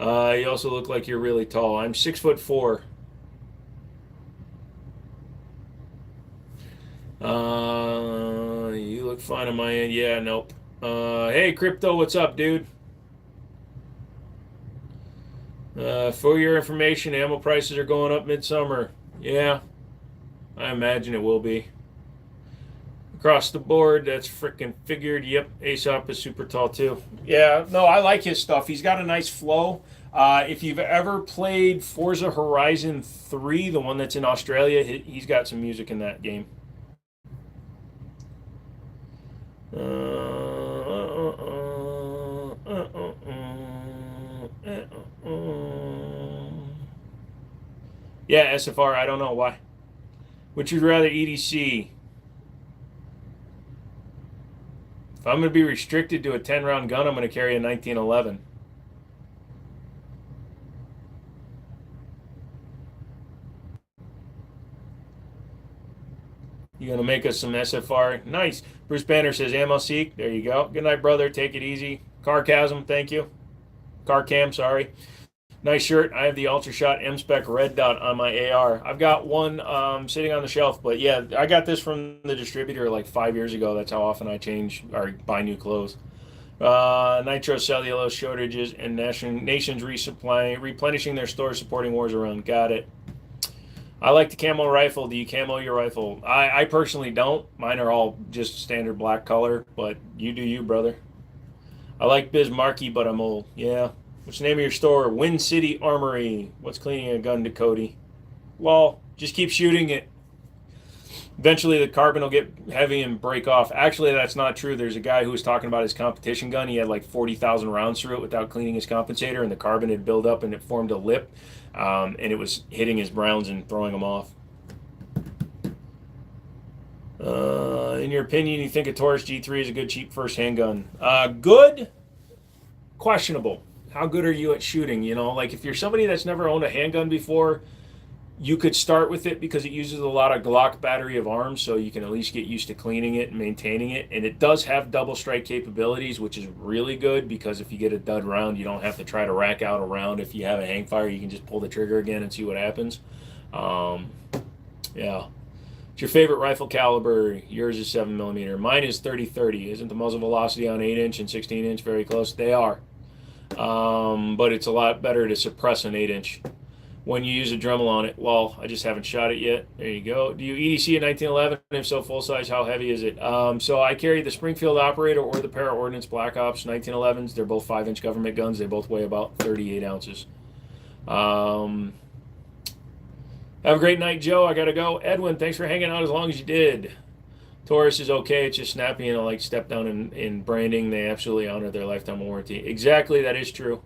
You also look like you're really tall. I'm 6'4". You look fine on my end. Yeah, nope. Hey, Crypto, what's up, dude? For your information, ammo prices are going up midsummer. Yeah, I imagine it will be. Across the board, that's freaking figured. Yep, Aesop is super tall too. Yeah, no, I like his stuff. He's got a nice flow. If you've ever played Forza Horizon 3, the one that's in Australia, he's got some music in that game. Yeah, SFR, I don't know why. Would you rather EDC? If I'm going to be restricted to a 10-round gun, I'm going to carry a 1911. You going to make us some SFR? Nice. Bruce Banner says, ammo seek. There you go. Good night, brother. Take it easy. Carcasm, thank you. Carcam, sorry. Nice shirt. I have the Ultra Shot M-Spec Red Dot on my AR. I've got one sitting on the shelf, but yeah, I got this from the distributor like 5 years ago. That's how often I change or buy new clothes. Nitrocellulose shortages and nations replenishing their stores, supporting wars around. Got it. I like the camo rifle. Do you camo your rifle? I personally don't. Mine are all just standard black color, but you do you, brother. I like Bismarcky, but I'm old. Yeah. What's the name of your store? Wind City Armory. What's cleaning a gun to Cody? Lol. Just keep shooting it. Eventually the carbon will get heavy and break off. Actually, that's not true. There's a guy who was talking about his competition gun. He had like 40,000 rounds through it without cleaning his compensator, and the carbon had built up and it formed a lip, and it was hitting his rounds and throwing them off. In your opinion, you think a Taurus G3 is a good cheap first handgun? Good, questionable. How good are you at shooting? You know, like if you're somebody that's never owned a handgun before, you could start with it because it uses a lot of Glock battery of arms, so you can at least get used to cleaning it and maintaining it. And it does have double strike capabilities, which is really good because if you get a dud round, you don't have to try to rack out a round. If you have a hang fire, you can just pull the trigger again and see what happens. Yeah. What's your favorite rifle caliber? Yours is 7mm. Mine is 30-30. Isn't the muzzle velocity on 8-inch and 16-inch very close? They are. But it's a lot better to suppress an 8-inch when you use a Dremel on it. Well, I just haven't shot it yet. There you go. Do you EDC a 1911? If so, full size, how heavy is it? So I carry the Springfield Operator or the Para Ordnance Black Ops 1911s. They're both 5-inch government guns. They both weigh about 38 ounces. Have a great night, Joe. I gotta go. Edwin, thanks for hanging out as long as you did. Taurus is okay. It's just snappy and like step down in branding. They absolutely honor their lifetime warranty. Exactly, that is true.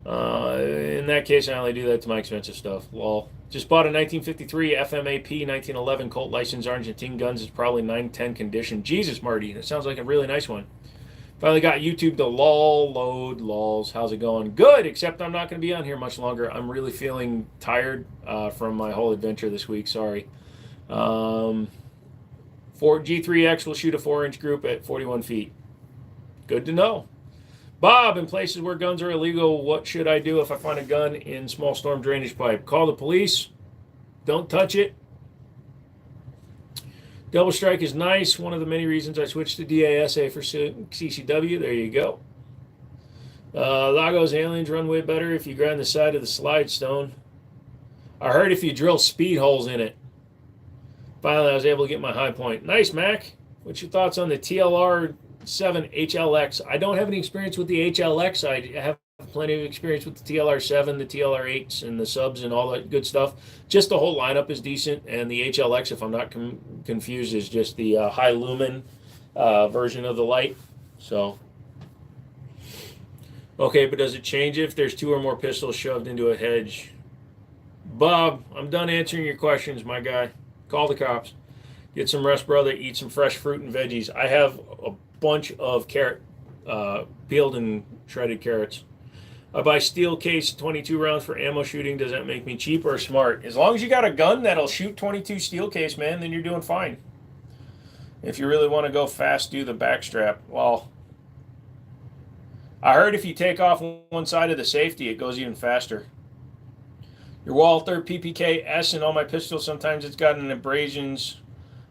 In that case, I only do that to my expensive stuff. Lol. Just bought a 1953 FMAP 1911 Colt license Argentine guns. It's probably 910 condition. Jesus, Marty, that sounds like a really nice one. Finally got YouTube to load lols. How's it going? Good, except I'm not going to be on here much longer. I'm really feeling tired from my whole adventure this week. Sorry. G3X will shoot a 4-inch group at 41 feet. Good to know. Bob, in places where guns are illegal, what should I do if I find a gun in small storm drainage pipe? Call the police. Don't touch it. Double strike is nice. One of the many reasons I switched to DASA for CCW. There you go. Lagos aliens run way better if you grind the side of the slide stone. I heard if you drill speed holes in it. Finally, I was able to get my high point. Nice, Mac. What's your thoughts on the TLR 7 HLX? I don't have any experience with the HLX. I have plenty of experience with the TLR 7, the TLR 8s, and the subs and all that good stuff. Just the whole lineup is decent, and the HLX, if I'm not confused, is just the high lumen version of the light. So, okay, but does it change if there's 2 or more pistols shoved into a hedge? Bob, I'm done answering your questions, my guy. Call the cops. Get some rest, brother. Eat some fresh fruit and veggies. I have a bunch of carrot, peeled and shredded carrots. I buy steel case 22 rounds for ammo shooting. Does that make me cheap or smart? As long as you got a gun that'll shoot 22 steel case, man, then you're doing fine. If you really want to go fast, do the backstrap. Well, I heard if you take off one side of the safety, it goes even faster. Your Walther PPK S in all my pistols, sometimes it's got an abrasions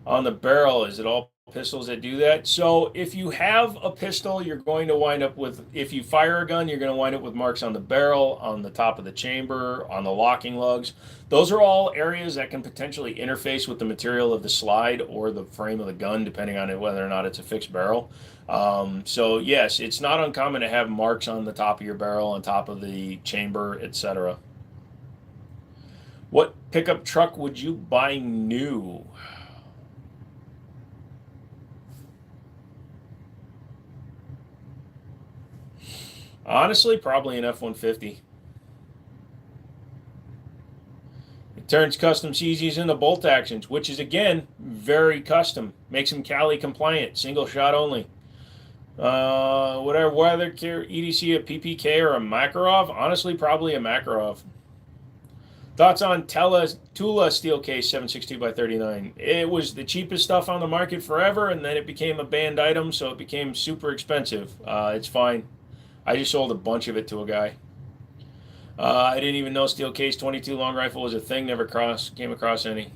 on the barrel. Is it all pistols that do that? So if you have a pistol, you're going to wind up with, if you fire a gun, you're going to wind up with marks on the barrel, on the top of the chamber, on the locking lugs. Those are all areas that can potentially interface with the material of the slide or the frame of the gun, depending on whether or not it's a fixed barrel. So yes, it's not uncommon to have marks on the top of your barrel, on top of the chamber, etc. What pickup truck would you buy new? Honestly, probably an F-150. It turns custom CZs into bolt actions, which is, again, very custom. Makes them Cali compliant, single shot only. Whatever, whether EDC, a PPK, or a Makarov? Honestly, probably a Makarov. Thoughts on Tula steel case 762 by 39? It was the cheapest stuff on the market forever, and then it became a banned item, so it became super expensive. It's fine. I just sold a bunch of it to a guy. I didn't even know steel case 22 long rifle was a thing. Never came across any.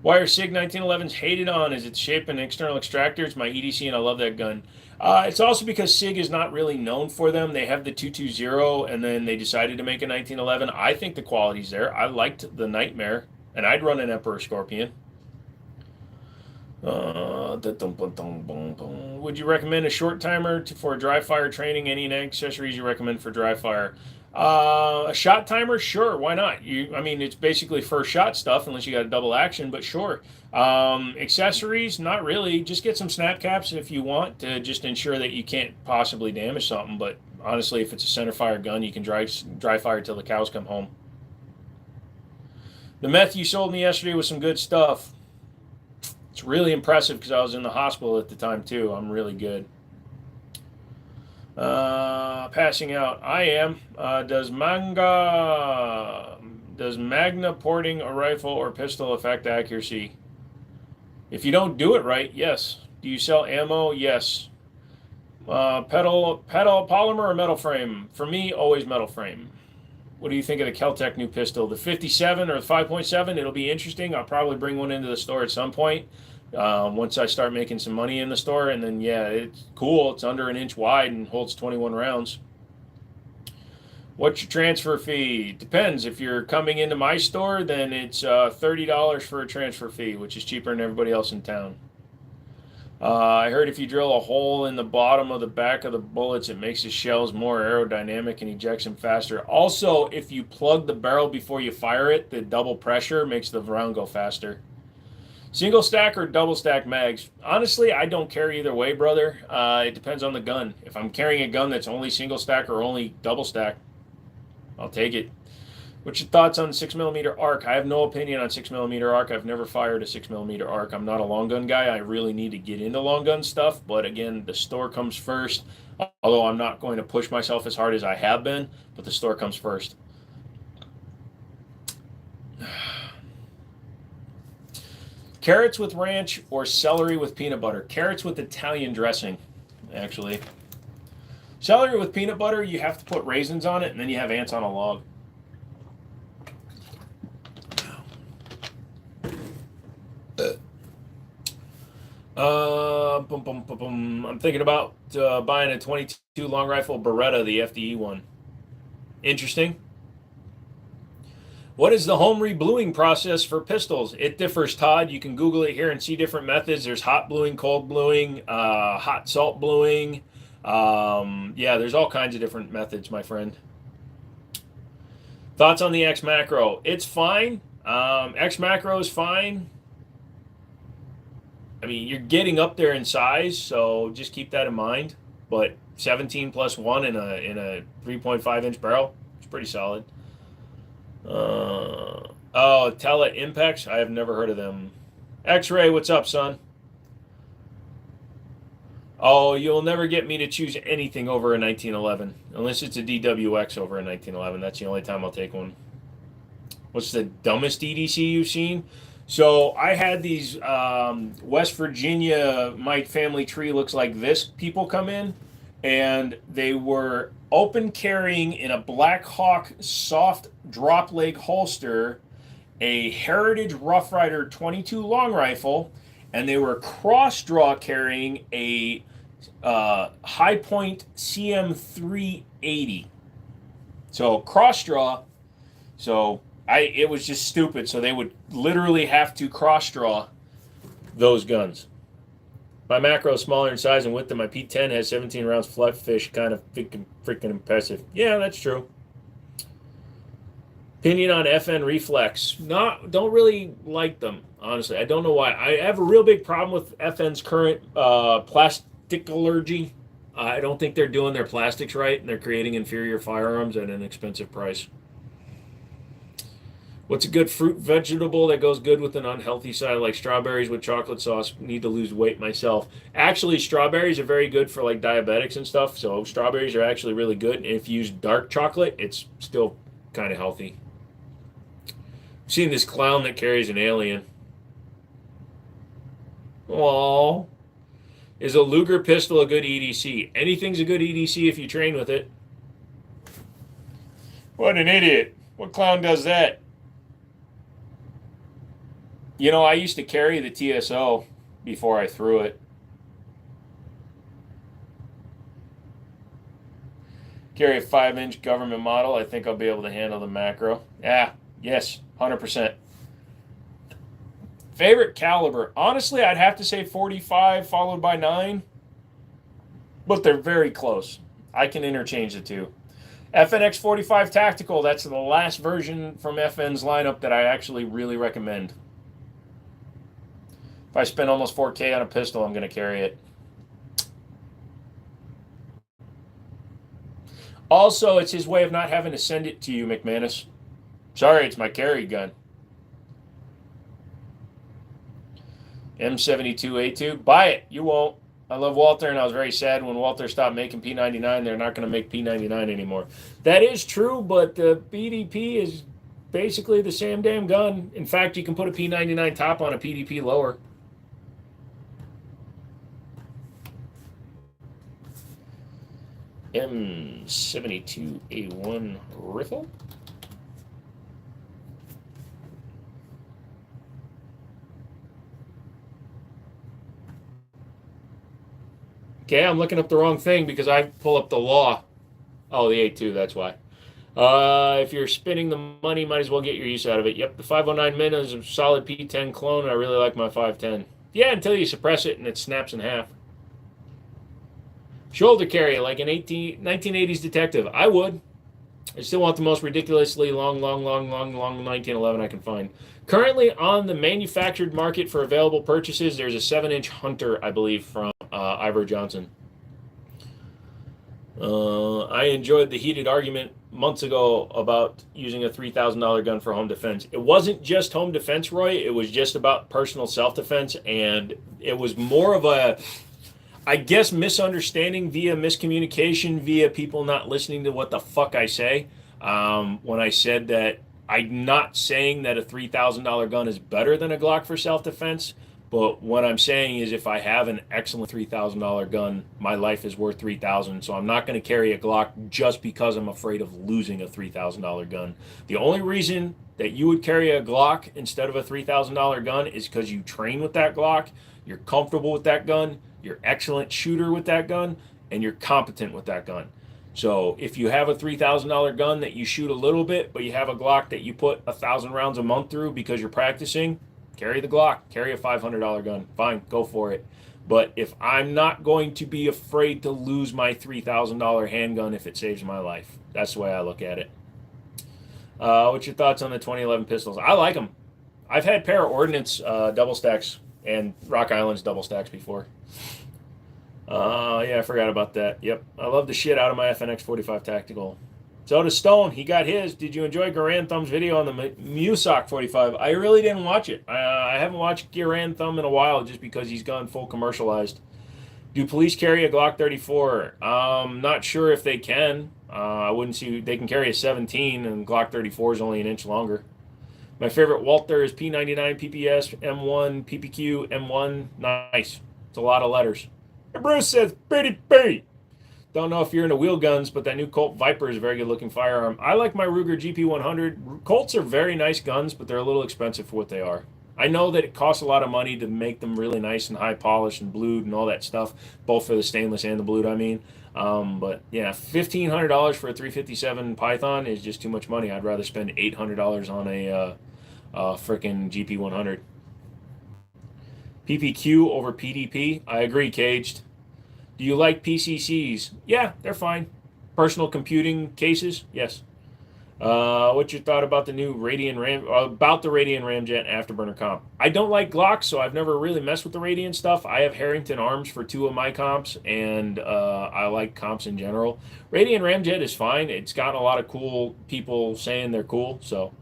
Why are SIG 1911s hated on? Is its shape and external extractors? My EDC, and I love that gun. It's also because SIG is not really known for them. They have the 220, and then they decided to make a 1911. I think the quality's there. I liked the Nightmare, and I'd run an Emperor Scorpion. Would you recommend a short timer for dry fire training? Any accessories you recommend for dry fire? A shot timer, sure, why not? I mean, it's basically first shot stuff unless you got a double action, but sure. Accessories, not really. Just get some snap caps if you want to just ensure that you can't possibly damage something. But honestly, if it's a center fire gun, you can dry fire till the cows come home. The meth you sold me yesterday was some good stuff. It's really impressive because I was in the hospital at the time too. I'm really good. Passing out. I am. Does Magna porting a rifle or pistol affect accuracy? If you don't do it right, yes. Do you sell ammo? Yes. Pedal polymer or metal frame? For me, always metal frame. What do you think of the Keltec new pistol? The 57 or the 5.7? It'll be interesting. I'll probably bring one into the store at some point. Once I start making some money in the store, and then yeah, it's cool. It's under an inch wide and holds 21 rounds. What's your transfer fee? Depends. If you're coming into my store, then it's $30 for a transfer fee, which is cheaper than everybody else in town. I heard if you drill a hole in the bottom of the back of the bullets, it makes the shells more aerodynamic and ejects them faster. Also, if you plug the barrel before you fire it, the double pressure makes the round go faster. Single stack or double stack mags? Honestly, I don't care either way, brother. It depends on the gun. If I'm carrying a gun that's only single stack or only double stack, I'll take it. What's your thoughts on 6mm arc? I have no opinion on 6mm arc. I've never fired a 6mm arc. I'm not a long gun guy. I really need to get into long gun stuff. But again, the store comes first. Although I'm not going to push myself as hard as I have been, but the store comes first. Carrots with ranch or celery with peanut butter? Carrots with Italian dressing, actually. Celery with peanut butter, you have to put raisins on it, and then you have ants on a log. I'm thinking about buying a 22 long rifle Beretta, the FDE one. Interesting. What is the home rebluing process for pistols? It differs, Todd. You can Google it here and see different methods. There's hot bluing, cold bluing, hot salt bluing. Yeah, there's all kinds of different methods, my friend. Thoughts on the X Macro? It's fine. X Macro is fine. I mean, you're getting up there in size, so just keep that in mind. But 17 plus 1 in a 3.5 inch barrel, it's pretty solid. Tele Impex. I have never heard of them. X-Ray, what's up, son? Oh, you'll never get me to choose anything over a 1911, unless it's a DWX over a 1911. That's the only time I'll take one. What's the dumbest EDC you've seen? So I had these West Virginia, my family tree looks like this, people come in. and they were open carrying in a Black Hawk soft drop leg holster, a Heritage Rough Rider 22 long rifle, and they were cross draw carrying a High Point CM 380. So cross draw. So it was just stupid. So they would literally have to cross draw those guns. My macro is smaller in size and width than my P10 has 17 rounds flat fish. Kind of freaking impressive. Yeah, that's true. Opinion on FN Reflex. Don't really like them, honestly. I don't know why. I have a real big problem with FN's current plasticallergy. I don't think they're doing their plastics right, and they're creating inferior firearms at an expensive price. What's a good fruit vegetable that goes good with an unhealthy side, like strawberries with chocolate sauce? Need to lose weight myself. Actually, strawberries are very good for like diabetics and stuff. So strawberries are actually really good. And if you use dark chocolate, it's still kind of healthy. I've seen this clown that carries an alien. Aww. Is a Luger pistol a good EDC? Anything's a good EDC if you train with it. What an idiot. What clown does that? You know, I used to carry the TSO before I threw it. Carry a 5-inch government model. I think I'll be able to handle the macro. Yeah, yes, 100%. Favorite caliber? Honestly, I'd have to say 45 followed by 9. But they're very close. I can interchange the two. FNX 45 Tactical, that's the last version from FN's lineup that I actually really recommend. If I spend almost $4K on a pistol, I'm going to carry it. Also, it's his way of not having to send it to you, McManus. Sorry, it's my carry gun. M72A2. Buy it. You won't. I love Walther, and I was very sad when Walther stopped making P99. They're not going to make P99 anymore. That is true, but the BDP is basically the same damn gun. In fact, you can put a P99 top on a PDP lower. M72A1 rifle. Okay, I'm looking up the wrong thing because I pull up the law. Oh, the A2, that's why. If you're spending the money, might as well get your use out of it. Yep, the 509 Min is a solid P10 clone, and I really like my 510. Yeah, until you suppress it and it snaps in half. Shoulder carry, like an 1980s detective. I would. I still want the most ridiculously long 1911 I can find. Currently on the manufactured market for available purchases, there's a 7-inch Hunter, I believe, from Ivor Johnson. I enjoyed the heated argument months ago about using a $3,000 gun for home defense. It wasn't just home defense, Roy. It was just about personal self-defense, and it was more of a, I guess, misunderstanding via miscommunication, via people not listening to what the fuck I say. When I said that I'm not saying that a $3,000 gun is better than a Glock for self-defense, but what I'm saying is if I have an excellent $3,000 gun, my life is worth $3,000. So I'm not going to carry a Glock just because I'm afraid of losing a $3,000 gun. The only reason that you would carry a Glock instead of a $3,000 gun is because you train with that Glock, you're comfortable with that gun, you're an excellent shooter with that gun, and you're competent with that gun. So if you have a $3,000 gun that you shoot a little bit, but you have a Glock that you put 1,000 rounds a month through because you're practicing, carry the Glock, carry a $500 gun. Fine, go for it. But if I'm not going to be afraid to lose my $3,000 handgun if it saves my life, that's the way I look at it. What's your thoughts on the 2011 pistols? I like them. I've had pair of Ordnance double stacks and Rock Island's double stacks before. Yeah, I forgot about that. Yep, I love the shit out of my FNX 45 Tactical. So to Stone, he got his. Did you enjoy Garand Thumb's video on the Musoc 45? I really didn't watch it. I haven't watched Garand Thumb in a while just because he's gone full commercialized. Do police carry a Glock 34? Not sure if they can. I wouldn't see. They can carry a 17, and Glock 34 is only an inch longer. My favorite Walther is P99, PPS, M1, PPQ, M1. Nice. It's a lot of letters. And Bruce says, bitty bitty. Don't know if you're into wheel guns, but that new Colt Viper is a very good looking firearm. I like my Ruger GP100. Colts are very nice guns, but they're a little expensive for what they are. I know that it costs a lot of money to make them really nice and high polished and blued and all that stuff, both for the stainless and the blued, I mean. But yeah, $1,500 for a 357 Python is just too much money. I'd rather spend $800 on a frickin' GP100. PPQ over PDP? I agree, Caged. Do you like PCCs? Yeah, they're fine. Personal computing cases? Yes. What's your thought about the new about the Radian Ramjet Afterburner comp? I don't like Glocks, so I've never really messed with the Radian stuff. I have Harrington arms for 2 of my comps, and I like comps in general. Radian Ramjet is fine. It's got a lot of cool people saying they're cool, so.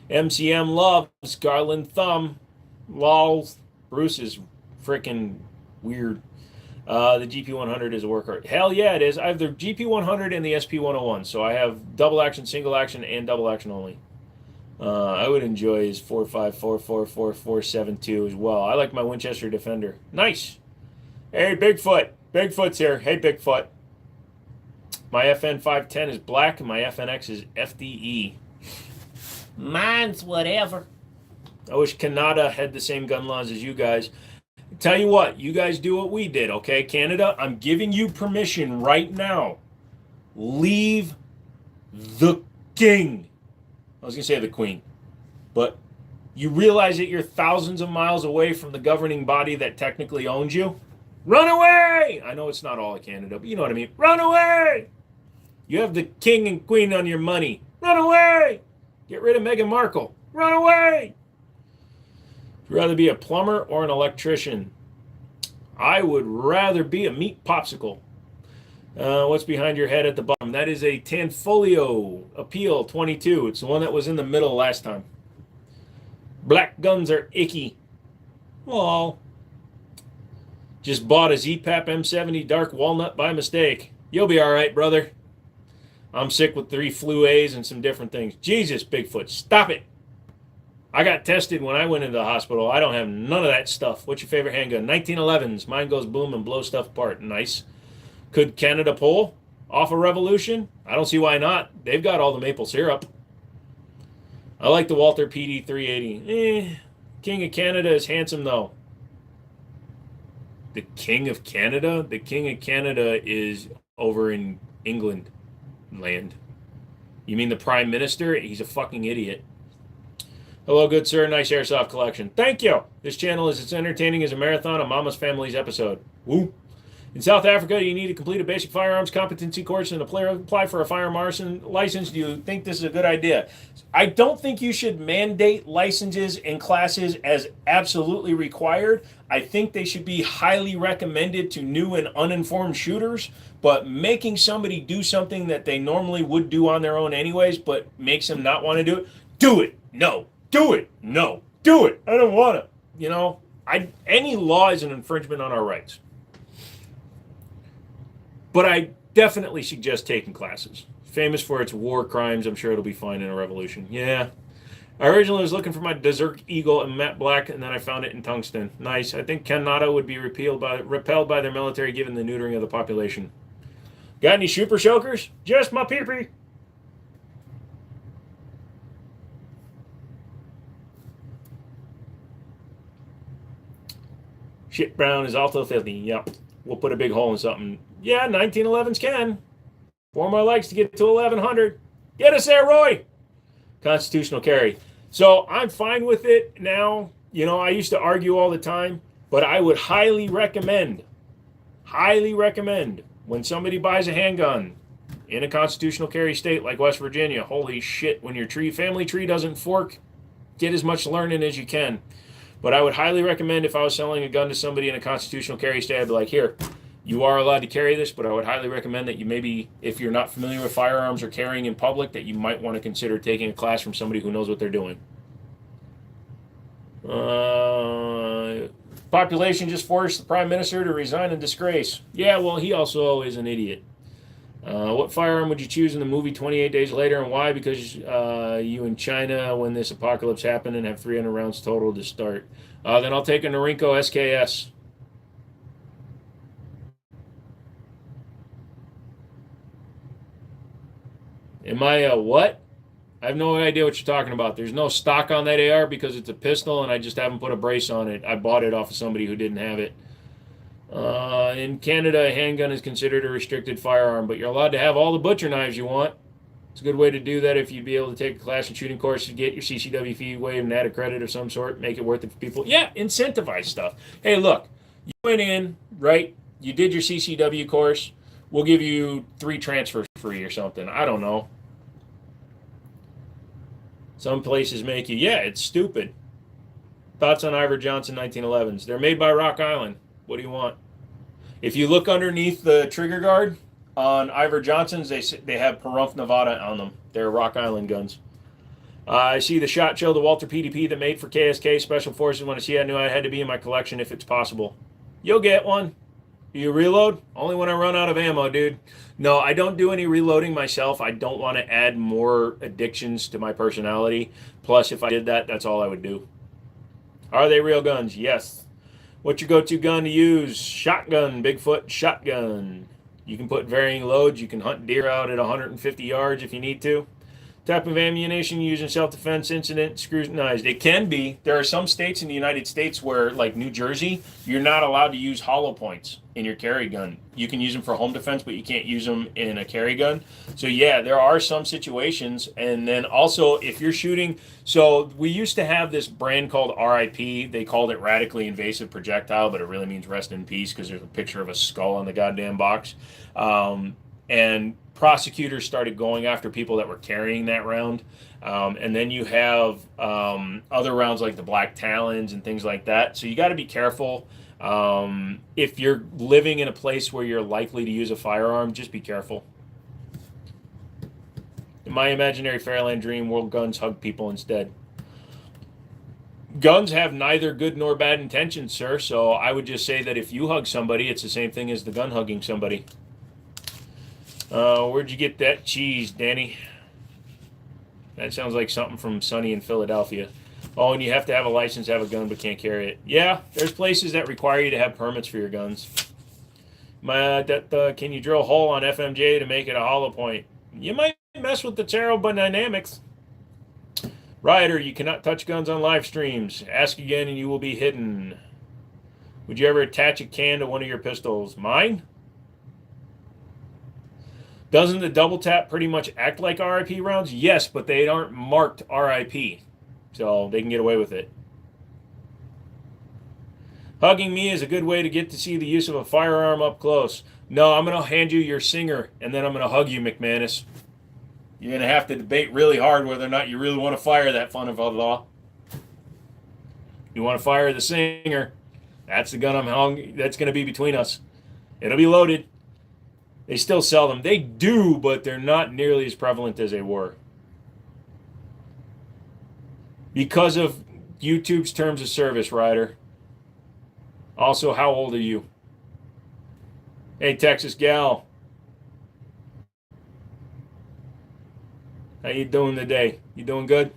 MCM loves Garland Thumb. Lol. Bruce is freaking weird. The GP100 is a workhorse. Hell yeah, it is. I have the GP100 and the SP101, so I have double action, single action, and double action only. I would enjoy his 4.5, 4.4, 4.4, 7.2 as well. I like my Winchester Defender. Nice. Hey, Bigfoot. Bigfoot's here. Hey, Bigfoot. My FN 510 is black, and my FNX is FDE. Mine's whatever. I wish Canada had the same gun laws as you guys. Tell you what, you guys do what we did, okay? Canada, I'm giving you permission right now. Leave the king. I was going to say the queen. But you realize that you're thousands of miles away from the governing body that technically owns you? Run away! I know it's not all of Canada, but you know what I mean. Run away! You have the king and queen on your money. Run away! Get rid of Meghan Markle. Run away! Would you rather be a plumber or an electrician? I would rather be a meat popsicle. What's behind your head at the bottom? That is a Tanfolio Appeal 22. It's the one that was in the middle last time. Black guns are icky. Well, just bought a ZPAP M70 Dark Walnut by mistake. You'll be all right, brother. I'm sick with 3 flu A's and some different things. Jesus, Bigfoot, stop it. I got tested when I went into the hospital. I don't have none of that stuff. What's your favorite handgun? 1911s. Mine goes boom and blows stuff apart. Nice. Could Canada pull off a revolution? I don't see why not. They've got all the maple syrup. I like the Walther PD 380. King of Canada is handsome, though. The King of Canada? The King of Canada is over in England land. You mean the Prime Minister? He's a fucking idiot. Hello, good sir. Nice airsoft collection. Thank you. This channel is as entertaining as a marathon of Mama's Family's episode. Woo. In South Africa, you need to complete a basic firearms competency course and apply for a firearms license. Do you think this is a good idea? I don't think you should mandate licenses and classes as absolutely required. I think they should be highly recommended to new and uninformed shooters, but making somebody do something that they normally would do on their own anyways, but makes them not want to do it. No. Do it. No. Do it. I don't want to. You know, any law is an infringement on our rights. But I definitely suggest taking classes. Famous for its war crimes. I'm sure it'll be fine in a revolution. Yeah. I originally was looking for my Desert Eagle in matte black, and then I found it in tungsten. Nice. I think Canada would be repelled by their military given the neutering of the population. Got any super chokers? Just my pee-pee. Shit brown is also filthy. Yep. We'll put a big hole in something. Yeah, 1911s can. 4 more likes to get to 1100. Get us there, Roy. Constitutional carry. So I'm fine with it now. You know, I used to argue all the time, but I would highly recommend when somebody buys a handgun in a constitutional carry state like West Virginia, holy shit, when your family tree doesn't fork, get as much learning as you can. But I would highly recommend if I was selling a gun to somebody in a constitutional carry state, I'd be like, here, you are allowed to carry this, but I would highly recommend that you maybe, if you're not familiar with firearms or carrying in public, that you might want to consider taking a class from somebody who knows what they're doing. Population just forced the Prime Minister to resign in disgrace. Yeah, well, he also is an idiot. What firearm would you choose in the movie 28 Days Later, and why? Because you in China when this apocalypse happened and have 300 rounds total to start. Then I'll take a Norinco SKS. Am I a what? I have no idea what you're talking about. There's no stock on that AR because it's a pistol and I just haven't put a brace on it. I bought it off of somebody who didn't have it. In Canada, a handgun is considered a restricted firearm, but you're allowed to have all the butcher knives you want. It's a good way to do that if you'd be able to take a class and shooting course to get your CCW fee waived and add a credit of some sort, make it worth it for people. Yeah, incentivize stuff. Hey, look, you went in, right? You did your CCW course. We'll give you 3 transfers free or something. I don't know. Some places make you, yeah, it's stupid. Thoughts on Ivor Johnson 1911s? They're made by Rock Island. What do you want? If you look underneath the trigger guard on Ivor Johnson's, they have Pahrump, Nevada on them. They're Rock Island guns. I see the shot show, the Walter PDP that made for KSK Special Forces. When I see it, I knew I had to be in my collection if it's possible. You'll get one. Do you reload? Only when I run out of ammo, dude. No, I don't do any reloading myself. I don't want to add more addictions to my personality. Plus, if I did that, that's all I would do. Are they real guns? Yes. What's your go-to gun to use? Shotgun, Bigfoot shotgun. You can put varying loads. You can hunt deer out at 150 yards if you need to. Type of ammunition you use in self-defense incident scrutinized. It can be. There are some states in the United States where, like New Jersey, you're not allowed to use hollow points in your carry gun. You can use them for home defense, but you can't use them in a carry gun. So yeah, there are some situations. And then also if you're shooting, so we used to have this brand called RIP. They called it radically invasive projectile, but it really means rest in peace because there's a picture of a skull on the goddamn box. And prosecutors started going after people that were carrying that round. And then you have other rounds like the Black Talons and things like that. So you got to be careful. If you're living in a place where you're likely to use a firearm, just be careful. In my imaginary fairyland dream, world guns hug people instead. Guns have neither good nor bad intentions, sir. So I would just say that if you hug somebody, it's the same thing as the gun hugging somebody. Where'd you get that cheese, Danny? That sounds like something from Sunny in Philadelphia. Oh, and you have to have a license to have a gun but can't carry it. Yeah, there's places that require you to have permits for your guns. Can you drill a hole on FMJ to make it a hollow point? You might mess with the aerodynamics. Ryder, you cannot touch guns on live streams. Ask again and you will be hidden. Would you ever attach a can to one of your pistols? Mine? Doesn't the double tap pretty much act like RIP rounds? Yes, but they aren't marked RIP. So they can get away with it. Hugging me is a good way to get to see the use of a firearm up close. No, I'm going to hand you your Singer, and then I'm going to hug you, McManus. You're going to have to debate really hard whether or not you really want to fire that fun of a law. You want to fire the Singer. That's the gun that's going to be between us. It'll be loaded. They still sell them. They do, but they're not nearly as prevalent as they were. Because of YouTube's terms of service, Ryder. Also, how old are you? Hey, Texas gal. How you doing today? You doing good?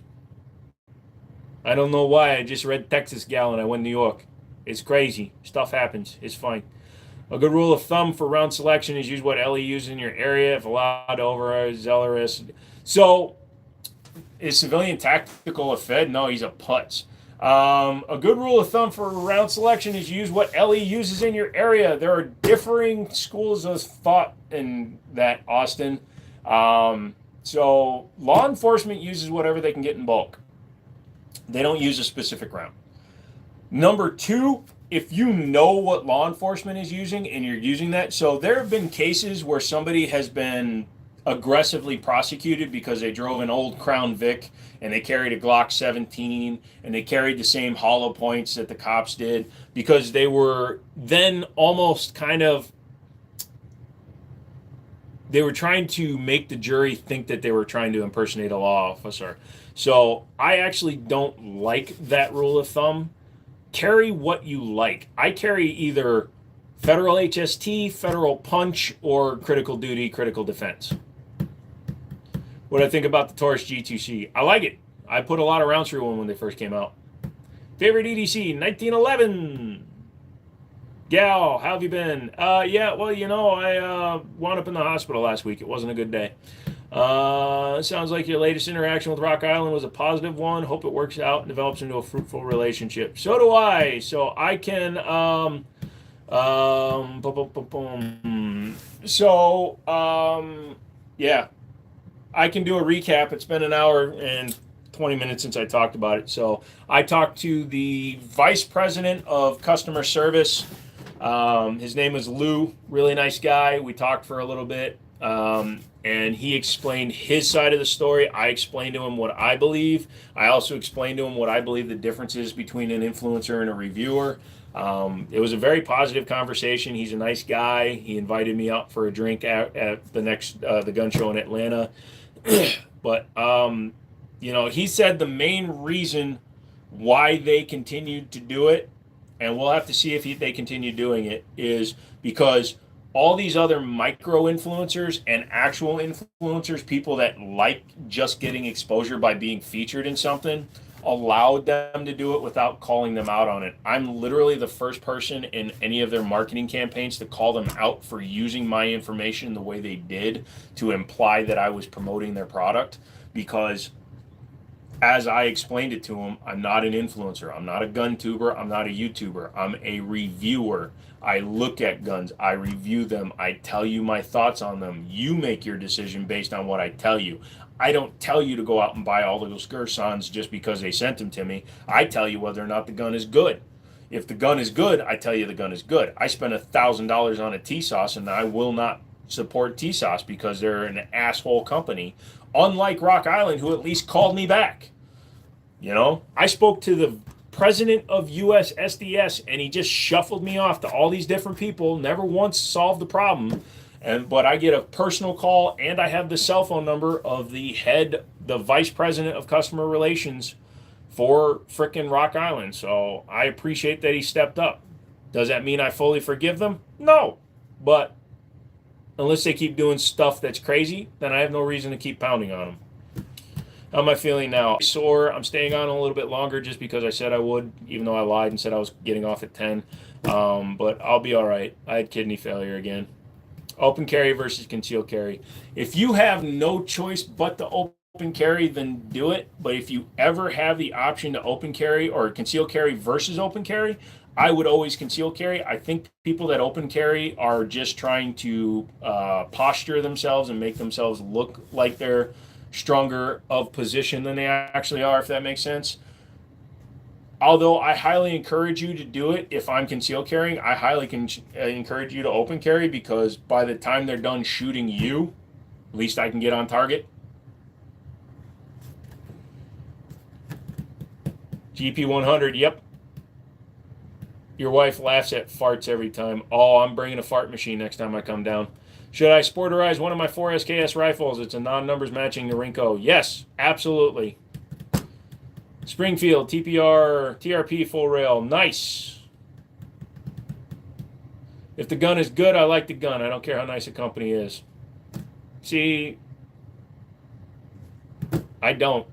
I don't know why. I just read Texas gal and I went to New York. It's crazy. Stuff happens. It's fine. A good rule of thumb for round selection is use what LE uses in your area if allowed over zealous. So, is civilian tactical a Fed? No, he's a putz. A good rule of thumb for round selection is use what LE uses in your area. There are differing schools of thought in that, Austin. So law enforcement uses whatever they can get in bulk. They don't use a specific round. Number two, if you know what law enforcement is using and you're using that, so there have been cases where somebody has been aggressively prosecuted because they drove an old Crown Vic and they carried a Glock 17 and they carried the same hollow points that the cops did because they were then almost kind of, they were trying to make the jury think that they were trying to impersonate a law officer. So I actually don't like that rule of thumb. Carry what you like. I carry either federal HST, federal punch, or critical duty, critical defense. What I think about the Taurus G2C. I like it. I put a lot of rounds through one when they first came out. Favorite EDC, 1911. Gal, how have you been? Yeah, well, you know, I wound up in the hospital last week. It wasn't a good day. Sounds like your latest interaction with Rock Island was a positive one. Hope it works out and develops into a fruitful relationship. So do I. So I can boom, boom, boom, boom. So yeah, I can do a recap. It's been an hour and 20 minutes since I talked about it. So I talked to the vice president of customer service. His name is Lou, really nice guy. We talked for a little bit, and he explained his side of the story. I explained to him what I believe. I also explained to him what I believe the difference is between an influencer and a reviewer. It was a very positive conversation. He's a nice guy. He invited me out for a drink at the next the gun show in Atlanta. But he said the main reason why they continued to do it, and we'll have to see if they continue doing it, is because all these other micro influencers and actual influencers, people that like just getting exposure by being featured in something, allowed them to do it without calling them out on it. I'm literally the first person in any of their marketing campaigns to call them out for using my information the way they did to imply that I was promoting their product, because as I explained it to them, I'm not an influencer. I'm not a gun tuber. I'm not a YouTuber. I'm a reviewer. I look at guns. I review them. I tell you my thoughts on them. You make your decision based on what I tell you. I don't tell you to go out and buy all those Gersons just because they sent them to me. I tell you whether or not the gun is good. If the gun is good, I tell you the gun is good. I spent $1,000 on a T-Sauce, and I will not support T-Sauce because they're an asshole company. Unlike Rock Island, who at least called me back. I spoke to the president of US SDS, and he just shuffled me off to all these different people, never once solved the problem. But I get a personal call, and I have the cell phone number of the vice president of customer relations for frickin' Rock Island. So I appreciate that he stepped up. Does that mean I fully forgive them? No. But unless they keep doing stuff that's crazy, then I have no reason to keep pounding on them. How am I feeling now? Sore. I'm staying on a little bit longer just because I said I would, even though I lied and said I was getting off at 10. But I'll be all right. I had kidney failure again. Open carry versus concealed carry. If you have no choice but to open carry, then do it. But if you ever have the option to open carry or conceal carry versus open carry, I would always conceal carry. I think people that open carry are just trying to posture themselves and make themselves look like they're stronger of position than they actually are, if that makes sense. Although I highly encourage you to do it, if I'm concealed carrying, I highly encourage you to open carry, because by the time they're done shooting you, at least I can get on target. GP 100, yep. Your wife laughs at farts every time. Oh, I'm bringing a fart machine next time I come down. Should I sporterize one of my 4 SKS rifles? It's a non-numbers matching Norinco. Yes, absolutely. Springfield, TRP full rail. Nice. If the gun is good, I like the gun. I don't care how nice a company is. See, I don't.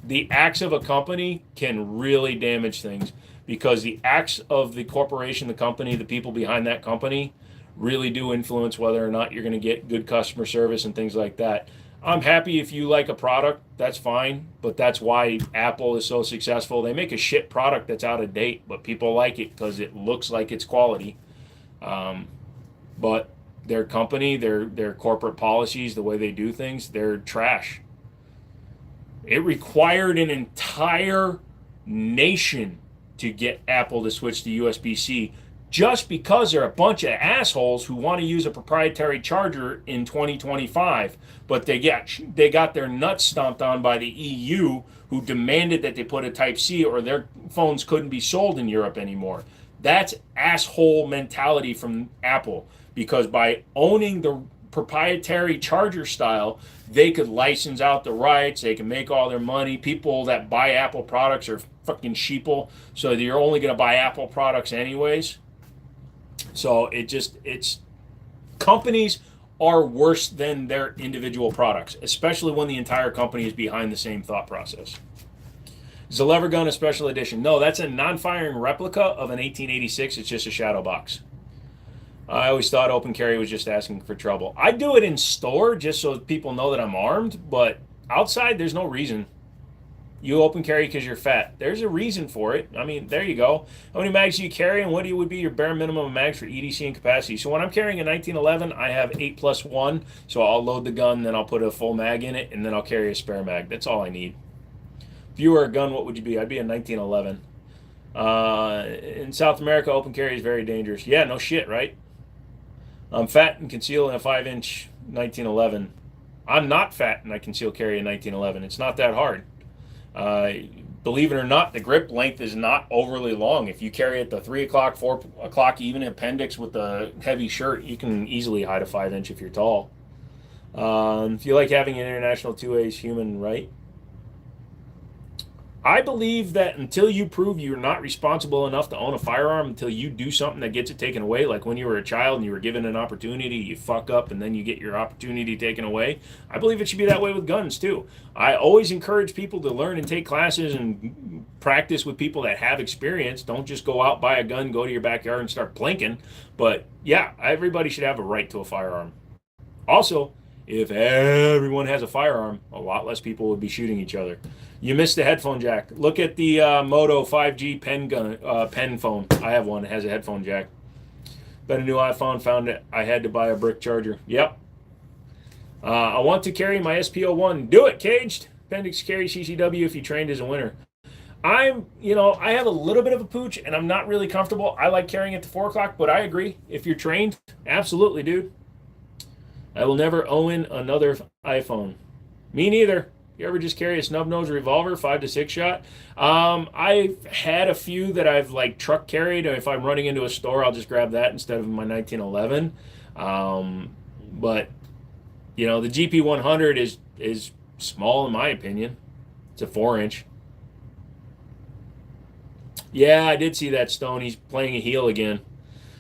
The acts of a company can really damage things, because the acts of the corporation, the company, the people behind that company really do influence whether or not you're going to get good customer service and things like that. I'm happy if you like a product, that's fine, but that's why Apple is so successful. They make a shit product that's out of date, but people like it because it looks like it's quality. But their company, their corporate policies, the way they do things, they're trash. It required an entire nation to get Apple to switch to USB-C, just because they're a bunch of assholes who want to use a proprietary charger in 2025, but they got their nuts stomped on by the EU, who demanded that they put a Type-C or their phones couldn't be sold in Europe anymore. That's asshole mentality from Apple, because by owning the proprietary charger style, they could license out the rights, they can make all their money. People that buy Apple products are fucking sheeple, so you're only going to buy Apple products anyways. So it's companies are worse than their individual products, especially when the entire company is behind the same thought process. Is the lever gun a special edition? No, that's a non-firing replica of an 1886. It's just a shadow box. I always thought open carry was just asking for trouble. I do it in store just so people know that I'm armed, but outside, there's no reason. You open carry because you're fat. There's a reason for it. I mean, there you go. How many mags do you carry, and what would be your bare minimum of mags for EDC and capacity? So when I'm carrying a 1911, I have 8+1. So I'll load the gun, then I'll put a full mag in it, and then I'll carry a spare mag. That's all I need. If you were a gun, what would you be? I'd be a 1911. In South America, open carry is very dangerous. Yeah, no shit, right? I'm fat and conceal in a 5-inch 1911. I'm not fat and I conceal carry a 1911. It's not that hard. Believe it or not, the grip length is not overly long. If you carry it the 3 o'clock, 4 o'clock, even appendix with a heavy shirt, you can easily hide a 5-inch if you're tall. If you like having an international 2A's human right, I believe that until you prove you're not responsible enough to own a firearm, until you do something that gets it taken away, like when you were a child and you were given an opportunity, you fuck up and then you get your opportunity taken away. I believe it should be that way with guns too. I always encourage people to learn and take classes and practice with people that have experience. Don't just go out, buy a gun, go to your backyard and start plinking. But yeah, everybody should have a right to a firearm. Also, if everyone has a firearm, a lot less people would be shooting each other. You missed the headphone jack. Look at the Moto 5G pen phone. I have one. It has a headphone jack. Got a new iPhone. Found it. I had to buy a brick charger. Yep. I want to carry my SPO1. Do it, Caged. Appendix carry CCW if you trained as a winner. I have a little bit of a pooch, and I'm not really comfortable. I like carrying it to 4 o'clock, but I agree. If you're trained, absolutely, dude. I will never own another iPhone. Me neither. You ever just carry a snub nose revolver, 5 to 6 shot? I've had a few that I've like truck carried. If I'm running into a store, I'll just grab that instead of my 1911. But the GP100 is small in my opinion. It's a 4-inch. Yeah, I did see that, Stone. He's playing a heel again.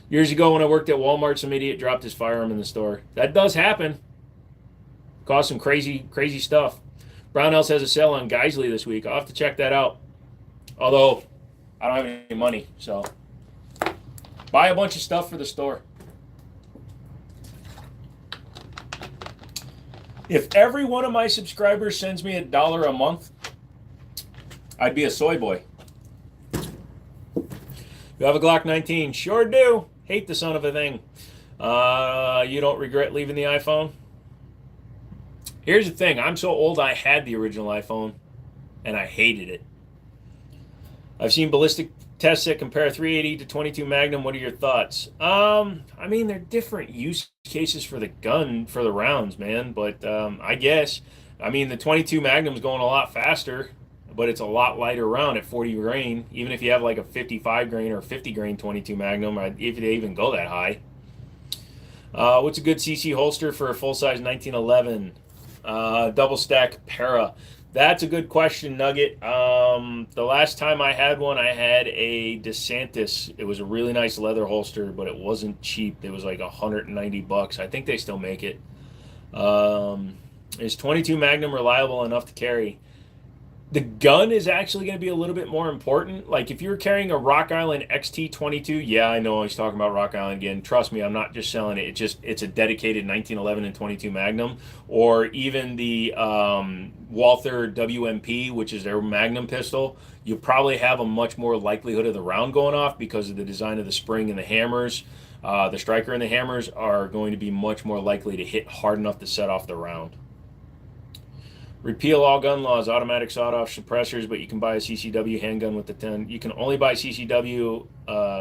Years ago when I worked at Walmart, some idiot dropped his firearm in the store. That does happen. Caused some crazy stuff. Brownells has a sale on Geisley this week. I'll have to check that out. Although, I don't have any money, so buy a bunch of stuff for the store. If every one of my subscribers sends me $1 a month, I'd be a soy boy. You have a Glock 19? Sure do. Hate the son of a thing. You don't regret leaving the iPhone? Here's the thing. I'm so old I had the original iPhone, and I hated it. I've seen ballistic tests that compare 380 to 22 Magnum. What are your thoughts? They're different use cases for the gun, for the rounds, man. But I guess, the 22 Magnum's going a lot faster, but it's a lot lighter round at 40 grain. Even if you have like a 55 grain or 50 grain 22 Magnum, if they even go that high. What's a good CC holster for a full-size 1911? Double stack para. That's a good question, Nugget. The last time I had one, I had a DeSantis. It was a really nice leather holster, but it wasn't cheap. It was like $190. I think they still make it. Is 22 Magnum reliable enough to carry? The gun is actually going to be a little bit more important. Like if you're carrying a Rock Island XT22, yeah, I know he's talking about Rock Island again. Trust me, I'm not just selling it. It's a dedicated 1911 and 22 Magnum, or even the Walther WMP, which is their Magnum pistol. You probably have a much more likelihood of the round going off because of the design of the spring and the hammers. The striker and the hammers are going to be much more likely to hit hard enough to set off the round. Repeal all gun laws, automatic sawed-off suppressors, but you can buy a CCW handgun with the 10. You can only buy CCW.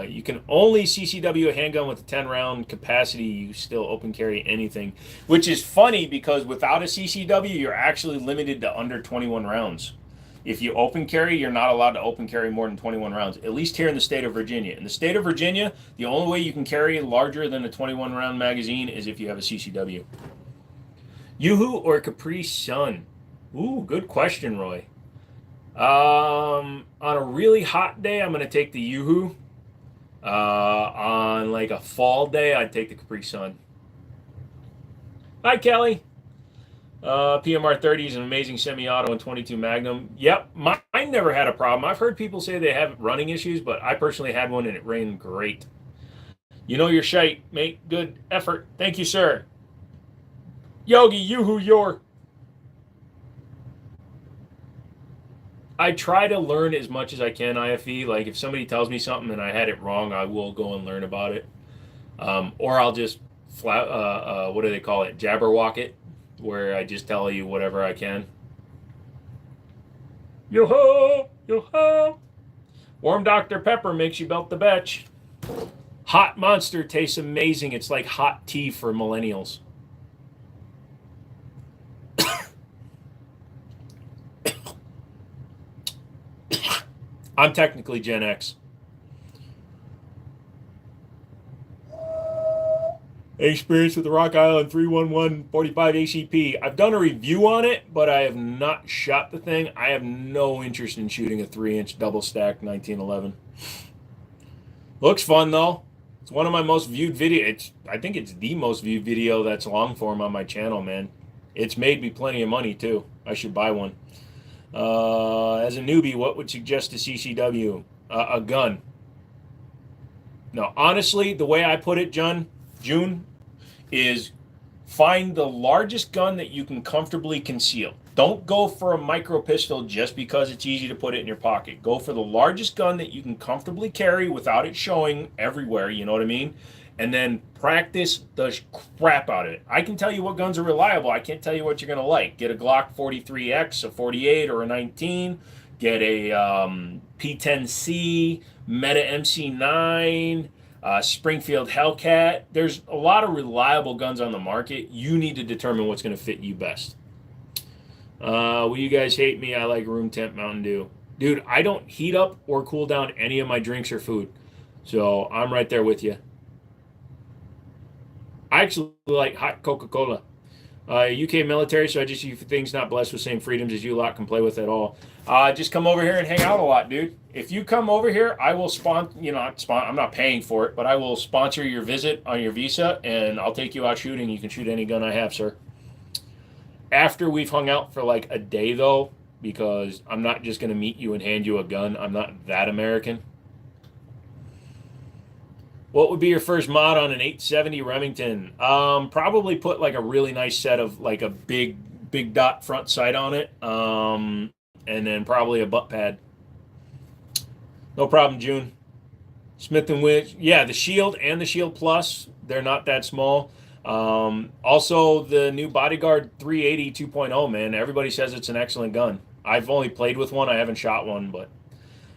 You can only CCW a handgun with a 10-round capacity. You still open carry anything, which is funny because without a CCW, you're actually limited to under 21 rounds. If you open carry, you're not allowed to open carry more than 21 rounds, at least here in the state of Virginia. In the state of Virginia, the only way you can carry larger than a 21-round magazine is if you have a CCW. Yoo-hoo or Capri Sun? Ooh, good question, Roy. On a really hot day, I'm going to take the Yoo-hoo. On like a fall day, I'd take the Capri Sun. Hi, Kelly. PMR 30 is an amazing semi-auto and 22 Magnum. Yep, mine never had a problem. I've heard people say they have running issues, but I personally had one and it ran great. You know your shite. Make good effort. Thank you, sir. Yogi, yoo-hoo, your. I try to learn as much as I can, IFE. Like, if somebody tells me something and I had it wrong, I will go and learn about it. Or I'll just, what do they call it? Jabberwock it, where I just tell you whatever I can. Yo-ho! Yo-ho! Warm Dr. Pepper makes you belt the betch. Hot Monster tastes amazing. It's like hot tea for millennials. I'm technically Gen X. Experience with the Rock Island 31145 ACP. I've done a review on it, but I have not shot the thing. I have no interest in shooting a 3-inch double stack 1911. Looks fun though. It's one of my most viewed videos. I think it's the most viewed video that's long form on my channel, man. It's made me plenty of money too. I should buy one. As a newbie, what would suggest to CCW? A gun. No, honestly, the way I put it, June, is find the largest gun that you can comfortably conceal. Don't go for a micro pistol just because it's easy to put it in your pocket. Go for the largest gun that you can comfortably carry without it showing everywhere, you know what I mean? And then practice the crap out of it. I can tell you what guns are reliable. I can't tell you what you're going to like. Get a Glock 43X, a 48, or a 19. Get a P10C, Meta MC9, Springfield Hellcat. There's a lot of reliable guns on the market. You need to determine what's going to fit you best. Will you guys hate me? I like room temp Mountain Dew. Dude, I don't heat up or cool down any of my drinks or food. So I'm right there with you. I actually like hot Coca-Cola. UK military, so I just use things not blessed with same freedoms as you lot can play with at all. Just come over here and hang out a lot, dude. If you come over here, I will I'm not paying for it, but I will sponsor your visit on your visa, and I'll take you out shooting. You can shoot any gun I have, sir. After we've hung out for like a day, though, because I'm not just going to meet you and hand you a gun. I'm not that American. What would be your first mod on an 870 Remington? Probably put like a really nice set of like a big dot front sight on it, and then probably a butt pad. No problem, June. Smith & Wesson, yeah, the Shield and the Shield Plus, they're not that small. Also, the new Bodyguard 380 2.0, man, everybody says it's an excellent gun. I've only played with one, I haven't shot one, but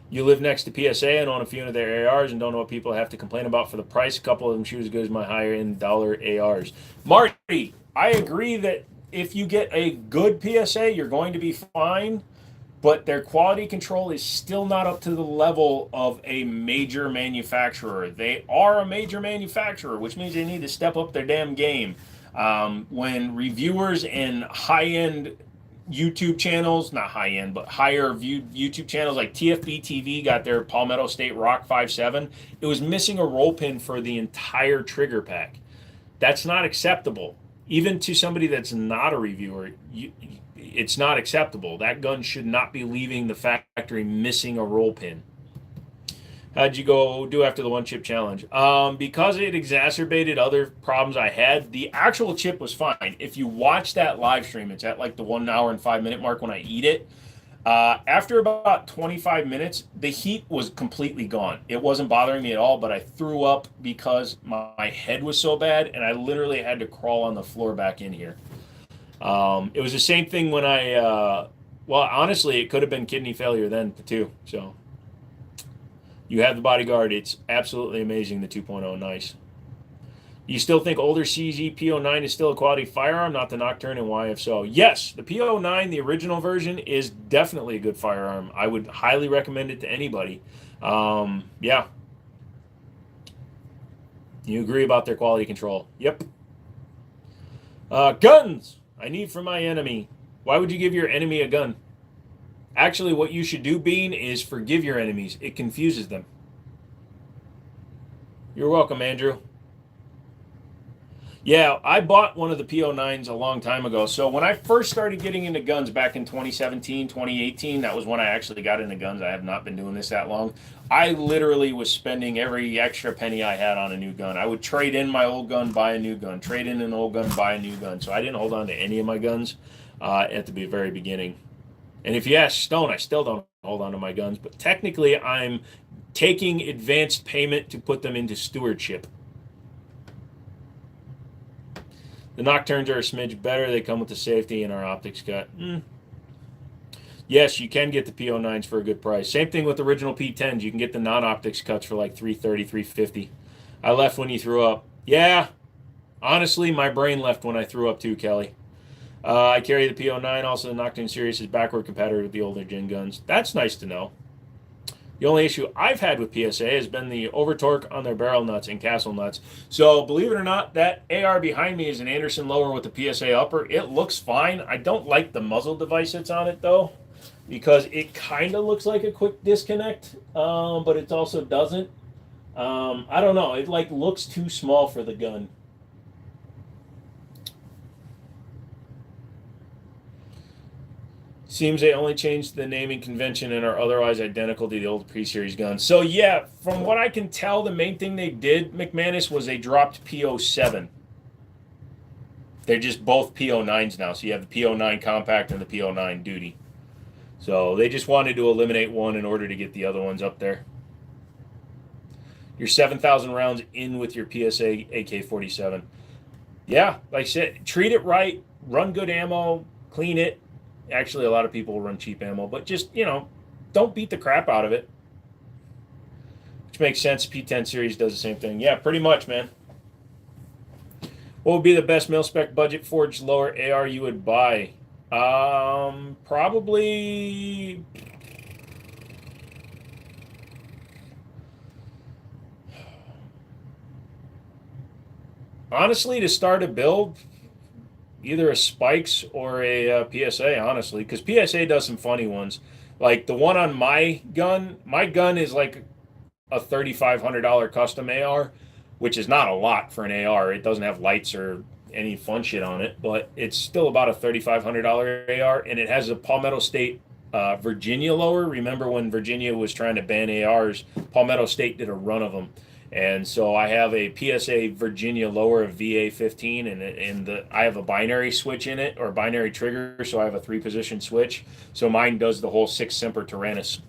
you live next to PSA and own a few of their ARs and don't know what people have to complain about for the price. A couple of them shoot as good as my higher-end dollar ARs. Marty, I agree that if you get a good PSA, you're going to be fine, but their quality control is still not up to the level of a major manufacturer. They are a major manufacturer, which means they need to step up their damn game. When reviewers and high-end YouTube channels, not high-end, but higher viewed YouTube channels like TFB TV got their Palmetto State Rock 5.7, it was missing a roll pin for the entire trigger pack. That's not acceptable. Even to somebody that's not a reviewer, it's not acceptable. That gun should not be leaving the factory missing a roll pin. How'd you go do after the one chip challenge? Because it exacerbated other problems I had, the actual chip was fine. If you watch that live stream, it's at like the 1 hour and 5 minute mark when I eat it. After about 25 minutes, the heat was completely gone. It wasn't bothering me at all, but I threw up because my head was so bad, and I literally had to crawl on the floor back in here. It was the same thing when well, honestly, it could have been kidney failure then too. So you have the Bodyguard. It's absolutely amazing, the 2.0. Nice. You still think older CZ P09 is still a quality firearm, not the Nocturne, and why if so? Yes, the P09, the original version, is definitely a good firearm. I would highly recommend it to anybody. Yeah. You agree about their quality control? Yep. Guns I need for my enemy. Why would you give your enemy a gun? Actually, what you should do, Bean, is forgive your enemies. It confuses them. You're welcome, Andrew. Yeah, I bought one of the PO9s a long time ago. So when I first started getting into guns back in 2017, 2018, that was when I actually got into guns. I have not been doing this that long. I literally was spending every extra penny I had on a new gun. I would trade in my old gun, buy a new gun, trade in an old gun, buy a new gun. So I didn't hold on to any of my guns at the very beginning. And if you ask Stone, I still don't hold on to my guns. But technically, I'm taking advanced payment to put them into stewardship. The Nocturnes are a smidge better. They come with the safety and our optics cut. Yes, you can get the PO9s for a good price. Same thing with original P10s. You can get the non-optics cuts for like $330, $350. I left when you threw up. Yeah, honestly, my brain left when I threw up too, Kelly. I carry the PO9. Also, the Nocturne series is backward compatible with the older gen guns. That's nice to know. The only issue I've had with PSA has been the over torque on their barrel nuts and castle nuts. So believe it or not, that AR behind me is an Anderson lower with the PSA upper. It looks fine. I don't like the muzzle device that's on it though, because it kind of looks like a quick disconnect, but it also doesn't. I don't know. It like looks too small for the gun. Seems they only changed the naming convention and are otherwise identical to the old pre-series guns. So yeah, from what I can tell, the main thing they did, McManus, was they dropped PO7. They're just both PO9s now. So you have the PO9 compact and the PO9 duty. So they just wanted to eliminate one in order to get the other ones up there. Your 7,000 rounds in with your PSA AK-47. Yeah, like I said, treat it right, run good ammo, clean it. Actually, a lot of people will run cheap ammo, but just, don't beat the crap out of it. Which makes sense. P10 series does the same thing. Yeah, pretty much, man. What would be the best mil-spec budget forged lower AR you would buy? Probably... Honestly, to start a build... either a Spikes or a PSA, honestly, because PSA does some funny ones. Like the one on my gun is like a $3,500 custom AR, which is not a lot for an AR. It doesn't have lights or any fun shit on it, but it's still about a $3,500 AR, and it has a Palmetto State Virginia lower. Remember when Virginia was trying to ban ARs, Palmetto State did a run of them. And so I have a PSA Virginia lower of VA15, and I have a binary switch in it, or binary trigger, so I have a 3-position switch. So mine does the whole 6 Semper Tyrannus.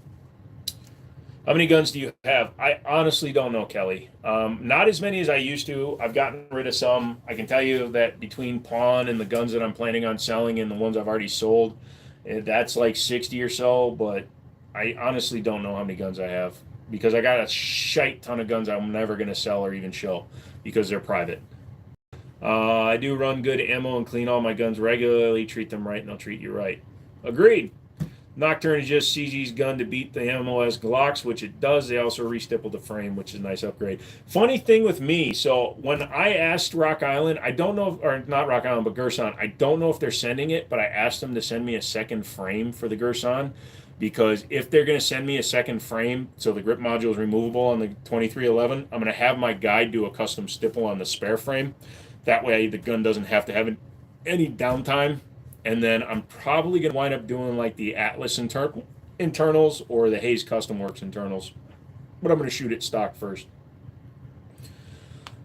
How many guns do you have? I honestly don't know, Kelly. Not as many as I used to. I've gotten rid of some. I can tell you that between pawn and the guns that I'm planning on selling and the ones I've already sold, that's like 60 or so, but I honestly don't know how many guns I have, because I got a shite ton of guns I'm never going to sell or even show because they're private. I do run good ammo and clean all my guns regularly. Treat them right and they'll treat you right. Agreed. Nocturne is just CZ's gun to beat the MOS Glocks, which it does. They also restippled the frame, which is a nice upgrade. Funny thing with me, so when I asked Rock Island, I don't know, or not Rock Island, but Gerson, I don't know if they're sending it, but I asked them to send me a second frame for the Gerson, because if they're going to send me a second frame, so the grip module is removable on the 2311, I'm going to have my guy do a custom stipple on the spare frame. That way the gun doesn't have to have any downtime. And then I'm probably going to wind up doing like the Atlas internals or the Hayes Custom Works internals. But I'm going to shoot it stock first.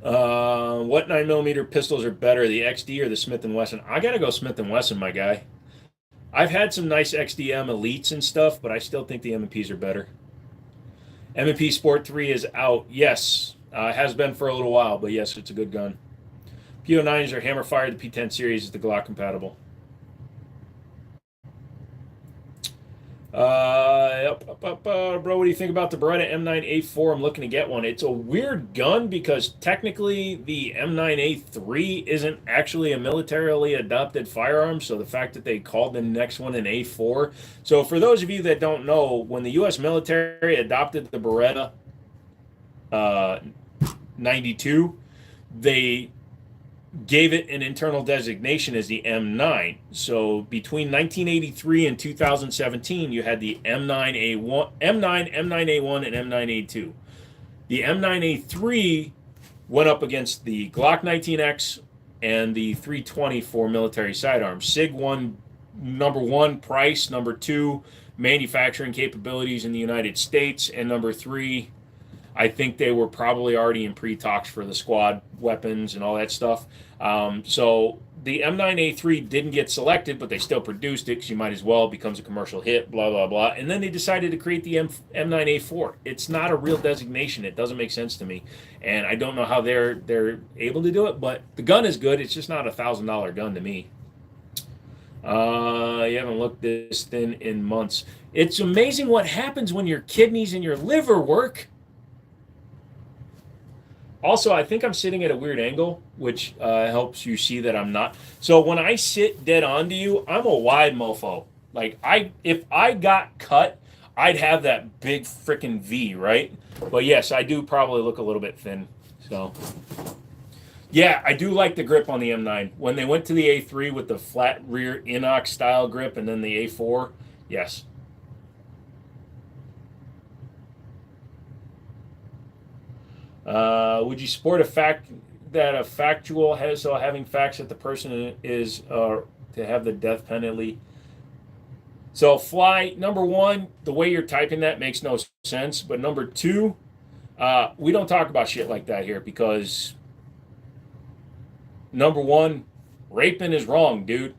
What 9mm pistols are better, the XD or the Smith & Wesson? I got to go Smith & Wesson, my guy. I've had some nice XDM Elites and stuff, but I still think the M&Ps are better. M&P Sport 3 is out. Yes, has been for a little while, but yes, it's a good gun. PO9s are hammer fired. The P10 series is the Glock compatible. Bro, what do you think about the Beretta M9A4? I'm looking to get one. It's a weird gun because technically the M9A3 isn't actually a militarily adopted firearm, so the fact that they called the next one an A4. So for those of you that don't know, when the U.S. military adopted the Beretta 92, they gave it an internal designation as the M9. So between 1983 and 2017, you had the M9A1, M9A1, and M9A2. The M9A3 went up against the Glock 19X, and the 320 for military sidearms. SIG won number one, price, number two, manufacturing capabilities in the United States, and number three, I think they were probably already in pre-talks for the squad weapons and all that stuff. So the M9A3 didn't get selected, but they still produced it because you might as well. It becomes a commercial hit, blah, blah, blah. And then they decided to create the M9A4. It's not a real designation. It doesn't make sense to me. And I don't know how they're able to do it, but the gun is good. It's just not a $1,000 gun to me. You haven't looked this thin in months. It's amazing what happens when your kidneys and your liver work. Also, I think I'm sitting at a weird angle, which helps you see that I'm not. So when I sit dead onto you, I'm a wide mofo. Like, if I got cut, I'd have that big freaking V, right? But yes, I do probably look a little bit thin. So, yeah, I do like the grip on the M9. When they went to the A3 with the flat rear inox style grip and then the A4, yes. Would you support a fact that a factual has having facts that the person is to have the death penalty? So Fly, number one, the way you're typing that makes no sense. But number two, we don't talk about shit like that here because number one, raping is wrong, dude.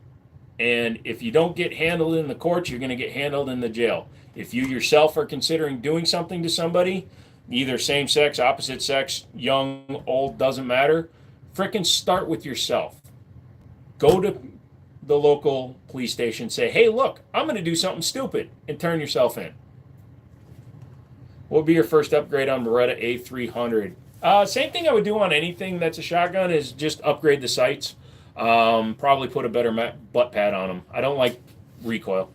And if you don't get handled in the courts, you're going to get handled in the jail. If you yourself are considering doing something to somebody, either same sex, opposite sex, young, old, doesn't matter. Frickin' start with yourself. Go to the local police station, say, hey, look, I'm going to do something stupid, and turn yourself in. What would be your first upgrade on Beretta A300? Same thing I would do on anything that's a shotgun is just upgrade the sights. Probably put a better butt pad on them. I don't like recoil.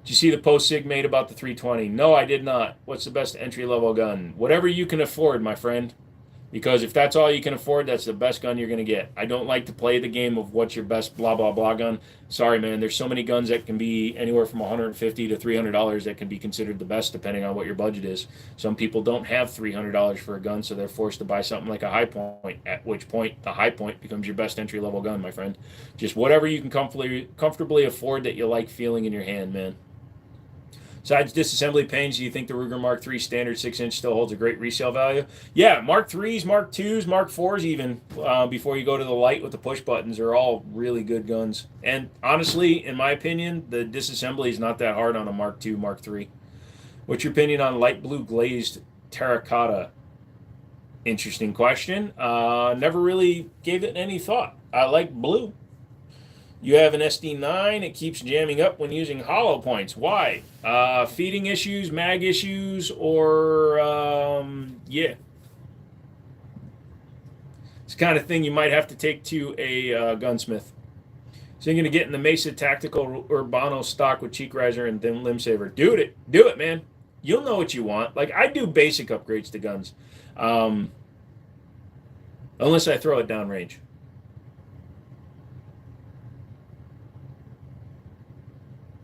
Did you see the post Sig made about the 320? No, I did not. What's the best entry-level gun? Whatever you can afford, my friend. Because if that's all you can afford, that's the best gun you're going to get. I don't like to play the game of what's your best blah, blah, blah gun. Sorry, man. There's so many guns that can be anywhere from $150 to $300 that can be considered the best depending on what your budget is. Some people don't have $300 for a gun, so they're forced to buy something like a High Point, at which point the High Point becomes your best entry-level gun, my friend. Just whatever you can comfortably afford that you like feeling in your hand, man. Besides disassembly pains, do you think the Ruger Mark III standard 6-inch still holds a great resale value? Yeah, Mark IIIs, Mark IIs, Mark IVs even, before you go to the light with the push buttons, are all really good guns. And honestly, in my opinion, the disassembly is not that hard on a Mark II, Mark III. What's your opinion on light blue glazed terracotta? Interesting question. Never really gave it any thought. I like blue. You have an SD9, it keeps jamming up when using hollow points. Why? Feeding issues, mag issues, or, yeah. It's the kind of thing you might have to take to a gunsmith. So you're going to get in the Mesa Tactical Urbano stock with cheek riser and then limb saver. Do it, man. You'll know what you want. Like, I do basic upgrades to guns. Unless I throw it downrange.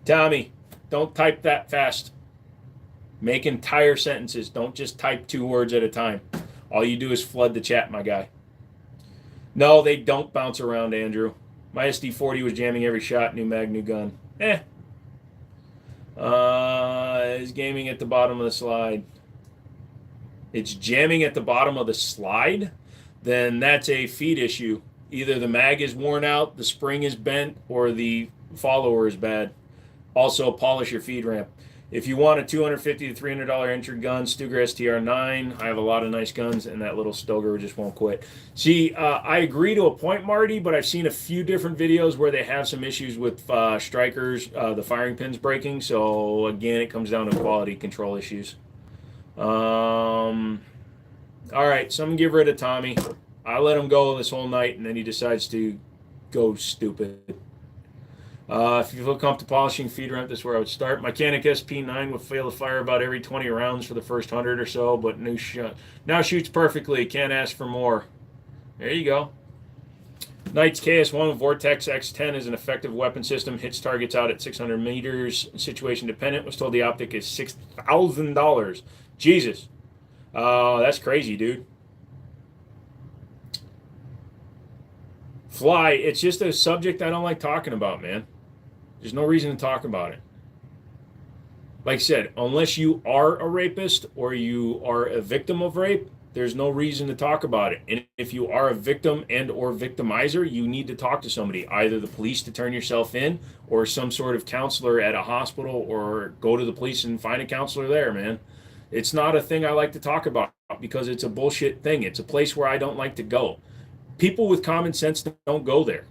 Tommy, don't type that fast. Make entire sentences. Don't just type 2 words at a time. All you do is flood the chat, my guy. No, they don't bounce around, Andrew. My SD40 was jamming every shot. New mag, new gun. Is gaming at the bottom of the slide. It's jamming at the bottom of the slide? Then that's a feed issue. Either the mag is worn out, the spring is bent, or the follower is bad. Also, polish your feed ramp. If you want a $250 to $300 entry gun, Stuger STR9. I have a lot of nice guns, and that little Stoger just won't quit. See, I agree to a point, Marty, but I've seen a few different videos where they have some issues with strikers, the firing pins breaking. So, again, it comes down to quality control issues. All right, so I'm going to give rid of Tommy. I let him go this whole night, and then he decides to go stupid. If you feel comfortable polishing feed ramp, this is where I would start. Mechanic SP9 would fail to fire about every 20 rounds for the first 100 or so, but now shoots perfectly. Can't ask for more. There you go. Knight's KS1 Vortex X10 is an effective weapon system. Hits targets out at 600 meters. Situation dependent. Was told the optic is $6,000. Jesus. That's crazy, dude. Fly, it's just a subject I don't like talking about, man. There's no reason to talk about it. Like I said, unless you are a rapist or you are a victim of rape, there's no reason to talk about it. And if you are a victim and or victimizer, you need to talk to somebody, either the police to turn yourself in or some sort of counselor at a hospital, or go to the police and find a counselor there, man. It's not a thing I like to talk about because it's a bullshit thing. It's a place where I don't like to go. People with common sense don't go there.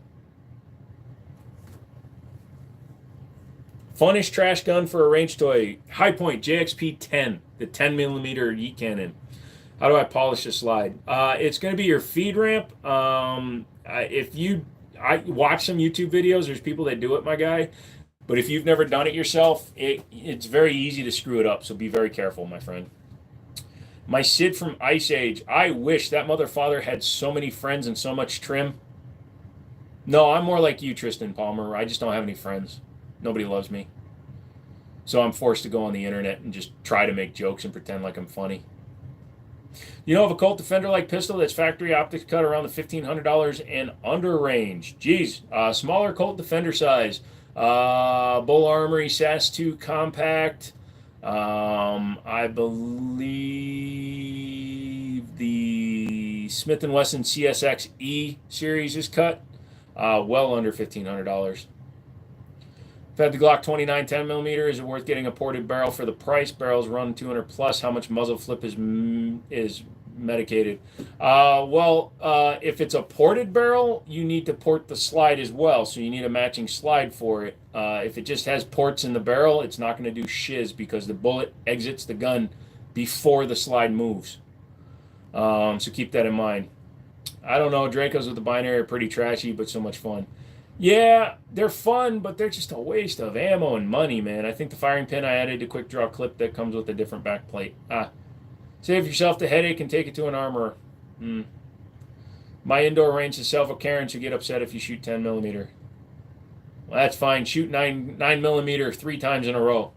Funnest trash gun for a range toy. High Point JXP 10, the 10 millimeter yeet cannon. How do I polish the slide? It's going to be your feed ramp. I watch some YouTube videos. There's people that do it, my guy. But if you've never done it yourself, it's very easy to screw it up. So be very careful, my friend. My Sid from Ice Age. I wish that mother father had so many friends and so much trim. No, I'm more like you, Tristan Palmer. I just don't have any friends. Nobody loves me. So I'm forced to go on the internet and just try to make jokes and pretend like I'm funny. You know of a Colt Defender-like pistol that's factory optics cut around the $1,500 and under range? Geez, smaller Colt Defender size. Bull Armory SAS 2 compact. I believe the Smith & Wesson CSX E series is cut. Well under $1,500. If I had the Glock 29 10mm, is it worth getting a ported barrel for the price? Barrels run 200 plus. How much muzzle flip is medicated? If it's a ported barrel, you need to port the slide as well. So you need a matching slide for it. If it just has ports in the barrel, it's not going to do shiz because the bullet exits the gun before the slide moves. So keep that in mind. I don't know. Dracos with the binary are pretty trashy, but so much fun. Yeah, they're fun, but they're just a waste of ammo and money, man. I think the firing pin I added to quick draw clip that comes with a different back plate. Save yourself the headache and take it to an armorer. My indoor range is self Karens who get upset if you shoot 10mm. Well, that's fine. Shoot 9mm 3 times in a row.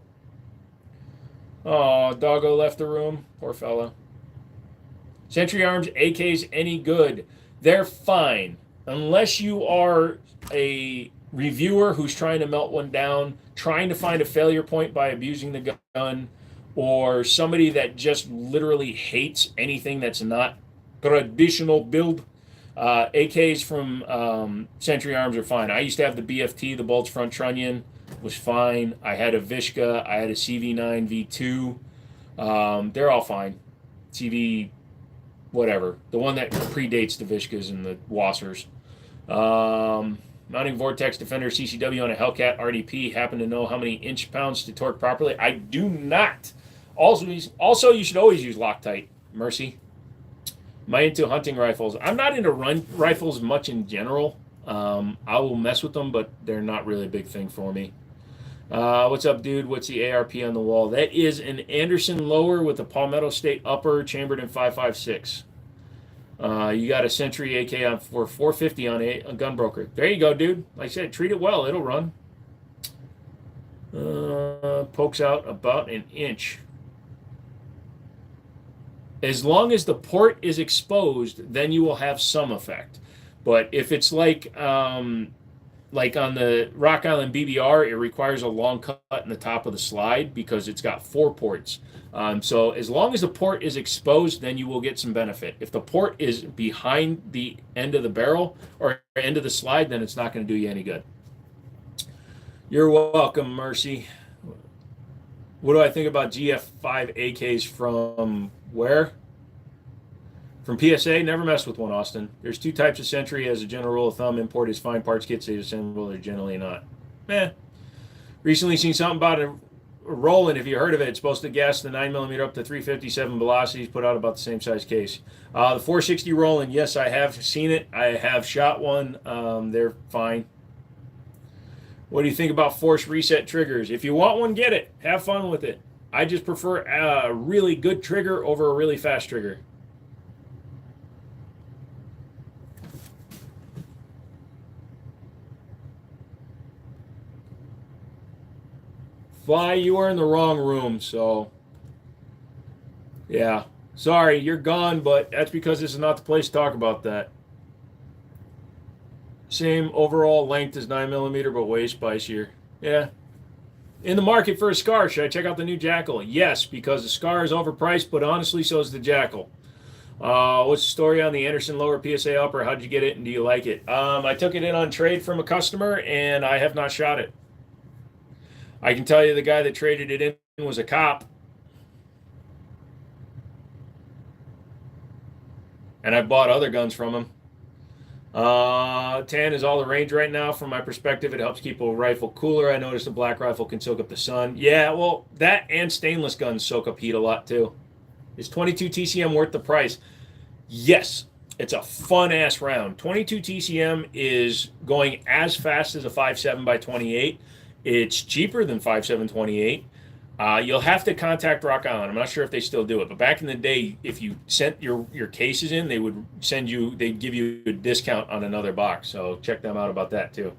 Oh, doggo left the room. Poor fella. Century Arms AKs any good? They're fine. Unless you are a reviewer who's trying to melt one down, trying to find a failure point by abusing the gun, or somebody that just literally hates anything that's not traditional build, AKs from Century Arms are fine. I used to have the BFT, the bulge front trunnion, was fine. I had a Vishka, I had a CV9 V2. They're all fine. CV, whatever. The one that predates the Vishkas and the Wassers. Mounting Vortex Defender CCW on a Hellcat RDP. Happen to know how many inch-pounds to torque properly? I do not. Also, you should always use Loctite. Mercy. Am I into hunting rifles? I'm not into rifles much in general. I will mess with them, but they're not really a big thing for me. What's up, dude? What's the ARP on the wall? That is an Anderson lower with a Palmetto State upper chambered in 5.56. You got a Century AK on for $450 on a Gunbroker. There you go, dude. Like I said, treat it well. It'll run. Pokes out about an inch. As long as the port is exposed, then you will have some effect. But if it's like on the Rock Island BBR, it requires a long cut in the top of the slide because it's got 4 ports. So as long as the port is exposed, then you will get some benefit. If the port is behind the end of the barrel or end of the slide, then it's not going to do you any good. You're welcome, Mercy. What do I think about GF5 AKs from where? From PSA? Never mess with one, Austin. There's 2 types of Century as a general rule of thumb. Import is fine. Parts kits they assemble are generally not. Recently seen something about a Roland, if you heard of it. It's supposed to gas the 9mm up to 357 velocities, put out about the same size case. The 460 Roland, yes, I have seen it. I have shot one. They're fine. What do you think about force reset triggers? If you want one, get it. Have fun with it. I just prefer a really good trigger over a really fast trigger. Fly, you are in the wrong room, so yeah. Sorry, you're gone, but that's because this is not the place to talk about that. Same overall length as 9mm, but way spicier. Yeah. In the market for a Scar, should I check out the new Jackal? Yes, because the Scar is overpriced, but honestly, so is the Jackal. What's the story on the Anderson lower PSA upper? How'd you get it, and do you like it? I took it in on trade from a customer, and I have not shot it. I can tell you the guy that traded it in was a cop. And I bought other guns from him. Tan is all the rage right now. From my perspective, it helps keep a rifle cooler. I noticed a black rifle can soak up the sun. Yeah, well, that and stainless guns soak up heat a lot too. Is 22 TCM worth the price? Yes, it's a fun-ass round. 22 TCM is going as fast as a 5.7 by 28. It's cheaper than 5.7 28. You'll have to contact Rock Island. I'm not sure if they still do it, but back in the day, if you sent your cases in, they'd give you a discount on another box. So check them out about that too.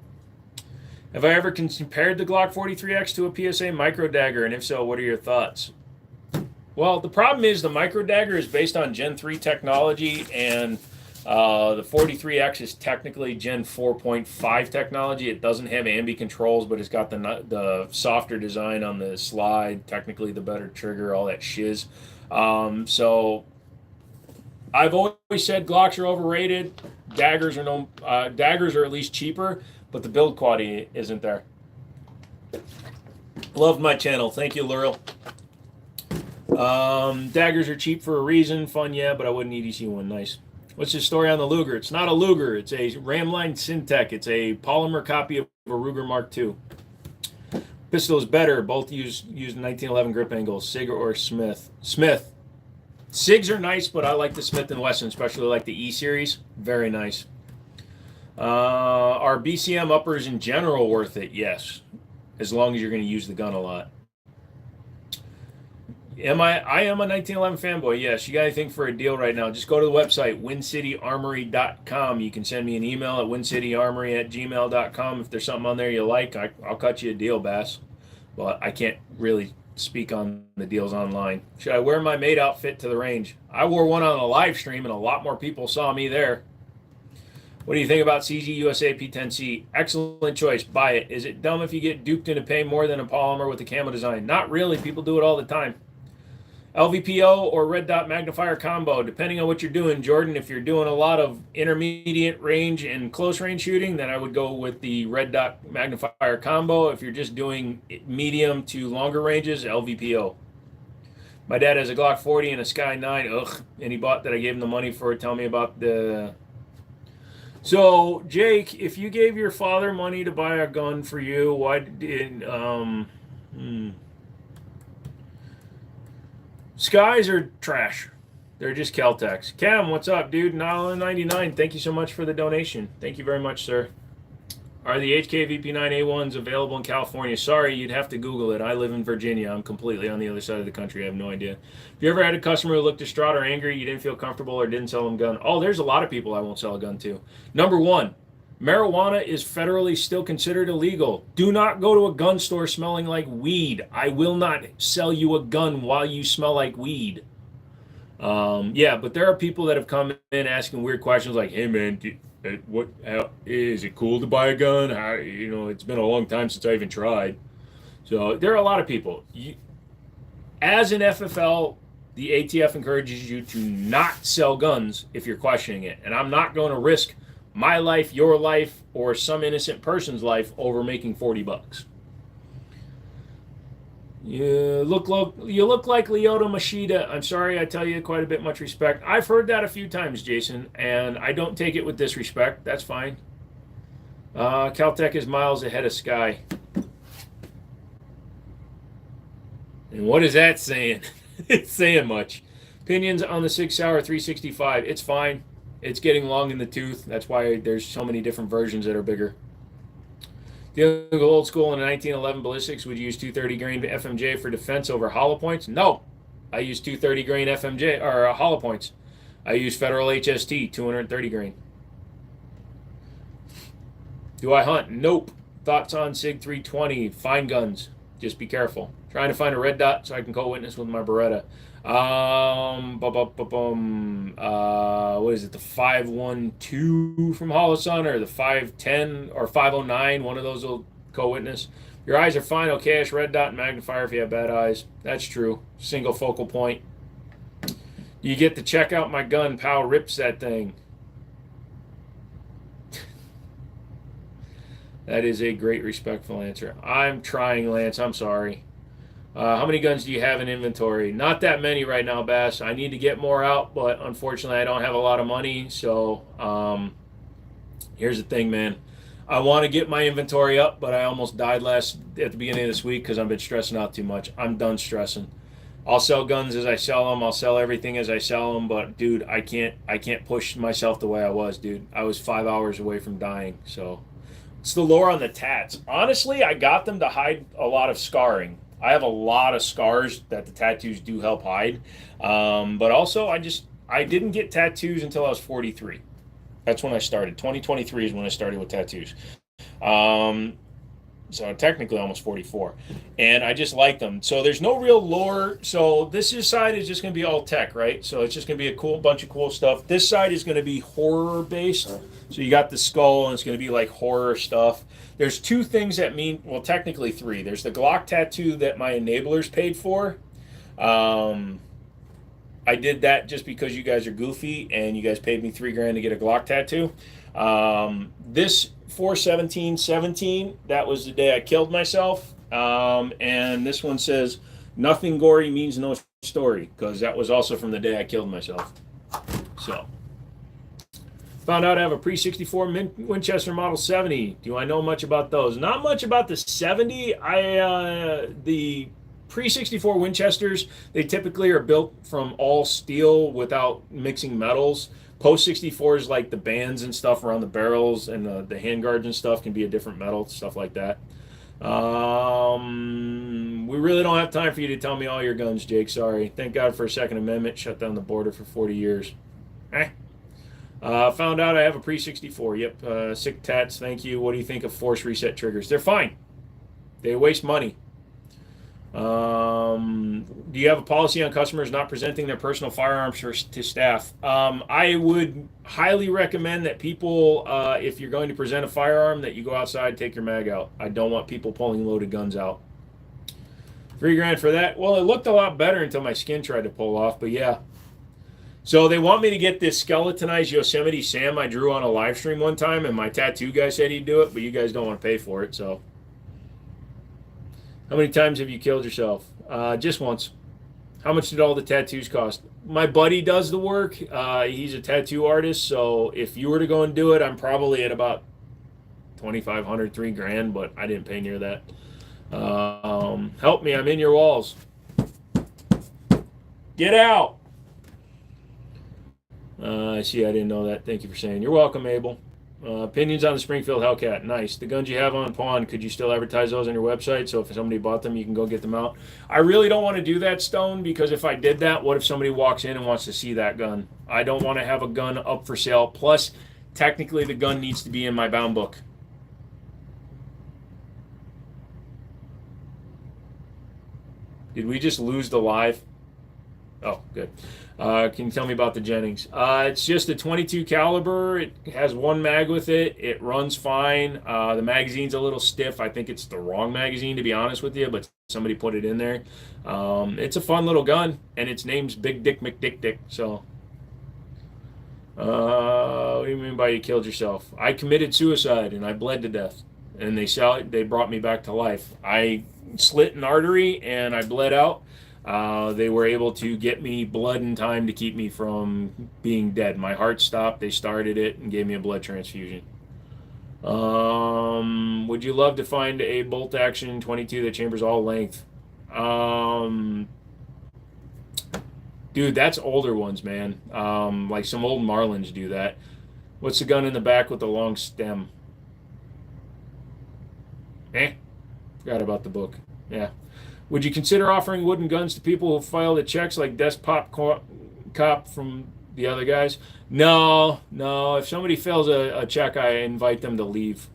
Have I ever compared the Glock 43X to a PSA micro dagger, and if so, what are your thoughts? Well, the problem is the micro dagger is based on Gen 3 technology, and the 43X is technically Gen 4.5 technology. It doesn't have ambi controls, but it's got the softer design on the slide, technically the better trigger, all that shiz. So I've always said Glocks are overrated. Daggers are at least cheaper, but the build quality isn't there. Love my channel. Thank you, Laurel. Daggers are cheap for a reason. Fun, yeah, but I wouldn't EDC one. Nice. What's the story on the Luger? It's not a Luger. It's a Ramline Syntec. It's a polymer copy of a Ruger Mark II. Pistol is better. Both use 1911 grip angle. Sig or Smith? Smith. Sigs are nice, but I like the Smith & Wesson, especially like the E-Series. Very nice. Are BCM uppers in general worth it? Yes. As long as you're going to use the gun a lot. I am a 1911 fanboy, yes. You got anything for a deal right now, just go to the website, wincityormory.com. You can send me an email at wincityormory@gmail.com. If there's something on there you like, I'll cut you a deal, Bass. But I can't really speak on the deals online. Should I wear my maid outfit to the range? I wore one on a live stream, and a lot more people saw me there. What do you think about CG USA P10C? Excellent choice. Buy it. Is it dumb if you get duped into paying more than a polymer with a camo design? Not really. People do it all the time. LVPO or red dot magnifier combo, depending on what you're doing, Jordan. If you're doing a lot of intermediate range and close range shooting, then I would go with the red dot magnifier combo. If you're just doing medium to longer ranges, LVPO. My dad has a Glock 40 and a Sky 9. Ugh. And he bought that. I gave him the money for it. Tell me about the... So, Jake, if you gave your father money to buy a gun for you, why did... Skies are trash. They're just Kel-Tecs. Cam, what's up, dude? $1.99. Thank you so much for the donation. Thank you very much, sir. Are the HK VP9A1s available in California? Sorry, you'd have to Google it. I live in Virginia. I'm completely on the other side of the country. I have no idea. Have you ever had a customer who looked distraught or angry, you didn't feel comfortable, or didn't sell them a gun? Oh, there's a lot of people I won't sell a gun to. Number one, marijuana is federally still considered illegal. Do not go to a gun store smelling like weed. I will not sell you a gun while you smell like weed. Yeah, but there are people that have come in asking weird questions like, hey, man, is it cool to buy a gun? It's been a long time since I even tried. So there are a lot of people. As an FFL, the ATF encourages you to not sell guns if you're questioning it. And I'm not going to risk my life, your life, or some innocent person's life over making $40. You look like Leota Machida. I'm sorry, I tell you quite a bit much respect. I've heard that a few times, Jason, and I don't take it with disrespect. That's fine. Caltech is miles ahead of Sky. And what is that saying? It's saying much. Opinions on the 6 Sauer 365. It's fine. It's getting long in the tooth. That's why there's so many different versions that are bigger. The old school in a 1911 ballistics, would you use 230 grain FMJ for defense over hollow points? No. I use 230 grain FMJ or hollow points. I use Federal HST 230 grain. Do I hunt? Nope. Thoughts on SIG 320? Fine guns. Just be careful. Trying to find a red dot so I can co-witness with my Beretta. What is it? The 512 from Holosun or the 510 or 509? One of those will co-witness. Your eyes are fine. Okay, red dot and magnifier if you have bad eyes. That's true. Single focal point. You get to check out my gun. Pow rips that thing. That is a great, respectful answer. I'm trying, Lance. I'm sorry. How many guns do you have in inventory? Not that many right now, Bass. I need to get more out, but unfortunately, I don't have a lot of money. So here's the thing, man. I want to get my inventory up, but I almost died at the beginning of this week because I've been stressing out too much. I'm done stressing. I'll sell guns as I sell them. I'll sell everything as I sell them. But dude, I can't push myself the way I was, dude. I was 5 hours away from dying. So. It's the lore on the tats. Honestly, I got them to hide a lot of scarring. I have a lot of scars that the tattoos do help hide. But also, I didn't get tattoos until I was 43. That's when I started. 2023 is when I started with tattoos. So technically almost 44. And I just like them. So there's no real lore. So this side is just going to be all tech, right? So it's just going to be a bunch of cool stuff. This side is going to be horror based. So you got the skull and it's going to be like horror stuff. There's two things that mean, well, technically three. There's the Glock tattoo that my enablers paid for. I did that just because you guys are goofy and you guys paid me $3,000 to get a Glock tattoo. This 4/17/17, that was the day I killed myself. And this one says, nothing gory means no story, because that was also from the day I killed myself. So, found out I have a pre-64 Winchester Model 70. Do I know much about those? Not much about the 70. The pre-64 Winchesters, they typically are built from all steel without mixing metals. Post-64s, like the bands and stuff around the barrels and the handguards and stuff, can be a different metal, stuff like that. We really don't have time for you to tell me all your guns, Jake. Sorry. Thank God for a Second Amendment. Shut down the border for 40 years. Found out I have a pre-64. Yep. Sick tats. Thank you. What do you think of force reset triggers? They're fine. They waste money. Do you have a policy on customers not presenting their personal firearms to staff? I would highly recommend that people, if you're going to present a firearm, that you go outside, take your mag out. I don't want people pulling loaded guns out. $3,000 for that. Well, it looked a lot better until my skin tried to pull off, but yeah. So they want me to get this skeletonized Yosemite Sam I drew on a live stream one time, and my tattoo guy said he'd do it, but you guys don't want to pay for it, so. How many times have you killed yourself? Just once. How much did all the tattoos cost? My buddy does the work. He's a tattoo artist, so if you were to go and do it, I'm probably at about $2,500, $3,000, but I didn't pay near that. Help me, I'm in your walls. Get out! I see, I didn't know that. Thank you for saying. You're welcome, Abel. Opinions on the Springfield Hellcat. Nice. The guns you have on pawn, could you still advertise those on your website? So if somebody bought them, you can go get them out. I really don't want to do that, Stone, because if I did that, what if somebody walks in and wants to see that gun? I don't want to have a gun up for sale. Plus, technically, the gun needs to be in my bound book. Did we just lose the live? Oh, good. Can you tell me about the Jennings? It's just a 22 caliber. It has one mag with it. It runs fine. The magazine's a little stiff. I think it's the wrong magazine, to be honest with you, but somebody put it in there. It's a fun little gun, and its name's Big Dick McDick. So, what do you mean by you killed yourself? I committed suicide, and I bled to death. And they brought me back to life. I slit an artery, and I bled out. They were able to get me blood in time to keep me from being dead. My heart stopped. They started it and gave me a blood transfusion. Would you love to find a bolt action 22 that chambers all length? Dude, that's older ones, man. Like some old Marlins do that. What's the gun in the back with the long stem? Forgot about the book. Yeah. Would you consider offering wooden guns to people who file the checks like Desktop Cop from the other guys? No. If somebody fails a check, I invite them to leave.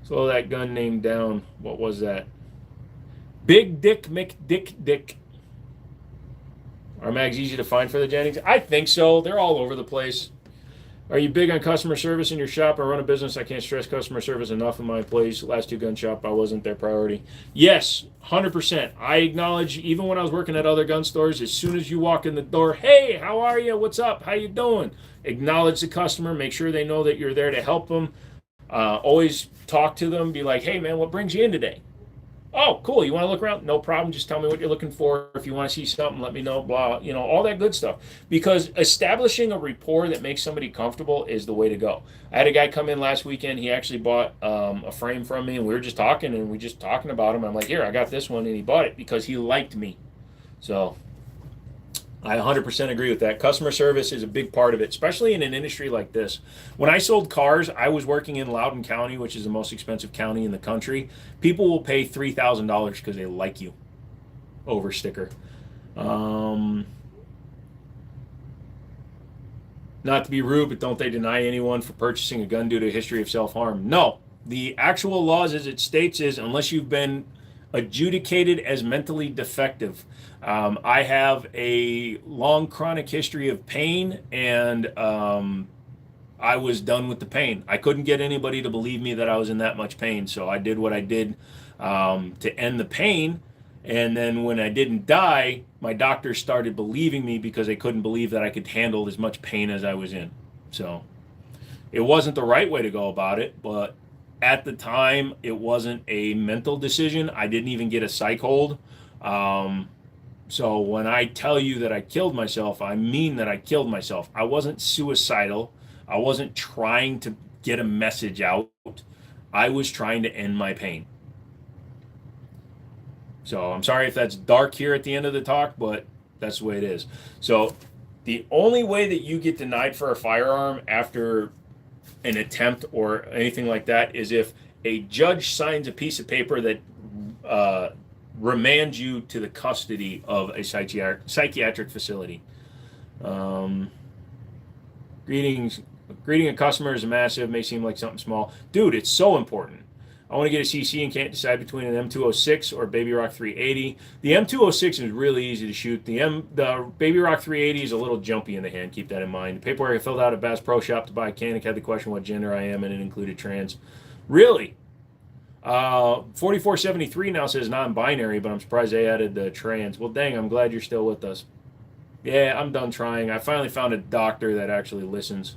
Slow that gun name down. What was that? Big Dick McDick. Are mags easy to find for the Jennings? I think so. They're all over the place. Are you big on customer service in your shop? I run a business. I can't stress customer service enough in my employees. Last two gun shop, I wasn't their priority. Yes, 100%. I acknowledge, even when I was working at other gun stores, as soon as you walk in the door, hey, how are you? What's up? How you doing? Acknowledge the customer. Make sure they know that you're there to help them. Always talk to them. Be like, hey, man, what brings you in today? Oh, cool. You want to look around? No problem. Just tell me what you're looking for. If you want to see something, let me know. Blah, all that good stuff. Because establishing a rapport that makes somebody comfortable is the way to go. I had a guy come in last weekend. He actually bought a frame from me, and we were just talking, and we just talking about him. I'm like, here, I got this one, and he bought it because he liked me. So I 100% agree with that. Customer service is a big part of it, especially in an industry like this. When I sold cars, I was working in Loudoun County, which is the most expensive county in the country. People will pay $3,000 because they like you over sticker. Not to be rude, but don't they deny anyone for purchasing a gun due to a history of self-harm? No. The actual laws as it states is unless you've been adjudicated as mentally defective. I have a long chronic history of pain, and I was done with the pain. I couldn't get anybody to believe me that I was in that much pain, so I did what I did to end the pain. And then when I didn't die, my doctors started believing me because they couldn't believe that I could handle as much pain as I was in. So it wasn't the right way to go about it, but at the time, it wasn't a mental decision. I didn't even get a psych hold. So when I tell you that I killed myself, I mean that I killed myself. I wasn't suicidal. I wasn't trying to get a message out. I was trying to end my pain. So I'm sorry if that's dark here at the end of the talk, but that's the way it is. So the only way that you get denied for a firearm after an attempt or anything like that is if a judge signs a piece of paper that remands you to the custody of a psychiatric facility. Greeting a customer is massive, may seem like something small. Dude, it's so important. I want to get a CC and can't decide between an M206 or Baby Rock 380. The M206 is really easy to shoot. The Baby Rock 380 is a little jumpy in the hand. Keep that in mind. The paperwork I filled out at Bass Pro Shop to buy a Canic had the question what gender I am, and it included trans. Really? 4473 now says non-binary, but I'm surprised they added the trans. Well, dang, I'm glad you're still with us. Yeah, I'm done trying. I finally found a doctor that actually listens.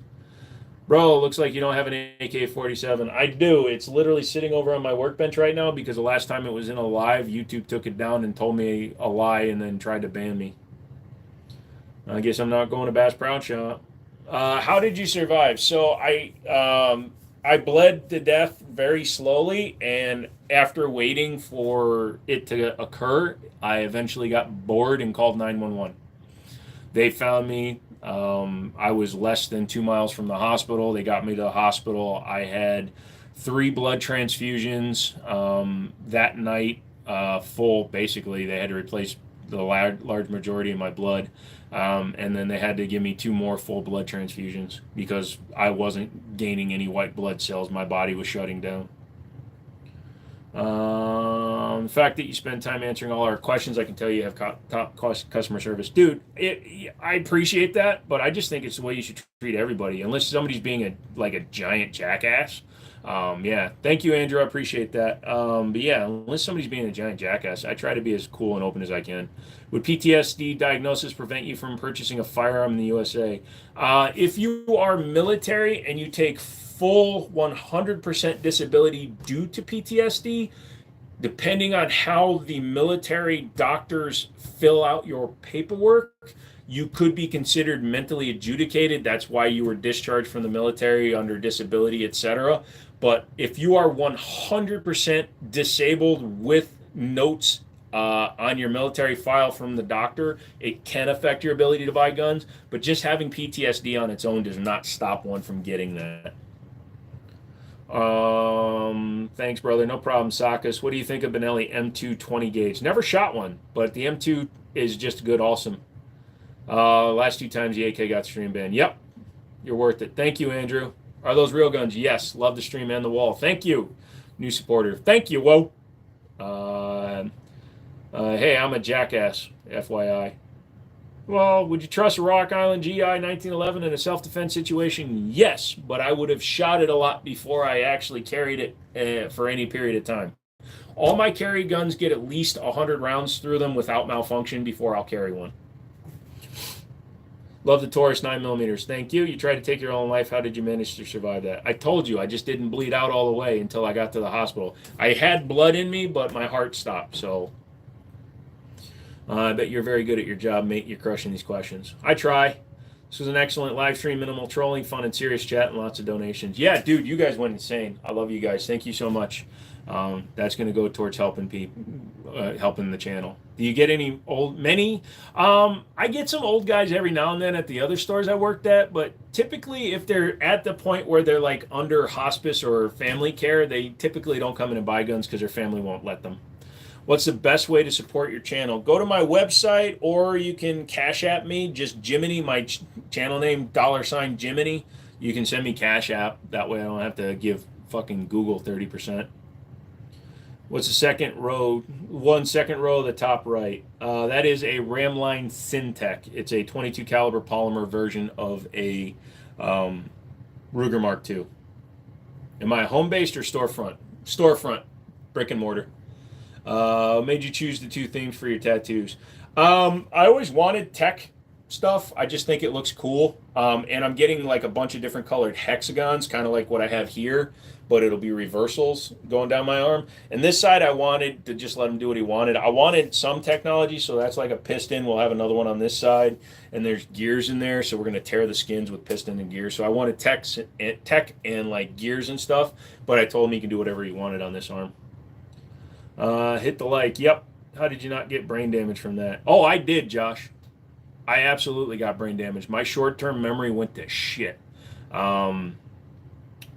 Bro, looks like you don't have an AK-47. I do. It's literally sitting over on my workbench right now because the last time it was in a live, YouTube took it down and told me a lie and then tried to ban me. I guess I'm not going to Bass Pro Shop. How did you survive? So I bled to death very slowly, and after waiting for it to occur, I eventually got bored and called 911. They found me. I was less than 2 miles from the hospital. They got me to the hospital. I had 3 blood transfusions that night, full. Basically, they had to replace the large majority of my blood. And then they had to give me 2 more full blood transfusions because I wasn't gaining any white blood cells. My body was shutting down. The fact that you spend time answering all our questions, I can tell you have top customer service. Dude, I appreciate that, but I just think it's the way you should treat everybody, unless somebody's being a giant jackass. Yeah, thank you, Andrew. I appreciate that. But yeah, unless somebody's being a giant jackass, I try to be as cool and open as I can. Would PTSD diagnosis prevent you from purchasing a firearm in the USA? If you are military and you take full 100% disability due to PTSD, depending on how the military doctors fill out your paperwork, you could be considered mentally adjudicated. That's why you were discharged from the military under disability, etc. But if you are 100% disabled with notes on your military file from the doctor, it can affect your ability to buy guns. But just having PTSD on its own does not stop one from getting that. Thanks, brother. No problem, Sakas. What do you think of Benelli M2 20 gauge? Never shot one, but the M2 is just good, awesome. Last 2 times the AK got stream banned. Yep, you're worth it. Thank you, Andrew. Are those real guns? Yes. Love the stream and the wall. Thank you, new supporter. Thank you, whoa. Hey, I'm a jackass, FYI. Well, would you trust a Rock Island GI 1911 in a self-defense situation? Yes, but I would have shot it a lot before I actually carried it for any period of time. All my carry guns get at least 100 rounds through them without malfunction before I'll carry one. Love the Taurus 9 millimeters. Thank you. You tried to take your own life. How did you manage to survive that? I told you, I just didn't bleed out all the way until I got to the hospital. I had blood in me, but my heart stopped. So I bet you're very good at your job, mate. You're crushing these questions. I try. This was an excellent live stream, minimal trolling, fun and serious chat, and lots of donations. Yeah, dude, you guys went insane. I love you guys. Thank you so much. That's going to go towards helping people, helping the channel. Do you get any old? Many. I get some old guys every now and then at the other stores I worked at, but typically, if they're at the point where they're like under hospice or family care, they typically don't come in and buy guns because their family won't let them. What's the best way to support your channel? Go to my website, or you can Cash App me, just Jiminy, my channel name, $ Jiminy. You can send me Cash App. That way I don't have to give fucking Google 30%. What's the second row? One second row, the top right. That is a Ramline Syntech. It's a 22 caliber polymer version of a Ruger Mark II. Am I home-based or storefront? Storefront, brick and mortar. Made you choose the two themes for your tattoos? I always wanted tech stuff. I just think it looks cool. And I'm getting like a bunch of different colored hexagons, kind of like what I have here, but it'll be reversals going down my arm. And this side, I wanted to just let him do what he wanted. I wanted some technology, so that's like a piston. We'll have another one on this side, and there's gears in there, so we're going to tear the skins with piston and gears. So I wanted tech and like gears and stuff, but I told him he can do whatever he wanted on this arm. Hit the like. Yep. How did you not get brain damage from that? Oh, I did, Josh. I absolutely got brain damage. My short-term memory went to shit.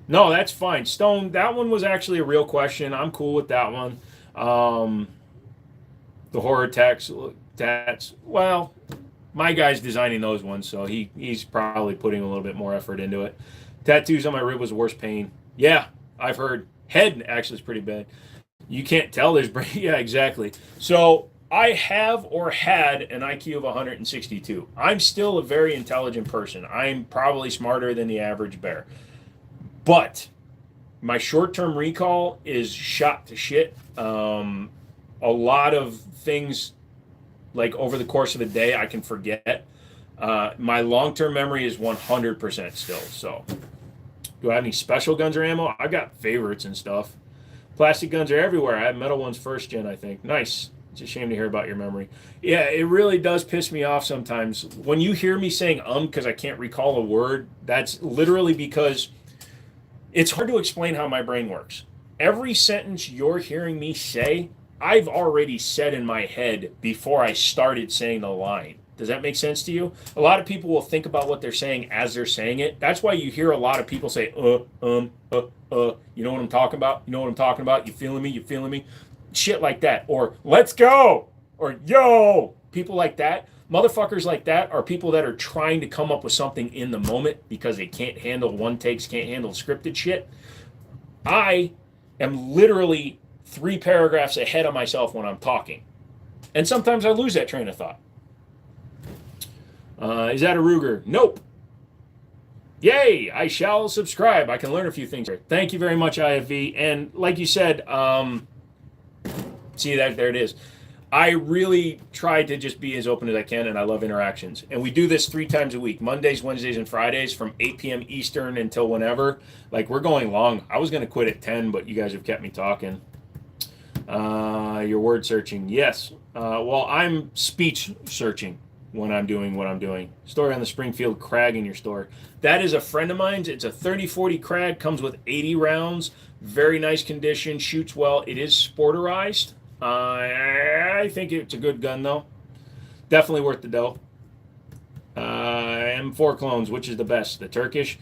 No, that's fine. Stone, that one was actually a real question. I'm cool with that one. The horror tats, well, my guy's designing those ones, so he's probably putting a little bit more effort into it. Tattoos on my rib was the worst pain. Yeah, I've heard. Head actually is pretty bad. You can't tell there's brain. Yeah, exactly. So I have or had an IQ of 162. I'm still a very intelligent person. I'm probably smarter than the average bear. But my short-term recall is shot to shit. A lot of things, like over the course of a day, I can forget. My long-term memory is 100% still. So do I have any special guns or ammo? I got favorites and stuff. Plastic guns are everywhere. I had metal ones first gen, I think. Nice. It's a shame to hear about your memory. Yeah, it really does piss me off sometimes. When you hear me saying because I can't recall a word, that's literally because it's hard to explain how my brain works. Every sentence you're hearing me say, I've already said in my head before I started saying the line. Does that make sense to you? A lot of people will think about what they're saying as they're saying it. That's why you hear a lot of people say, you know what I'm talking about? You know what I'm talking about? You feeling me? You feeling me? Shit like that. Or, let's go! Or, yo! People like that. Motherfuckers like that are people that are trying to come up with something in the moment because they can't handle one takes, can't handle scripted shit. I am literally 3 paragraphs ahead of myself when I'm talking. And sometimes I lose that train of thought. Is that a Ruger? Nope. Yay! I shall subscribe. I can learn a few things here. Thank you very much, IFV. And like you said, see that there it is. I really try to just be as open as I can, and I love interactions. And we do this 3 times a week, Mondays, Wednesdays, and Fridays from 8 p.m. Eastern until whenever. Like, we're going long. I was going to quit at 10, but you guys have kept me talking. Your word searching. Yes. Well, I'm speech searching when I'm doing what I'm doing. Story on the Springfield Krag in your store. That is a friend of mine's. It's a 3040 Krag, comes with 80 rounds. Very nice condition, shoots well. It is sporterized. I think it's a good gun, though. Definitely worth the dough. M4 clones, which is the best? The Turkish?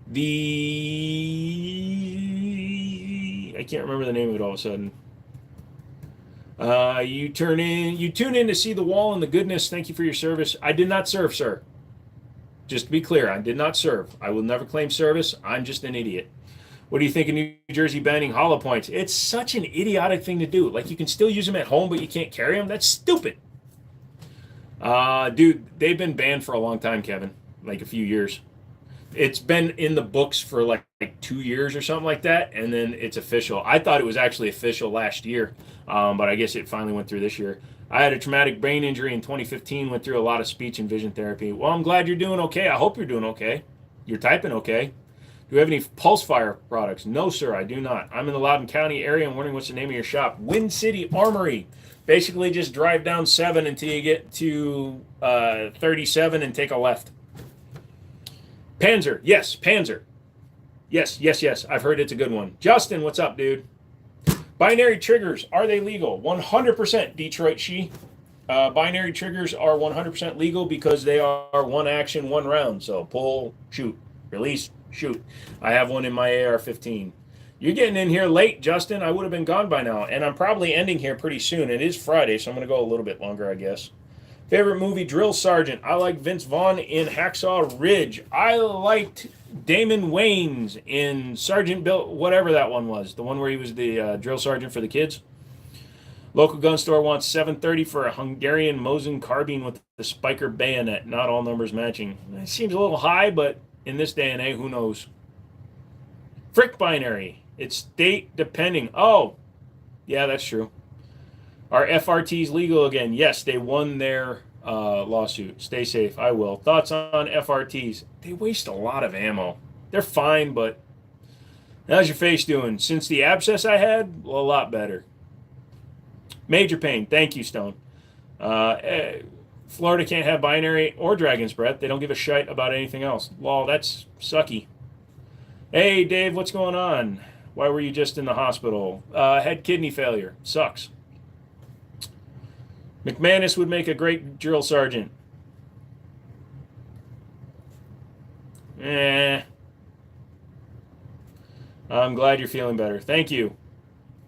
I can't remember the name of it all of a sudden. You tune in to see the wall and the goodness. Thank you for your service. I did not serve, sir. Just to be clear, I did not serve. I will never claim service. I'm just an idiot. What do you think of New Jersey banning hollow points? It's such an idiotic thing to do. Like, you can still use them at home, but you can't carry them. That's stupid. Dude, they've been banned for a long time, Kevin. Like a few years. It's been in the books for like 2 years or something like that, and then it's official. I thought it was actually official last year, but I guess it finally went through this year. I had a traumatic brain injury in 2015, went through a lot of speech and vision therapy. Well, I'm glad you're doing okay. I hope you're doing okay. You're typing okay. Do you have any Pulse Fire products? No, sir, I do not. I'm in the Loudoun County area. I'm wondering what's the name of your shop. Wind City Armory. Basically, just drive down 7 until you get to 37 and take a left. Panzer. Yes, Panzer. Yes. I've heard it's a good one. Justin, what's up, dude? Binary triggers, are they legal? 100% Detroit She. Binary triggers are 100% legal because they are one action, one round. So pull, shoot, release, shoot. I have one in my AR-15. You're getting in here late, Justin. I would have been gone by now. And I'm probably ending here pretty soon. It is Friday, so I'm going to go a little bit longer, I guess. Favorite movie, Drill Sergeant. I like Vince Vaughn in Hacksaw Ridge. I liked Damon Wayans in Sergeant Bill, whatever that one was. The one where he was the drill sergeant for the kids. Local gun store wants $730 for a Hungarian Mosin carbine with the spiker bayonet. Not all numbers matching. It seems a little high, but in this day and age, who knows? Frick binary. It's state depending. Oh, yeah, that's true. Are FRTs legal again? Yes, they won their lawsuit. Stay safe. I will. Thoughts on FRTs? They waste a lot of ammo. They're fine, but how's your face doing? Since the abscess I had, well, a lot better. Major pain. Thank you, Stone. Florida can't have binary or Dragon's Breath. They don't give a shite about anything else. Lol, that's sucky. Hey, Dave, what's going on? Why were you just in the hospital? Had kidney failure. Sucks. McManus would make a great drill sergeant. I'm glad you're feeling better. Thank you.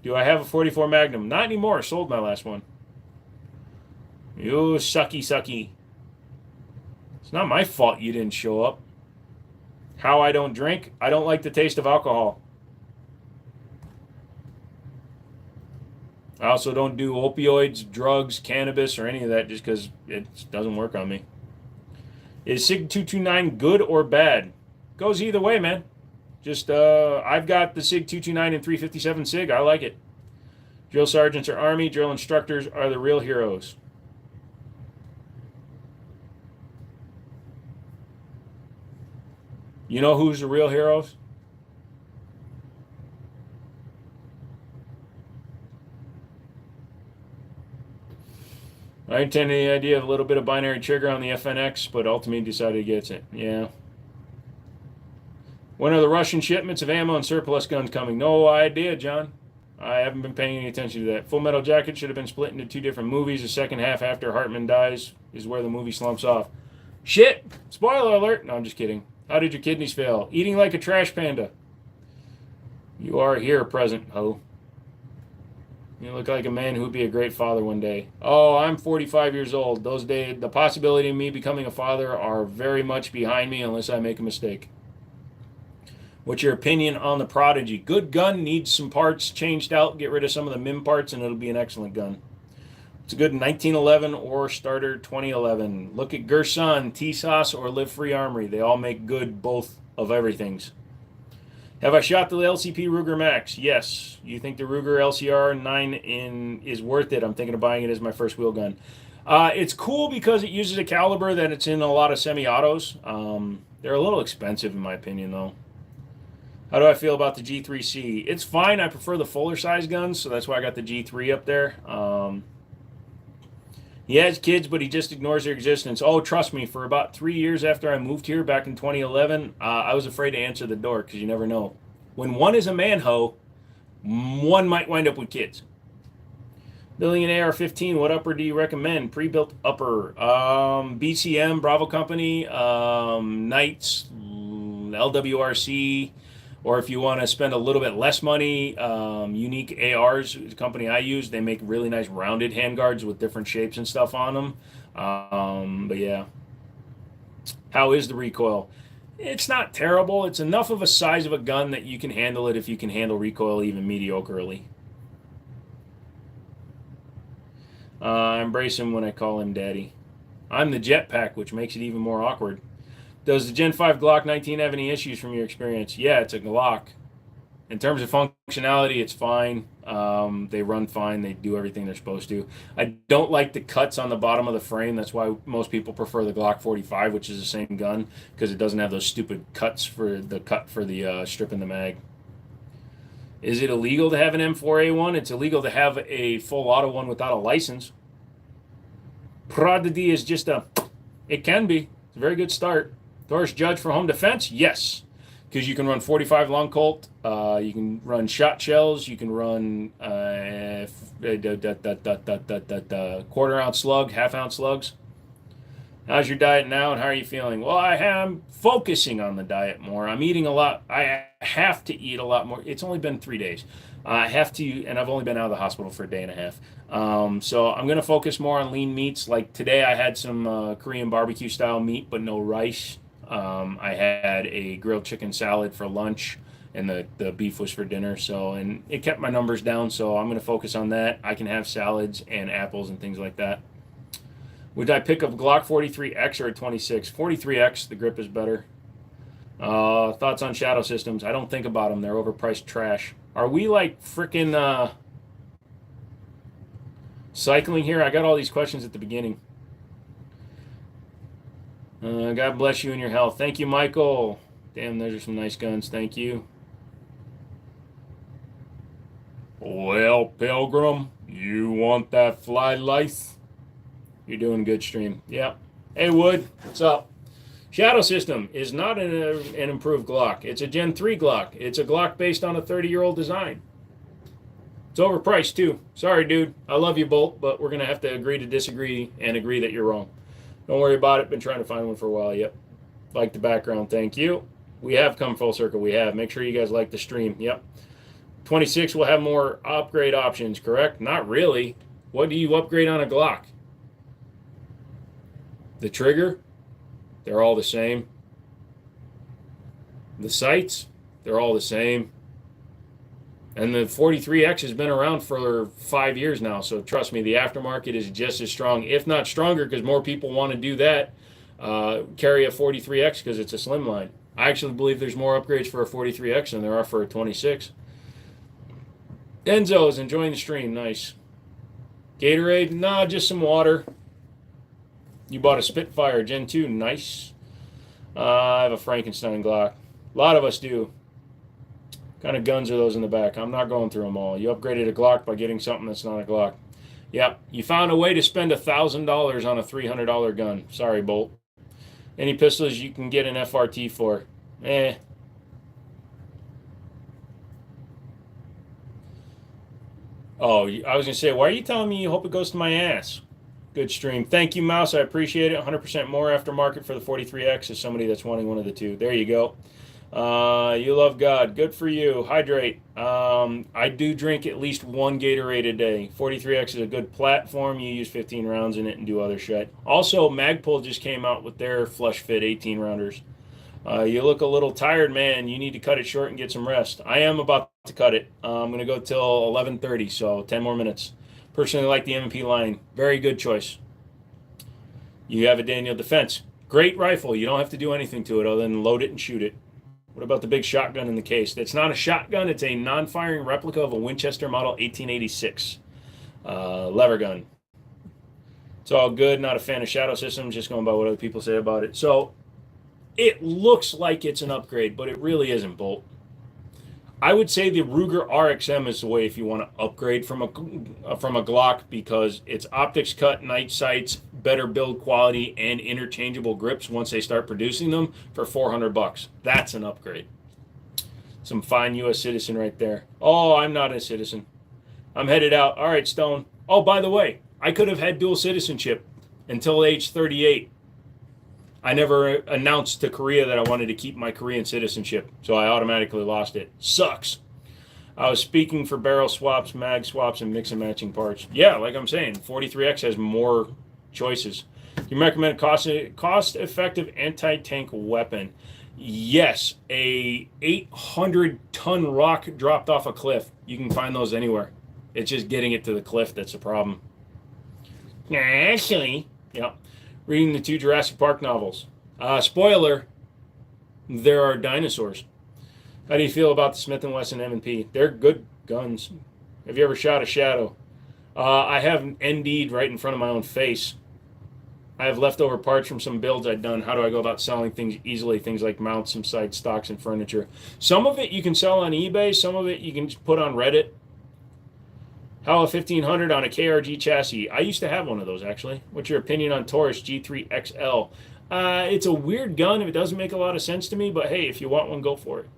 Do I have a 44 Magnum? Not anymore. Sold my last one. You sucky. It's not my fault you didn't show up. How I don't drink? I don't like the taste of alcohol. I also don't do opioids, drugs, cannabis, or any of that just because it doesn't work on me. Is SIG 229 good or bad? Goes either way, man. Just, I've got the SIG 229 and 357 SIG. I like it. Drill sergeants are Army. Drill instructors are the real heroes. You know who's the real heroes? I intended the idea of a little bit of binary trigger on the FNX, but ultimately decided against it. Yeah. When are the Russian shipments of ammo and surplus guns coming? No idea, John. I haven't been paying any attention to that. Full Metal Jacket should have been split into 2 different movies. The second half after Hartman dies is where the movie slumps off. Shit! Spoiler alert! No, I'm just kidding. How did your kidneys fail? Eating like a trash panda. You are here present, ho. You look like a man who would be a great father one day. Oh, I'm 45 years old. Those days, the possibility of me becoming a father are very much behind me unless I make a mistake. What's your opinion on the Prodigy? Good gun, needs some parts changed out. Get rid of some of the MIM parts and it'll be an excellent gun. It's a good 1911 or starter 2011. Look at Gerson, TSOS, or Live Free Armory. They all make good both of everythings. Have I shot the LCP Ruger Max? Yes. You think the Ruger LCR 9 is worth it? I'm thinking of buying it as my first wheel gun. It's cool because it uses a caliber that it's in a lot of semi-autos. They're a little expensive in my opinion though. How do I feel about the G3C? It's fine. I prefer the fuller size guns, so that's why I got the G3 up there. He has kids, but he just ignores their existence. Oh, trust me, for about 3 years after I moved here back in 2011, I was afraid to answer the door because you never know. When one is a man-ho, one might wind up with kids. Building an AR-15, what upper do you recommend? Pre-built upper. BCM, Bravo Company, Knights, LWRC, or if you want to spend a little bit less money, Unique ARs, the company I use, they make really nice rounded handguards with different shapes and stuff on them. But yeah. How is the recoil? It's not terrible. It's enough of a size of a gun that you can handle it if you can handle recoil even mediocrely. I embrace him when I call him daddy. I'm the jetpack, which makes it even more awkward. Does the Gen 5 Glock 19 have any issues from your experience? Yeah, it's a Glock. In terms of functionality, it's fine. They run fine. They do everything they're supposed to. I don't like the cuts on the bottom of the frame. That's why most people prefer the Glock 45, which is the same gun, because it doesn't have those stupid cuts for the strip in the mag. Is it illegal to have an M4A1? It's illegal to have a full auto one without a license. Proddy is just it can be. It's a very good start. Doris Judge for home defense? Yes. Because you can run 45 long Colt, you can run shot shells, you can run quarter ounce slug, half ounce slugs. How's your diet now and how are you feeling? Well, I am focusing on the diet more. I'm eating a lot. I have to eat a lot more. It's only been 3 days. I have to, and I've only been out of the hospital for a day and a half. So I'm going to focus more on lean meats. Like today I had some Korean barbecue style meat, but no rice. I had a grilled chicken salad for lunch, and the beef was for dinner. So, and it kept my numbers down. So I'm going to focus on that. I can have salads and apples and things like that. Would I pick up Glock 43X or a 26? 43X, the grip is better. Thoughts on shadow systems? I don't think about them. They're overpriced trash. Are we like freaking cycling here? I got all these questions at the beginning. God bless you and your health. Thank you, Michael. Damn, those are some nice guns. Thank you. Well, Pilgrim, you want that fly lice? You're doing a good stream. Yeah. Hey, Wood, what's up? Shadow System is not an improved Glock. It's a Gen 3 Glock. It's a Glock based on a 30-year-old design. It's overpriced, too. Sorry, dude. I love you, Bolt, but we're going to have to agree to disagree and agree that you're wrong. Don't worry about it. Been trying to find one for a while. Yep. Like the background. Thank you. We have come full circle. We have. Make sure you guys like the stream. Yep. 26 will have more upgrade options, correct? Not really. What do you upgrade on a Glock? The trigger? They're all the same. The sights? They're all the same. And the 43X has been around for 5 years now, so trust me, the aftermarket is just as strong, if not stronger, because more people want to do that, carry a 43X because it's a slimline. I actually believe there's more upgrades for a 43X than there are for a 26. Enzo is enjoying the stream. Nice. Gatorade? Nah, just some water. You bought a Spitfire Gen 2. Nice. I have a Frankenstein Glock. A lot of us do. What kind of guns are those in the back? I'm not going through them all. You upgraded a Glock by getting something that's not a Glock. Yep. You found a way to spend $1,000 on a $300 gun. Sorry, Bolt. Any pistols you can get an FRT for? Eh. Oh, I was going to say, why are you telling me you hope it goes to my ass? Good stream. Thank you, Mouse. I appreciate it. 100% more aftermarket for the 43X as somebody that's wanting one of the two. There you go. You love God. Good for you. Hydrate. I do drink at least one Gatorade a day. 43X is a good platform. You use 15 rounds in it and do other shit. Also, Magpul just came out with their flush fit 18 rounders. You look a little tired, man. You need to cut it short and get some rest. I am about to cut it. I'm going to go till 11:30, so 10 more minutes. Personally like the M&P line. Very good choice. You have a Daniel Defense. Great rifle. You don't have to do anything to it other than load it and shoot it. What about the big shotgun in the case? It's not a shotgun. It's a non-firing replica of a Winchester Model 1886 lever gun. It's all good. Not a fan of shadow systems. Just going by what other people say about it. So it looks like it's an upgrade, but it really isn't, Bolt. I would say the Ruger RXM is the way if you want to upgrade from a Glock because it's optics cut, night sights, better build quality, and interchangeable grips once they start producing them for $400. That's an upgrade. Some fine U.S. citizen right there. Oh, I'm not a citizen. I'm headed out. All right, Stone. Oh, by the way, I could have had dual citizenship until age 38. I never announced to Korea that I wanted to keep my Korean citizenship, so I automatically lost it. Sucks. I was speaking for barrel swaps, mag swaps, and mix and matching parts. Yeah, like I'm saying, 43X has more choices. You recommend a cost-effective anti-tank weapon? Yes, a 800-ton rock dropped off a cliff. You can find those anywhere. It's just getting it to the cliff that's the problem. Actually, yeah. Reading the 2 Jurassic Park novels. Spoiler, there are dinosaurs. How do you feel about the Smith & Wesson M&P? They're good guns. Have you ever shot a shadow? I have ND'd right in front of my own face. I have leftover parts from some builds I've done. How do I go about selling things easily? Things like mounts, some side stocks, and furniture. Some of it you can sell on eBay. Some of it you can just put on Reddit. How a 1500 on a KRG chassis? I used to have one of those, actually. What's your opinion on Taurus G3 XL? It's a weird gun. If it doesn't make a lot of sense to me, but hey, if you want one, go for it.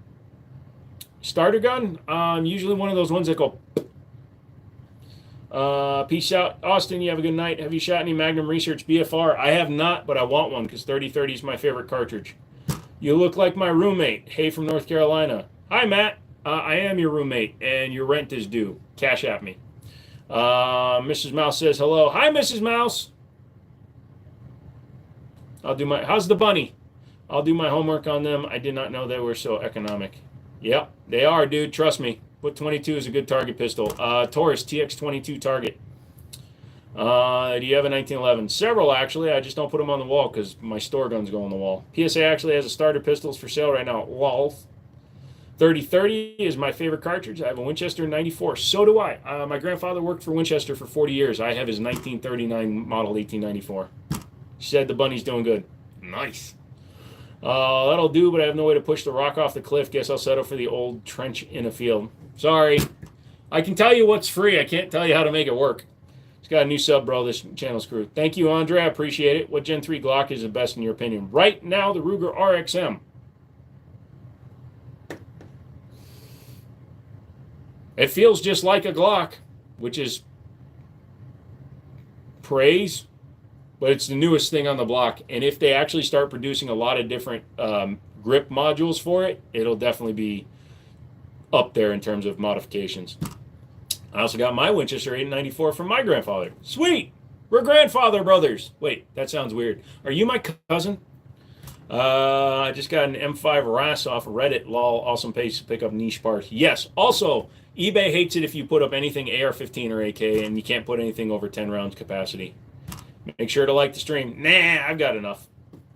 Starter gun? Usually one of those ones that go... Peace out. Austin, you have a good night. Have you shot any Magnum Research BFR? I have not, but I want one because 3030 is my favorite cartridge. You look like my roommate. Hey from North Carolina. Hi, Matt. I am your roommate, and your rent is due. Cash at me. Mrs. Mouse says hello. Hi, Mrs. Mouse. How's the bunny? I'll do my homework on them. I did not know they were so economic. Yep, they are, dude. Trust me. What 22 is a good target pistol? Taurus TX22 target. Do you have a 1911? Several, actually. I just don't put them on the wall because my store guns go on the wall. PSA actually has a starter pistols for sale right now. Walls. 3030 is my favorite cartridge. I have a Winchester 94. So do I. My grandfather worked for Winchester for 40 years. I have his 1939 model 1894. She said the bunny's doing good. Nice. That'll do, but I have no way to push the rock off the cliff. Guess I'll settle for the old trench in a field. Sorry. I can tell you what's free. I can't tell you how to make it work. It's got a new sub, bro. This channel's crew. Thank you, Andre. I appreciate it. What Gen 3 Glock is the best in your opinion? Right now, the Ruger RXM. It feels just like a Glock, which is praise, but it's the newest thing on the block. And if they actually start producing a lot of different grip modules for it, it'll definitely be up there in terms of modifications. I also got my Winchester 894 from my grandfather. Sweet! We're grandfather brothers. Wait, that sounds weird. Are you my cousin? I just got an M5 RAS off of Reddit. Lol, awesome pace to pick up niche parts. Yes, also, eBay hates it if you put up anything AR-15 or AK and you can't put anything over 10 rounds capacity. Make sure to like the stream. Nah, I've got enough.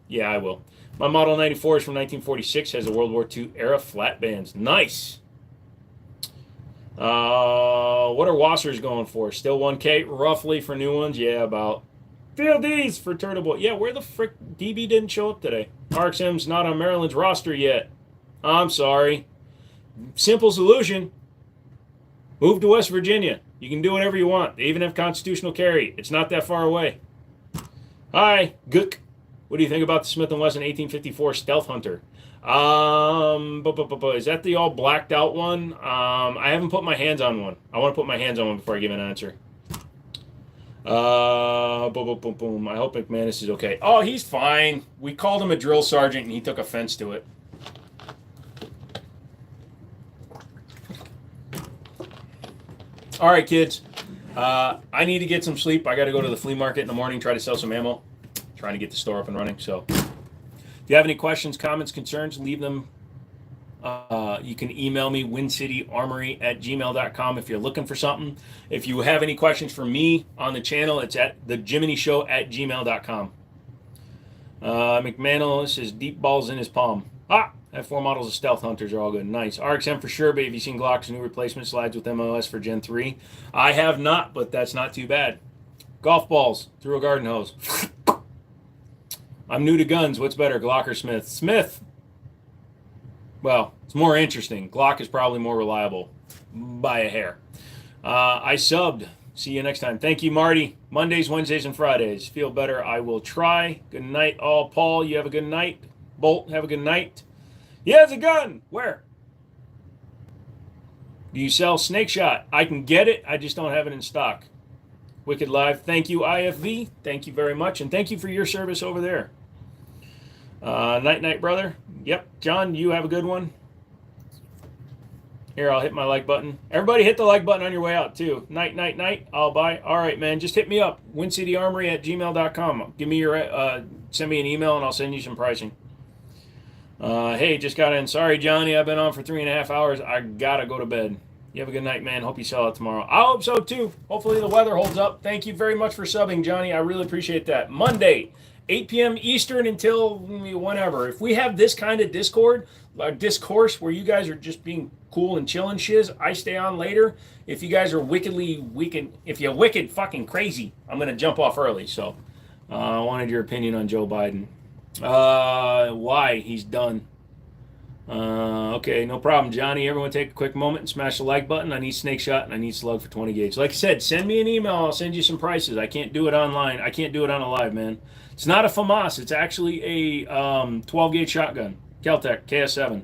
Yeah, I will. My Model 94 is from 1946, has a World War II era flat bands. Nice. What are Wassers going for? Still 1K roughly for new ones? Yeah, about. Field D's for Turtle. Yeah, where the frick DB didn't show up today? RXM's not on Maryland's roster yet. I'm sorry. Simple solution. Move to West Virginia. You can do whatever you want. They even have constitutional carry. It's not that far away. Hi, Gook. What do you think about the Smith & Wesson 1854 Stealth Hunter? Is that the all blacked out one? I haven't put my hands on one. I want to put my hands on one before I give an answer. I hope McManus is okay. Oh, he's fine. We called him a drill sergeant and he took offense to it. All right, kids. I need to get some sleep. I got to go to the flea market in the morning, try to sell some ammo. Trying to get the store up and running. So if you have any questions, comments, concerns, leave them. You can email me, wincityarmory@gmail.com if you're looking for something. If you have any questions for me on the channel, it's at thejiminyshow@gmail.com. McManus says deep balls in his palm. I have 4 models of Stealth Hunters. Are all good. Nice. RXM for sure, but have you seen Glock's new replacement slides with MOS for Gen 3? I have not, but that's not too bad. Golf balls through a garden hose. I'm new to guns. What's better, Glock or Smith? Smith. Well, it's more interesting. Glock is probably more reliable by a hair. I subbed. See you next time. Thank you, Marty. Mondays, Wednesdays, and Fridays. Feel better. I will try. Good night, all. Paul, you have a good night. Bolt, have a good night. He has a gun. Where? Do you sell Snake Shot? I can get it. I just don't have it in stock. Wicked Live. Thank you, IFV. Thank you very much. And thank you for your service over there. Night, brother. Yep. John, you have a good one. Here, I'll hit my like button. Everybody hit the like button on your way out, too. Night. I'll buy. All right, man. Just hit me up. wincityarmory@gmail.com. Give me your, send me an email, and I'll send you some pricing. Hey, just got in. Sorry, Johnny. I've been on for 3.5 hours. I gotta go to bed. You have a good night, man. Hope you sell it tomorrow. I hope so too. Hopefully the weather holds up. Thank you very much for subbing, Johnny. I really appreciate that. Monday, 8 p.m. Eastern until whenever. If we have this kind of discourse where you guys are just being cool and chilling shiz, I stay on later. If you guys are if you're wicked fucking crazy, I'm gonna jump off early. So I wanted your opinion on Joe Biden. Why? He's done. Okay, no problem, Johnny. Everyone take a quick moment and smash the like button. I need Snake Shot and I need Slug for 20 gauge. Like I said, send me an email. I'll send you some prices. I can't do it online. I can't do it on a live, man. It's not a FAMAS. It's actually a 12 gauge shotgun. Kel-Tec KS7.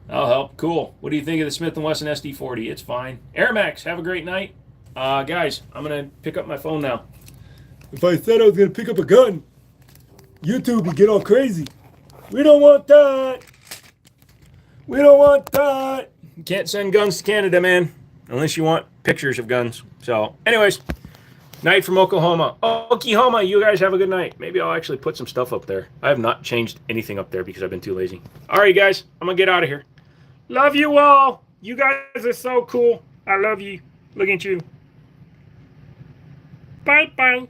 That'll help. Cool. What do you think of the Smith & Wesson SD40? It's fine. Air Max, have a great night. Guys, I'm going to pick up my phone now. If I said I was going to pick up a gun, YouTube would get all crazy. We don't want that. We don't want that. You can't send guns to Canada, man, unless you want pictures of guns. So, anyways, night from Oklahoma. Oklahoma, you guys have a good night. Maybe I'll actually put some stuff up there. I have not changed anything up there because I've been too lazy. All right, guys, I'm going to get out of here. Love you all. You guys are so cool. I love you. Look at you. Bye-bye.